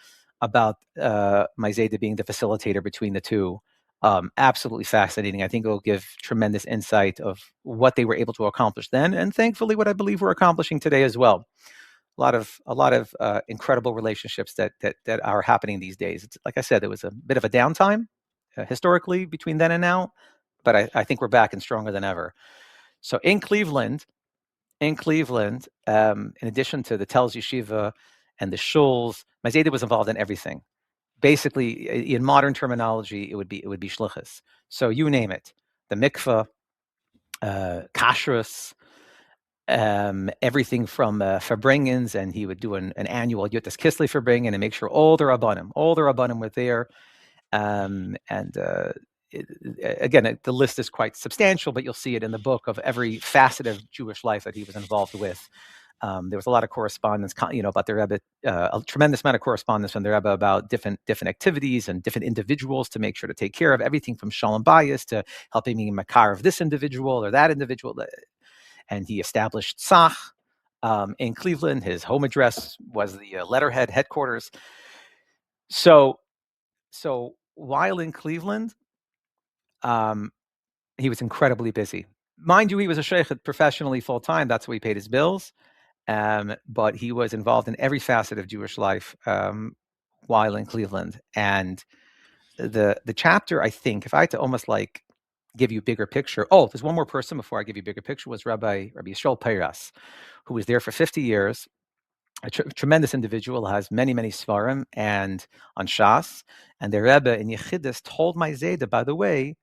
[SPEAKER 1] about my Zayda being the facilitator between the two. Absolutely fascinating. I think it will give tremendous insight of what they were able to accomplish then, and thankfully what I believe we're accomplishing today as well. A lot of incredible relationships that are happening these days. It's, like I said, there was a bit of a downtime historically between then and now, but I think we're back and stronger than ever. So in Cleveland, in addition to the Telz Yeshiva and the shuls, my Zayda was involved in everything. Basically, in modern terminology, it would be shlichus. So you name it, the mikveh, kashrus, everything from Farbrengens, and he would do an annual Yutas Kislev Farbrengen and make sure all the rabbanim were there. Again, the list is quite substantial, but you'll see it in the book of every facet of Jewish life that he was involved with. There was a lot of correspondence, about the Rebbe, a tremendous amount of correspondence from the Rebbe about different activities and different individuals to make sure to take care of, everything from shalom bayis to helping me makar of this individual or that individual. And he established Tzach in Cleveland. His home address was the letterhead headquarters. So while in Cleveland, he was incredibly busy. Mind you, he was a sheikh professionally full time. That's how he paid his bills. But he was involved in every facet of Jewish life while in Cleveland. And the chapter, I think, if I had to almost like give you a bigger picture. Oh, there's one more person before I give you a bigger picture, was Rabbi Yisrael Peiras, who was there for 50 years. A tremendous individual, has many svarim and on Shas. And the Rebbe in Yechidus told my Zayda, by the way,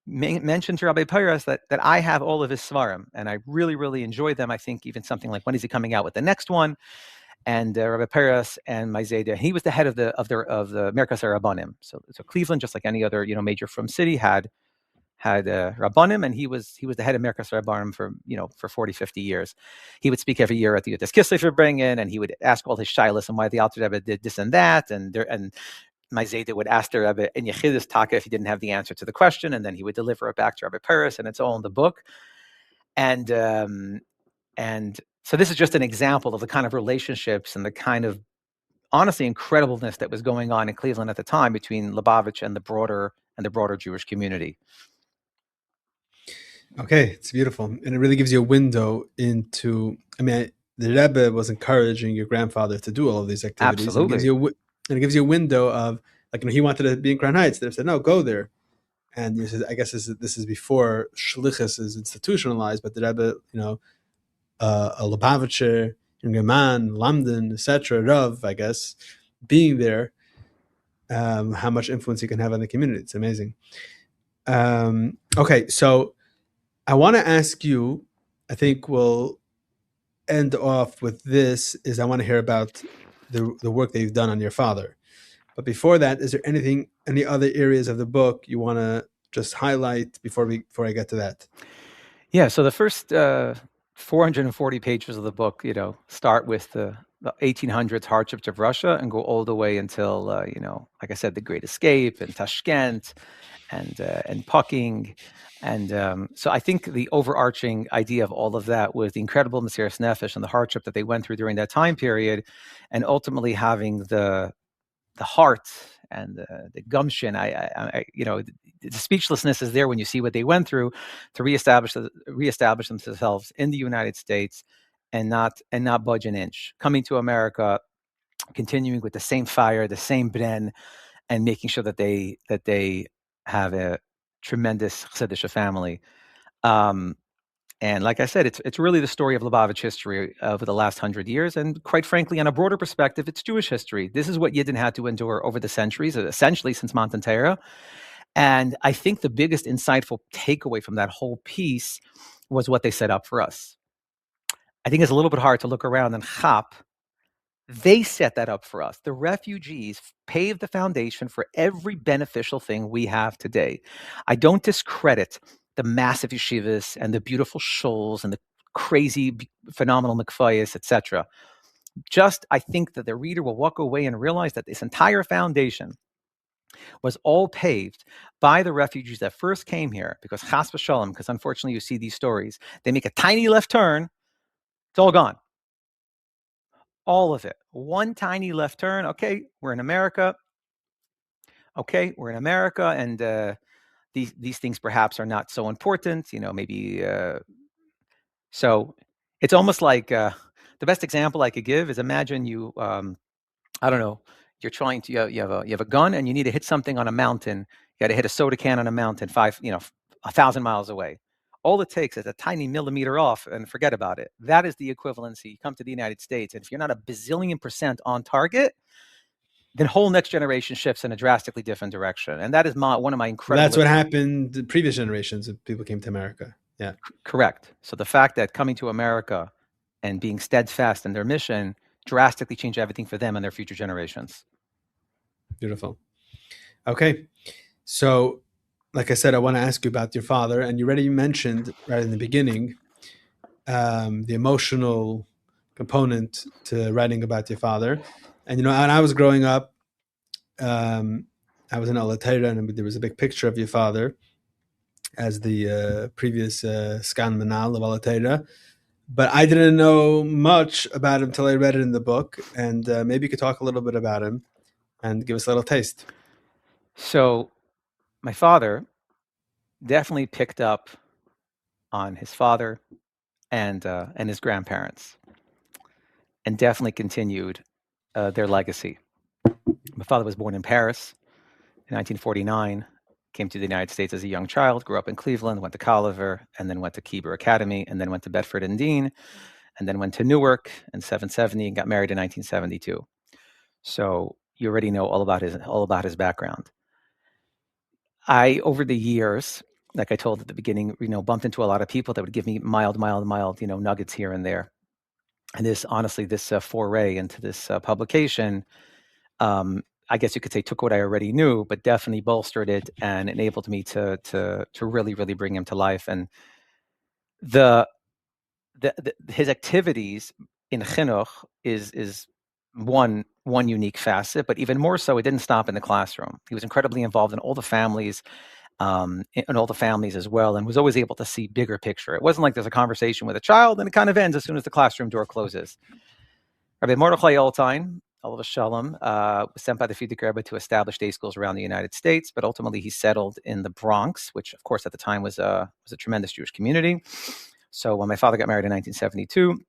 [SPEAKER 1] mentioned to Rabbi Peiras that I have all of his svarim, and I really enjoy them. I think even something like, when is he coming out with the next one? And Rabbi Peiras and my Zayda, he was the head of the Merkas Rabbanim. So Cleveland, just like any other major from city, had Rabbanim, and he was the head of Merkas Rabbanim for 40, 50 years. He would speak every year at the Yutas Kislev Farbrengen, and he would ask all his shilas and why the Alter Rebbe did this and that, and my Zayda would ask the Rebbe in Yechidus Taka if he didn't have the answer to the question, and then he would deliver it back to Rabbi Peiras, and it's all in the book. And so this is just an example of the kind of relationships and the kind of honestly incredibleness that was going on in Cleveland at the time between Lubavitch and the broader Jewish community.
[SPEAKER 2] Okay, it's beautiful, and it really gives you a window into. I mean, the Rebbe was encouraging your grandfather to do all of these activities.
[SPEAKER 1] Absolutely.
[SPEAKER 2] And it gives you a window of, like, he wanted to be in Crown Heights. They said, no, go there. And you said, I guess this is before shlichus is institutionalized, but the Rebbe, a Lubavitcher, German, Lamden, etc., Rav, I guess, being there, how much influence you can have on the community. It's amazing. Okay, so I want to ask you, I think we'll end off with this, is I want to hear about the work that you've done on your father. But before that, is there any other areas of the book you want to just highlight before I get to that?
[SPEAKER 1] Yeah, so the first 440 pages of the book, start with the 1800s hardships of Russia and go all the way until, like I said, the Great Escape and Tashkent and Pucking. And so I think the overarching idea of all of that was the incredible Mesiras Nefesh and the hardship that they went through during that time period, and ultimately having the heart and the gumption. The speechlessness is there when you see what they went through to reestablish themselves in the United States and not budge an inch. Coming to America, continuing with the same fire, the same bren, and making sure that they have a tremendous Chassidish family. And like I said, it's really the story of Lubavitch history over the last 100 years. And quite frankly, on a broader perspective, it's Jewish history. This is what Yidden had to endure over the centuries, essentially since Matan Torah. And I think the biggest insightful takeaway from that whole piece was what they set up for us. I think it's a little bit hard to look around and chop. They set that up for us. The refugees paved the foundation for every beneficial thing we have today. I don't discredit the massive yeshivas and the beautiful shuls and the crazy, phenomenal mikvayos, etc. Just, I think that the reader will walk away and realize that this entire foundation was all paved by the refugees that first came here, because chas v'shalom, because unfortunately you see these stories, they make a tiny left turn, it's all gone. All of it. One tiny left turn. Okay, we're in America. And these things perhaps are not so important. Maybe. So it's almost like the best example I could give is, imagine you. I don't know. You're trying to you have a gun and you need to hit something on a mountain. You got to hit a soda can on a mountain 1,000 miles away. All it takes is a tiny millimeter off and forget about it. That is the equivalency. You come to the United States, and if you're not a bazillion% on target, then whole next generation shifts in a drastically different direction. And that is one of my incredible...
[SPEAKER 2] That's what happened the previous generations of people came to America. Yeah.
[SPEAKER 1] Correct. So the fact that coming to America and being steadfast in their mission drastically changed everything for them and their future generations.
[SPEAKER 2] Beautiful. Okay. So, like I said, I want to ask you about your father, and you already mentioned right in the beginning the emotional component to writing about your father. And when I was growing up, I was in Al Taira, and there was a big picture of your father as the previous Sgan Manal of Al Taira. But I didn't know much about him until I read it in the book. And maybe you could talk a little bit about him and give us a little taste.
[SPEAKER 1] So my father definitely picked up on his father and his grandparents, and definitely continued their legacy. My father was born in Paris in 1949, came to the United States as a young child, grew up in Cleveland, went to Colliver, and then went to Keeber Academy, and then went to Bedford and Dean, and then went to Newark in 770 and got married in 1972. So you already know all about his background. I, over the years, like I told at the beginning, bumped into a lot of people that would give me mild, nuggets here and there. And this foray into this publication, I guess you could say, took what I already knew, but definitely bolstered it and enabled me to really, really bring him to life. And his activities in chinuch is one unique facet, but even more so, it didn't stop in the classroom. He was incredibly involved in all the families, as well, and was always able to see bigger picture. It wasn't like there's a conversation with a child and it kind of ends as soon as the classroom door closes. Rabbi Mordechai Oltein, Alav Shalom, was sent by the Frierdiker Rebbe to establish day schools around the United States, but ultimately he settled in the Bronx, which of course at the time was a tremendous Jewish community. So when my father got married in 1972,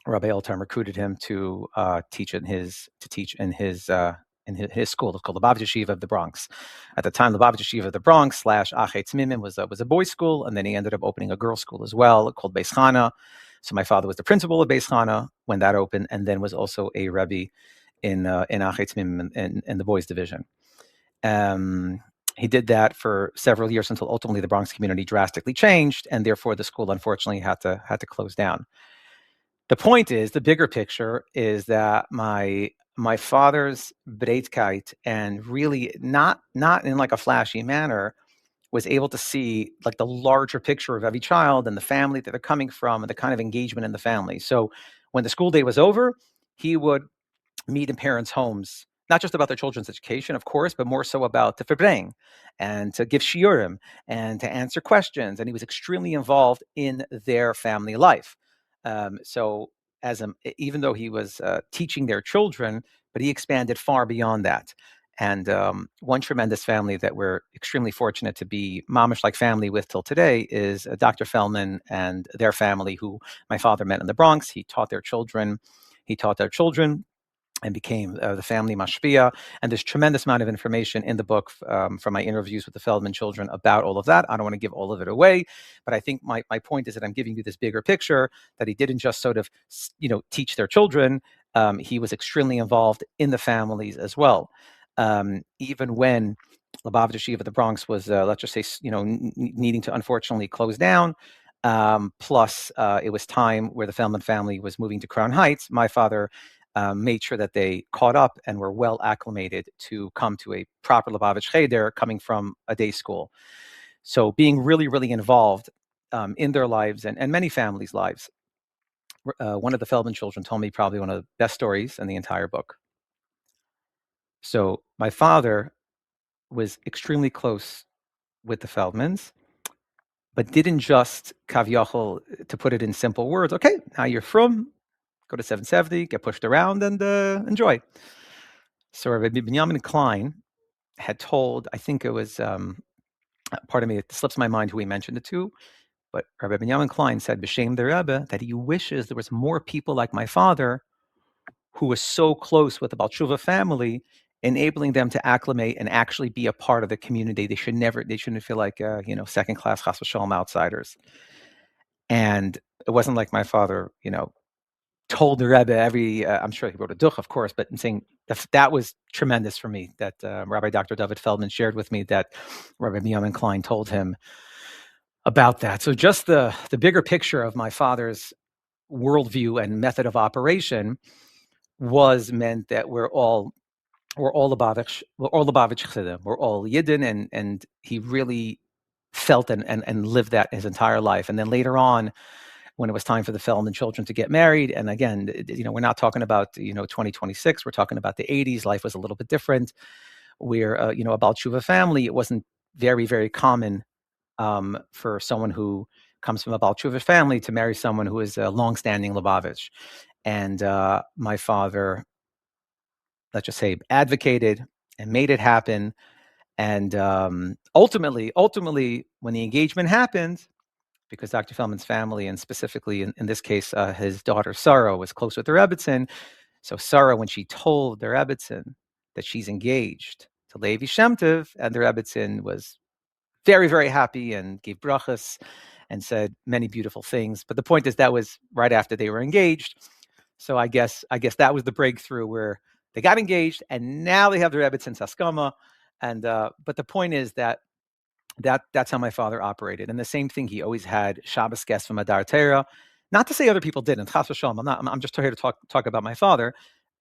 [SPEAKER 1] Rabbi Oltein recruited him to teach in his school. It's called the Lubavitcher Yeshiva of the Bronx. At the time, the Lubavitcher Yeshiva of the Bronx / Achetz Mimim was a boys' school, and then he ended up opening a girls' school as well, called Beis Chana. So my father was the principal of Beis Chana when that opened, and then was also a Rebbe in Achetz Mimim in the boys' division. He did that for several years until ultimately the Bronx community drastically changed, and therefore the school unfortunately had to close down. The point is, the bigger picture is that my father's breitkeit, and really not in like a flashy manner, was able to see like the larger picture of every child and the family that they're coming from and the kind of engagement in the family. So when the school day was over, he would meet in parents' homes, not just about their children's education, of course, but more so about the verbring and to give shiurim and to answer questions. And he was extremely involved in their family life. So even though he was teaching their children, but he expanded far beyond that. And one tremendous family that we're extremely fortunate to be mamish-like family with till today is Dr. Feldman and their family, who my father met in the Bronx. He taught their children and became the family mashpia. And there's tremendous amount of information in the book from my interviews with the Feldman children about all of that. I don't want to give all of it away, but I think my point is that I'm giving you this bigger picture, that he didn't just sort of, teach their children. He was extremely involved in the families as well. Even when Lubavitcher Yeshiva of the Bronx was, let's just say, needing to unfortunately close down, plus it was time where the Feldman family was moving to Crown Heights, my father made sure that they caught up and were well acclimated to come to a proper Lubavitch Cheder coming from a day school. So being really, really involved in their lives and many families' lives. One of the Feldman children told me probably one of the best stories in the entire book. So my father was extremely close with the Feldmans, but didn't just kavyachol, to put it in simple words, okay, now you're from, go to 770, get pushed around, and enjoy. So Rabbi Binyamin Klein had told, I think it was, pardon me, it slips my mind who he mentioned it to, but Rabbi Binyamin Klein said, B'Shem the Rebbe, that he wishes there was more people like my father who was so close with the Baal Tshuva family, enabling them to acclimate and actually be a part of the community. They shouldn't feel like, second class chas v'shalom outsiders. And it wasn't like my father, told the Rebbe I'm sure he wrote a duch, of course, but in saying that was tremendous for me, that Rabbi Dr. David Feldman shared with me that Rabbi Binyamin Klein told him about that. So just the bigger picture of my father's worldview and method of operation meant that we're all Lubavitch Chassidim, we're all Yidden, and he really felt and lived that his entire life. And then later on, when it was time for the Feldman children to get married, and again, we're not talking about 2026, we're talking about the 80s. Life was a little bit different. We're a Baal Tshuva family. It wasn't very, very common for someone who comes from a Baal Tshuva family to marry someone who is a longstanding Lubavitch. And my father, let's just say, advocated and made it happen. And ultimately, when the engagement happened, because Dr. Feldman's family, and specifically in this case, his daughter Sarah, was close with the Rebbitzin. So Sarah, when she told the Rebbitzin that she's engaged to Levi Shem Tov, and the Rebbitzin was very, very happy and gave brachas and said many beautiful things. But the point is, that was right after they were engaged. So I guess that was the breakthrough, where they got engaged and now they have the Rebbitzin Saskama. And but the point is that's how my father operated. And the same thing, he always had Shabbos guests from Adar Torah. Not to say other people didn't. Chas v'shalom. I'm just here to talk about my father.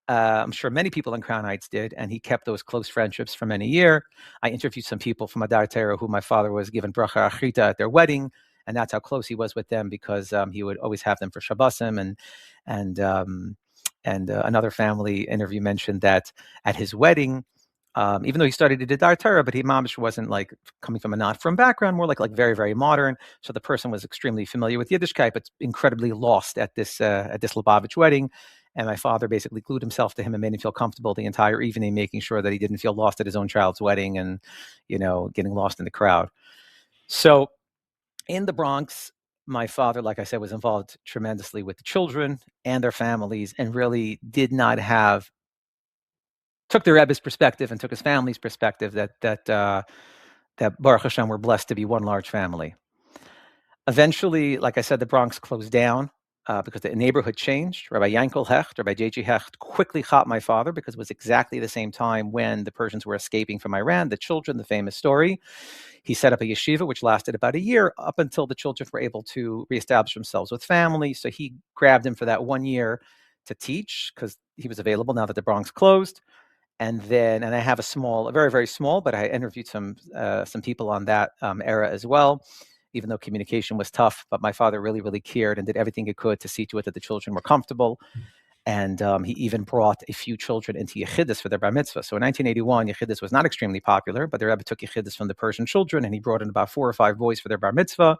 [SPEAKER 1] I'm sure many people in Crown Heights did, and he kept those close friendships for many years. I interviewed some people from Adar Torah who my father was given bracha achita at their wedding, and that's how close he was with them, because he would always have them for Shabbosim. And another family interview mentioned that at his wedding, even though he studied at Adar Torah, but he mamish wasn't like coming from a not-from background, more like very, very modern. So the person was extremely familiar with Yiddishkeit, but incredibly lost at this Lubavitch wedding. And my father basically glued himself to him and made him feel comfortable the entire evening, making sure that he didn't feel lost at his own child's wedding and, getting lost in the crowd. So in the Bronx, my father, like I said, was involved tremendously with the children and their families, and really took the Rebbe's perspective and took his family's perspective, that Baruch Hashem, we're blessed to be one large family. Eventually, like I said, the Bronx closed down because the neighborhood changed. Rabbi Yankel Hecht, Rabbi J.G. Hecht quickly caught my father, because it was exactly the same time when the Persians were escaping from Iran, the children, the famous story. He set up a yeshiva, which lasted about a year, up until the children were able to reestablish themselves with family. So he grabbed him for that 1 year to teach, because he was available now that the Bronx closed. And I have a very, very small, but I interviewed some people on that era as well, even though communication was tough. But my father really, really cared and did everything he could to see to it that the children were comfortable. And he even brought a few children into Yechidus for their bar mitzvah. So in 1981, Yechidus was not extremely popular, but the Rebbe took Yechidus from the Persian children, and he brought in about 4 or 5 boys for their bar mitzvah.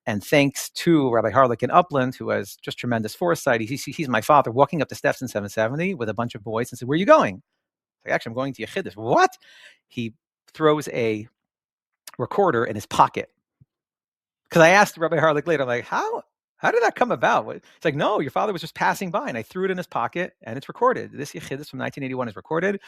[SPEAKER 1] And thanks to Rabbi Harlick in Upland, who has just tremendous foresight, he's my father walking up the steps in 770 with a bunch of boys and said, "Where are you going?" Like, actually, I'm going to Yechidus. What? He throws a recorder in his pocket. Because I asked Rabbi Harlick later, I'm like, how did that come about? It's like, no, your father was just passing by, and I threw it in his pocket, and it's recorded. This Yechidus from 1981 is recorded.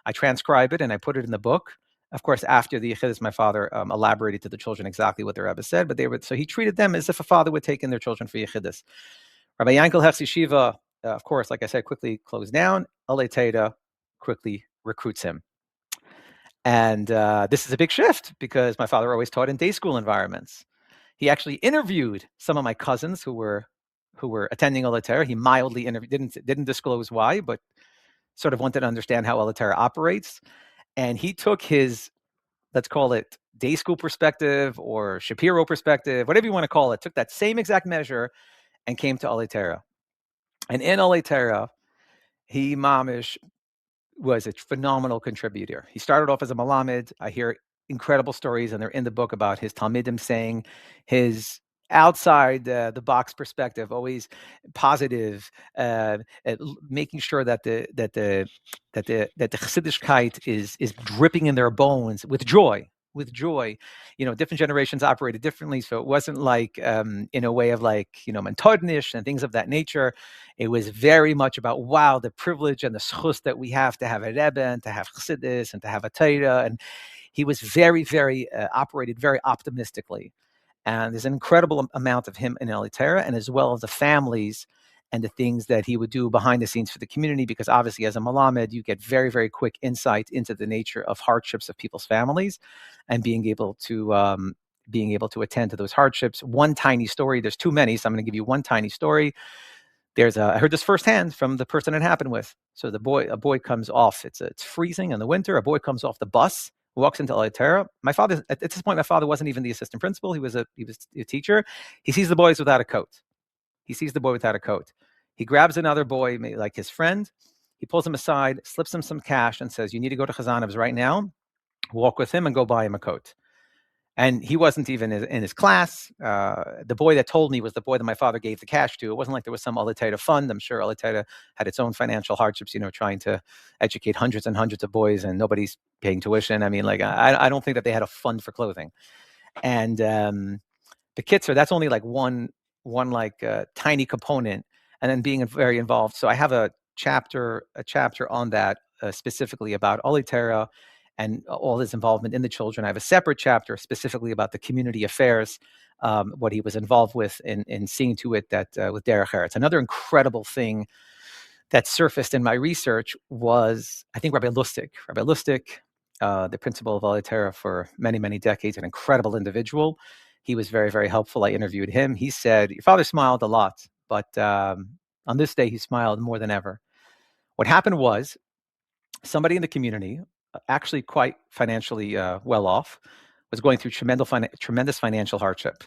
[SPEAKER 1] I transcribe it, and I put it in the book. Of course, after the Yechidus, my father elaborated to the children exactly what the Rebbe said, but so he treated them as if a father would take in their children for Yechidus. Rabbi Yankel Hefsi Shiva, of course, like I said, quickly closed down. Alei Teda quickly recruits him. And this is a big shift because my father always taught in day school environments. He actually interviewed some of my cousins who were attending Olatera. He mildly interviewed, didn't disclose why, but sort of wanted to understand how Olatera operates. And he took his, let's call it day school perspective or Shapiro perspective, whatever you want to call it, took that same exact measure and came to Olatera. And in Olatera, he mamish was a phenomenal contributor. He started off as a melamed. I hear incredible stories, and they're in the book about his Talmidim saying his outside the box perspective, always positive, making sure that the Chassidishkeit is dripping in their bones with joy. Different generations operated differently, so it wasn't like in a way of like mentodnish and things of that nature. It was very much about, wow, the privilege and the schus that we have to have a Rebbe and to have Chassidus and to have a Torah. And he was very, very operated very optimistically. And there's an incredible amount of him in Elitera, and as well as the families and the things that he would do behind the scenes for the community, because obviously as a melamed, you get very, very quick insight into the nature of hardships of people's families and being able to attend to those hardships. One tiny story, there's too many, so I'm going to give you one tiny story. I heard this firsthand from the person it happened with. So a boy comes off, it's freezing in the winter, a boy comes off the bus, walks into Elitera. My father, at this point, my father wasn't even the assistant principal. He was a teacher. He sees the boys without a coat. He grabs another boy, like his friend. He pulls him aside, slips him some cash, and says, "You need to go to Chazanov's right now. Walk with him and go buy him a coat." And he wasn't even in his class. The boy that told me was the boy that my father gave the cash to. It wasn't like there was some Olateda fund. I'm sure Olateda had its own financial hardships, trying to educate hundreds and hundreds of boys, and nobody's paying tuition. I mean, like, I don't think that they had a fund for clothing. And the Kitzer, that's only like one tiny component, and then being very involved. So I have a chapter on that specifically about Olatera and all his involvement in the children. I have a separate chapter specifically about the community affairs, what he was involved with in seeing to it that with Derech Eretz. Another incredible thing that surfaced in my research was, I think, Rabbi Lustig, the principal of Olatera for many, many decades, an incredible individual. He was very, very helpful. I interviewed him. He said, "Your father smiled a lot, but on this day, he smiled more than ever." What happened was somebody in the community, actually quite financially well off, was going through tremendous financial hardship.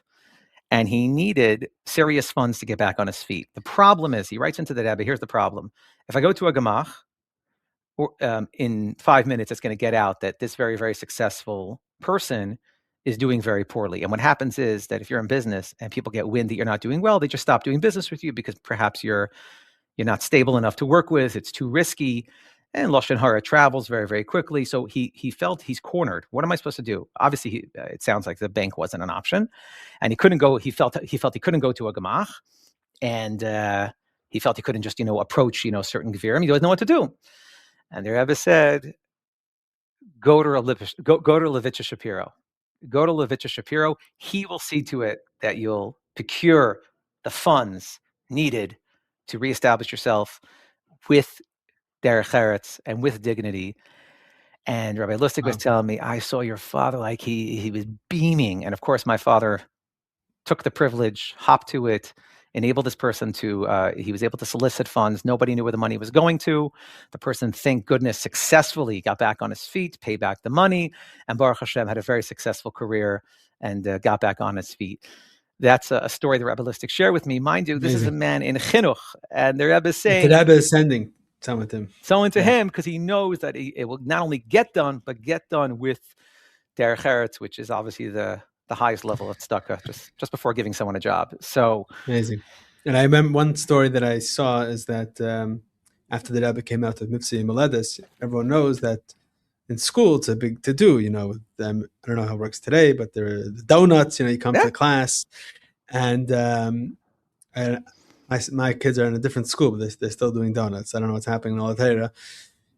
[SPEAKER 1] And he needed serious funds to get back on his feet. The problem is, he writes into the Rebbe, here's the problem. If I go to a gemach, in 5 minutes, it's going to get out that this very, very successful person is doing very poorly. And what happens is that if you're in business and people get wind that you're not doing well, they just stop doing business with you because perhaps you're not stable enough to work with. It's too risky. And Lashon Hara travels very, very quickly. So he felt he's cornered. What am I supposed to do? Obviously, it sounds like the bank wasn't an option, and he couldn't go. He felt he couldn't go to a gemach, and he felt he couldn't just approach certain gevirim. He doesn't know what to do. And the Rebbe said, "Go to Lubavitcher Chassidim. Go to Lubavitcher Chassidim. He will see to it that you'll procure the funds needed to reestablish yourself with derech eretz and with dignity." And Rabbi Lustig was telling me, "I saw your father, like he was beaming." And of course, my father took the privilege, hopped to it enabled this person to, he was able to solicit funds. Nobody knew where the money was going to. The person, thank goodness, successfully got back on his feet, paid back the money, and Baruch Hashem had a very successful career and got back on his feet. That's a story the Rebbe Listic shared with me. Mind you, this is a man in chinuch, and the Rebbe is saying,
[SPEAKER 2] the Rebbe is sending someone to him.
[SPEAKER 1] Someone to him, because he knows that it will not only get done, but get done with derech eretz, which is obviously the highest level of tzedakah, just before giving someone a job. So
[SPEAKER 2] amazing. And I remember one story that I saw is that after the Rebbe came out of Mitzvah Melamed, everyone knows that in school it's a big to-do, you know, with them. I don't know how it works today, but there are the donuts, you know, you come to class, and my kids are in a different school, but they're still doing donuts. I don't know what's happening in Alataira.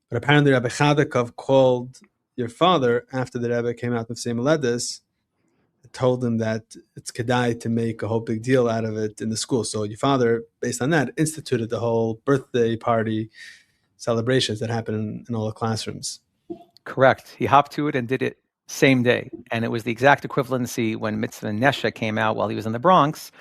[SPEAKER 2] But apparently Rabbi Chadakov called your father after the Rebbe came out with Mitzvah Melamed, told him that it's kedai to make a whole big deal out of it in the school. So your father, based on that, instituted the whole birthday party celebrations that happen in all the classrooms.
[SPEAKER 1] Correct. He hopped to it and did it same day. And it was the exact equivalency when Mitzvah Nesha came out while he was in the Bronx.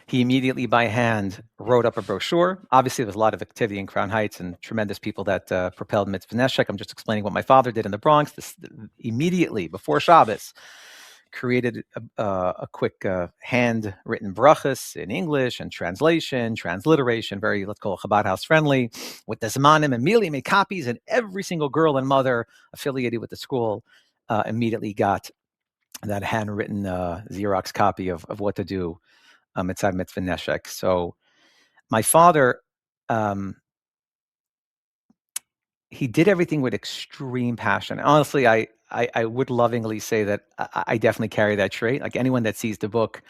[SPEAKER 1] He immediately by hand wrote up a brochure. Obviously, there was a lot of activity in Crown Heights and tremendous people that propelled Mitzvah Neshek. I'm just explaining what my father did in the Bronx. Immediately before Shabbos, created a quick handwritten brachas in English and transliteration, very, let's call it Chabad House friendly, with the Zmanim. Immediately made copies, and every single girl and mother affiliated with the school immediately got that handwritten Xerox copy of what to do inside Mitzvah Neshek. So my father, he did everything with extreme passion. Honestly, I would lovingly say that I definitely carry that trait. Like anyone that sees the book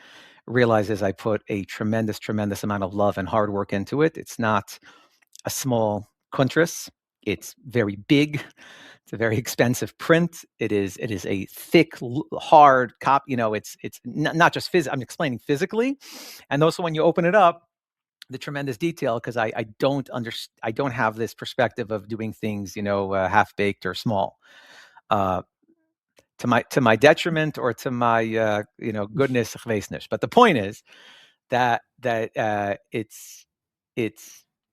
[SPEAKER 1] realizes I put a tremendous, tremendous amount of love and hard work into it. It's not a small kuntres. It's very big. It's a very expensive print. It is a thick, hard copy. You know, it's not just I'm explaining physically, and also when you open it up, the tremendous detail, because I don't have this perspective of doing things, you know, half baked or small. To my detriment or to my you know, goodness, but the point is that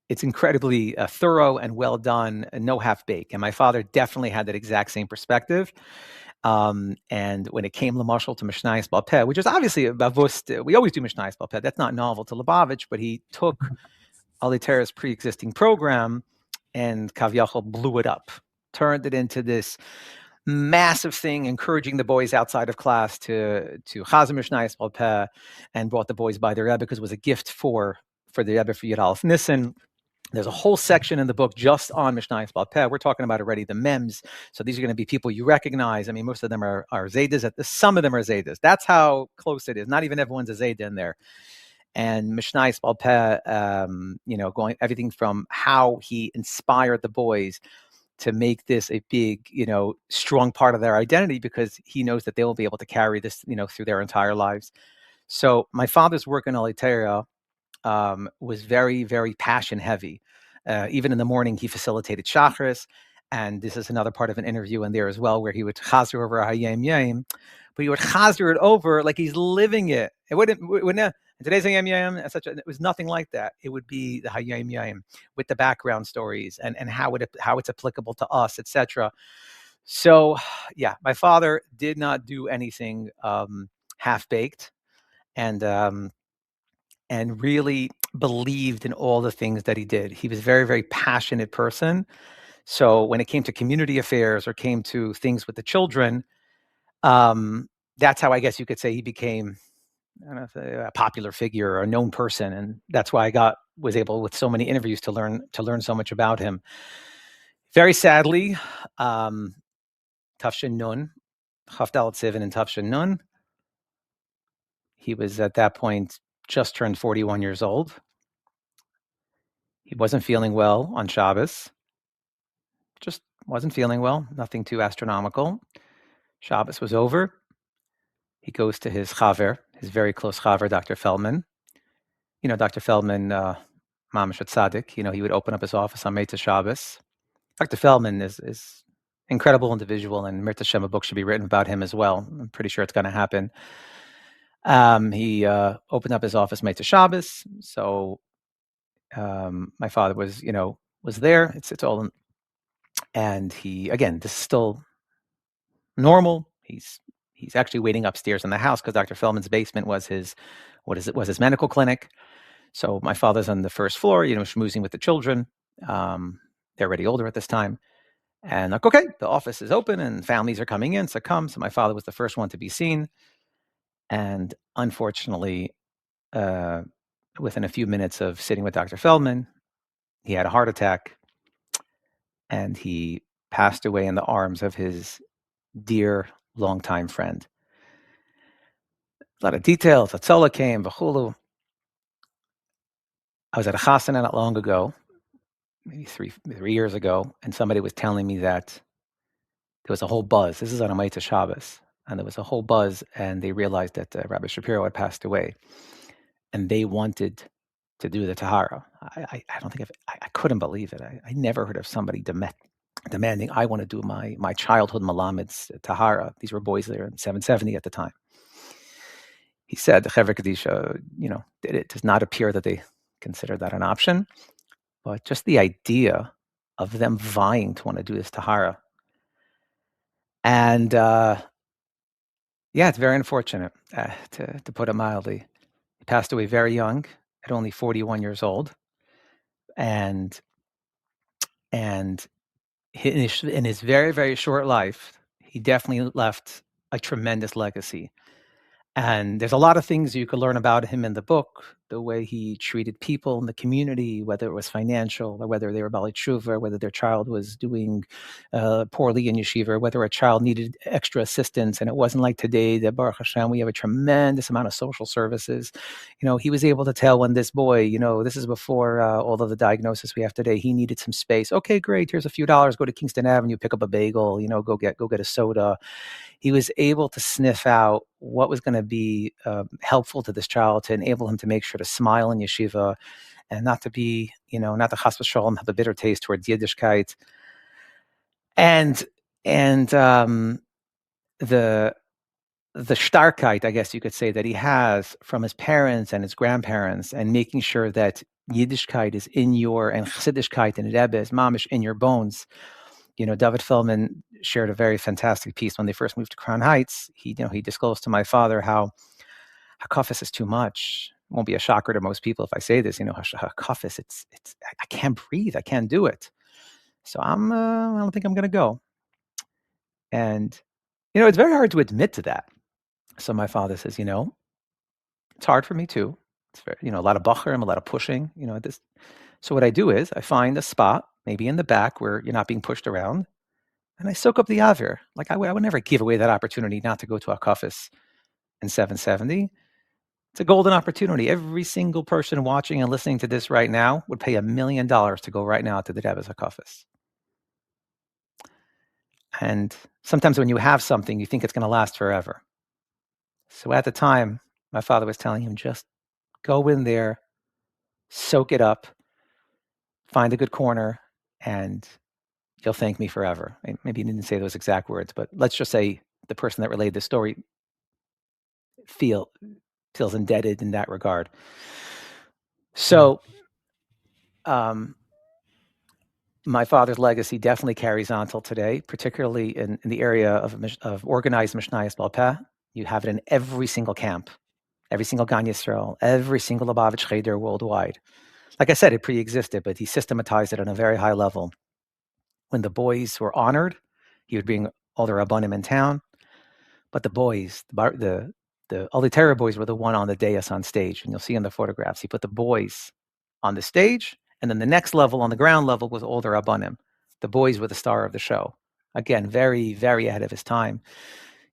[SPEAKER 1] it's incredibly thorough and well done, and no half bake. And my father definitely had that exact same perspective. And when it came Lamashal to Mishnayos Bal Peh, which is obviously Bavust, we always do Mishnayos Bal Peh. That's not novel to Lubavitch, but he took Alitera's pre-existing program and Kavyachol blew it up, turned it into this massive thing, encouraging the boys outside of class to Chazar Mishnayos Bal Peh, and brought the boys by the Rebbe because it was a gift for the Rebbe for Yud Aleph Nissen. There's a whole section in the book just on Mishnayos Bal Peh. We're talking about already the mems. So these are going to be people you recognize. I mean, most of them are Zaydas. Some of them are Zaydas. That's how close it is. Not even everyone's a Zayda in there. And Mishnayos Bal Peh, you know, going everything from how he inspired the boys to make this a big, you know, strong part of their identity, because he knows that they will be able to carry this, you know, through their entire lives. So my father's work in Alitera was very, very passion heavy. Even in the morning, he facilitated Shacharis, and this is another part of an interview in there as well, where he would chazer over Hayom Yom, but he would chazer it over like he's living it. It wouldn't today's Hayom Yom, it was nothing like that. It would be the Hayom Yom with the background stories and how it's applicable to us, etc. So, yeah, my father did not do anything half baked, and really believed in all the things that he did. He was a very, very passionate person. So when it came to community affairs or came to things with the children, that's how I guess you could say he became, I don't know, a popular figure or a known person. And that's why I was able with so many interviews to learn so much about him. Very sadly, Tafshin Nun, Chavdal Tzivin and Tafshin Nun, he was at that point just turned 41 years old. He wasn't feeling well on Shabbos. Just wasn't feeling well. Nothing too astronomical. Shabbos was over. He goes to his chaver, his very close chaver, Dr. Feldman. You know, Dr. Feldman, Mamash Tzaddik, you know, he would open up his office on Meitzah Shabbos. Dr. Feldman is incredible individual, and Mirta Shem, a book should be written about him as well. I'm pretty sure it's going to happen. He opened up his office Motzei Shabbos, so my father was there. It's all, and he, again, this is still normal. He's actually waiting upstairs in the house because Dr. Feldman's basement was his medical clinic. So my father's on the first floor, schmoozing with the children. They're already older at this time. And like, okay, the office is open and families are coming in, so come. So my father was the first one to be seen. And unfortunately, within a few minutes of sitting with Dr. Feldman, he had a heart attack and he passed away in the arms of his dear longtime friend. A lot of details. Hatzola came, v'chulu. I was at a chasana not long ago, maybe three years ago, and somebody was telling me that there was a whole buzz. This is on a Motzei Shabbos, and there was a whole buzz, and they realized that Rabbi Shapiro had passed away, and they wanted to do the tahara. I don't think I couldn't believe it. I never heard of somebody demanding, I want to do my childhood melamed's tahara. These were boys there in 770 at the time. He said the Chevra Kadisha, it does not appear that they consider that an option, but just the idea of them vying to want to do this tahara. And it's very unfortunate, to put it mildly. He passed away very young, at only 41 years old, and in his very, very short life, he definitely left a tremendous legacy. And there's a lot of things you could learn about him in the book, the way he treated people in the community, whether it was financial or whether they were Bali Tshuva, whether their child was doing poorly in yeshiva, whether a child needed extra assistance. And it wasn't like today that Baruch Hashem, we have a tremendous amount of social services. He was able to tell when this boy, this is before all of the diagnosis we have today, he needed some space. Okay, great. Here's a few dollars. Go to Kingston Avenue, pick up a bagel, go get a soda. He was able to sniff out what was going to be helpful to this child, to enable him to make sure to smile in yeshiva and not to be, not to chas v'shalom have a bitter taste towards Yiddishkeit. And the starkheit, I guess you could say, that he has from his parents and his grandparents, and making sure that Yiddishkeit is in and Chassidishkeit and Rebbe is mamish in your bones. David Feldman shared a very fantastic piece when they first moved to Crown Heights. He disclosed to my father how hakafis is too much. It won't be a shocker to most people if I say this. Hakafis, it's I can't breathe. I can't do it. So I don't think I'm going to go. And it's very hard to admit to that. So my father says, it's hard for me too. It's very, a lot of bacharim, a lot of pushing. This. So what I do is I find a spot, maybe in the back where you're not being pushed around, and I soak up the avir. Like I would never give away that opportunity not to go to a kafis in 770. It's a golden opportunity. Every single person watching and listening to this right now would pay $1 million to go right now to the Rebbe's kafis. And sometimes when you have something, you think it's going to last forever. So at the time, my father was telling him, just go in there, soak it up, find a good corner, and you'll thank me forever. Maybe he didn't say those exact words, but let's just say the person that relayed the story feels indebted in that regard. So my father's legacy definitely carries on till today, particularly in the area of organized Mishnayos Baal Peh. You have it in every single camp, every single Gan Yisrael, every single Lubavitcher Chassidim worldwide. Like I said, it pre-existed, but he systematized it on a very high level. When the boys were honored, he would bring all the Rabbanim in town, but the boys, the Aliter boys, were the one on the dais on stage, and you'll see in the photographs, he put the boys on the stage, and then the next level, on the ground level, was all the Rabbanim. The boys were the star of the show. Again, very, very ahead of his time.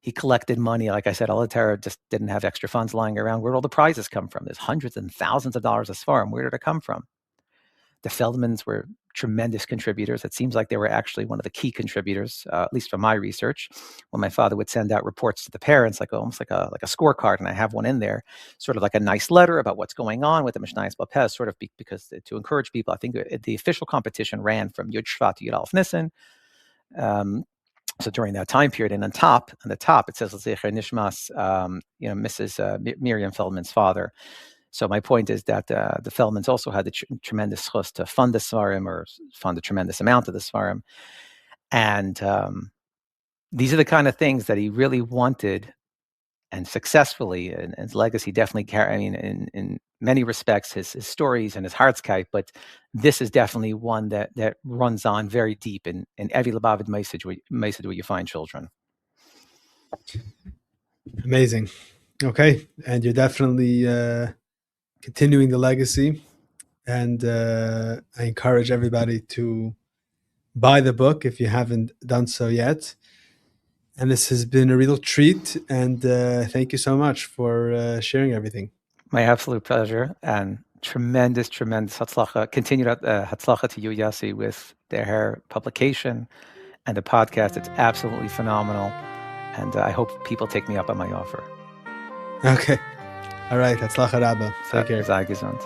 [SPEAKER 1] He collected money. Like I said, Aliter just didn't have extra funds lying around. Where did all the prizes come from? There's hundreds and thousands of dollars a farm. Where did it come from? The Feldmans were tremendous contributors. It seems like they were actually one of the key contributors, at least from my research. When my father would send out reports to the parents, almost like a scorecard, and I have one in there, sort of like a nice letter about what's going on with the Mishnayos Baal Peh, sort of because to encourage people. I think the official competition ran from Yud Shvat to Yud Aleph Nisan. So during that time period, and on the top, it says Zecher Nishmas, Mrs. Miriam Feldman's father. So my point is that the Feldmans also had the tremendous chus to fund the Svarim, or fund a tremendous amount of the Svarim. And these are the kind of things that he really wanted, and successfully, and his legacy definitely carry. I mean, in many respects, his stories and his heartskite, but this is definitely one that runs on very deep in every Lubavitcher message where you find children.
[SPEAKER 2] Amazing. Okay, and you're definitely continuing the legacy, and I encourage everybody to buy the book if you haven't done so yet. And this has been a real treat, and thank you so much for sharing everything.
[SPEAKER 1] My absolute pleasure, and tremendous hatzlacha, continued hatzlacha to you, Yossi, with their publication and the podcast. It's absolutely phenomenal, and I hope people take me up on my offer.
[SPEAKER 2] Okay. All right. Hatzlacha Rabba. Take care.
[SPEAKER 1] Sei gesund.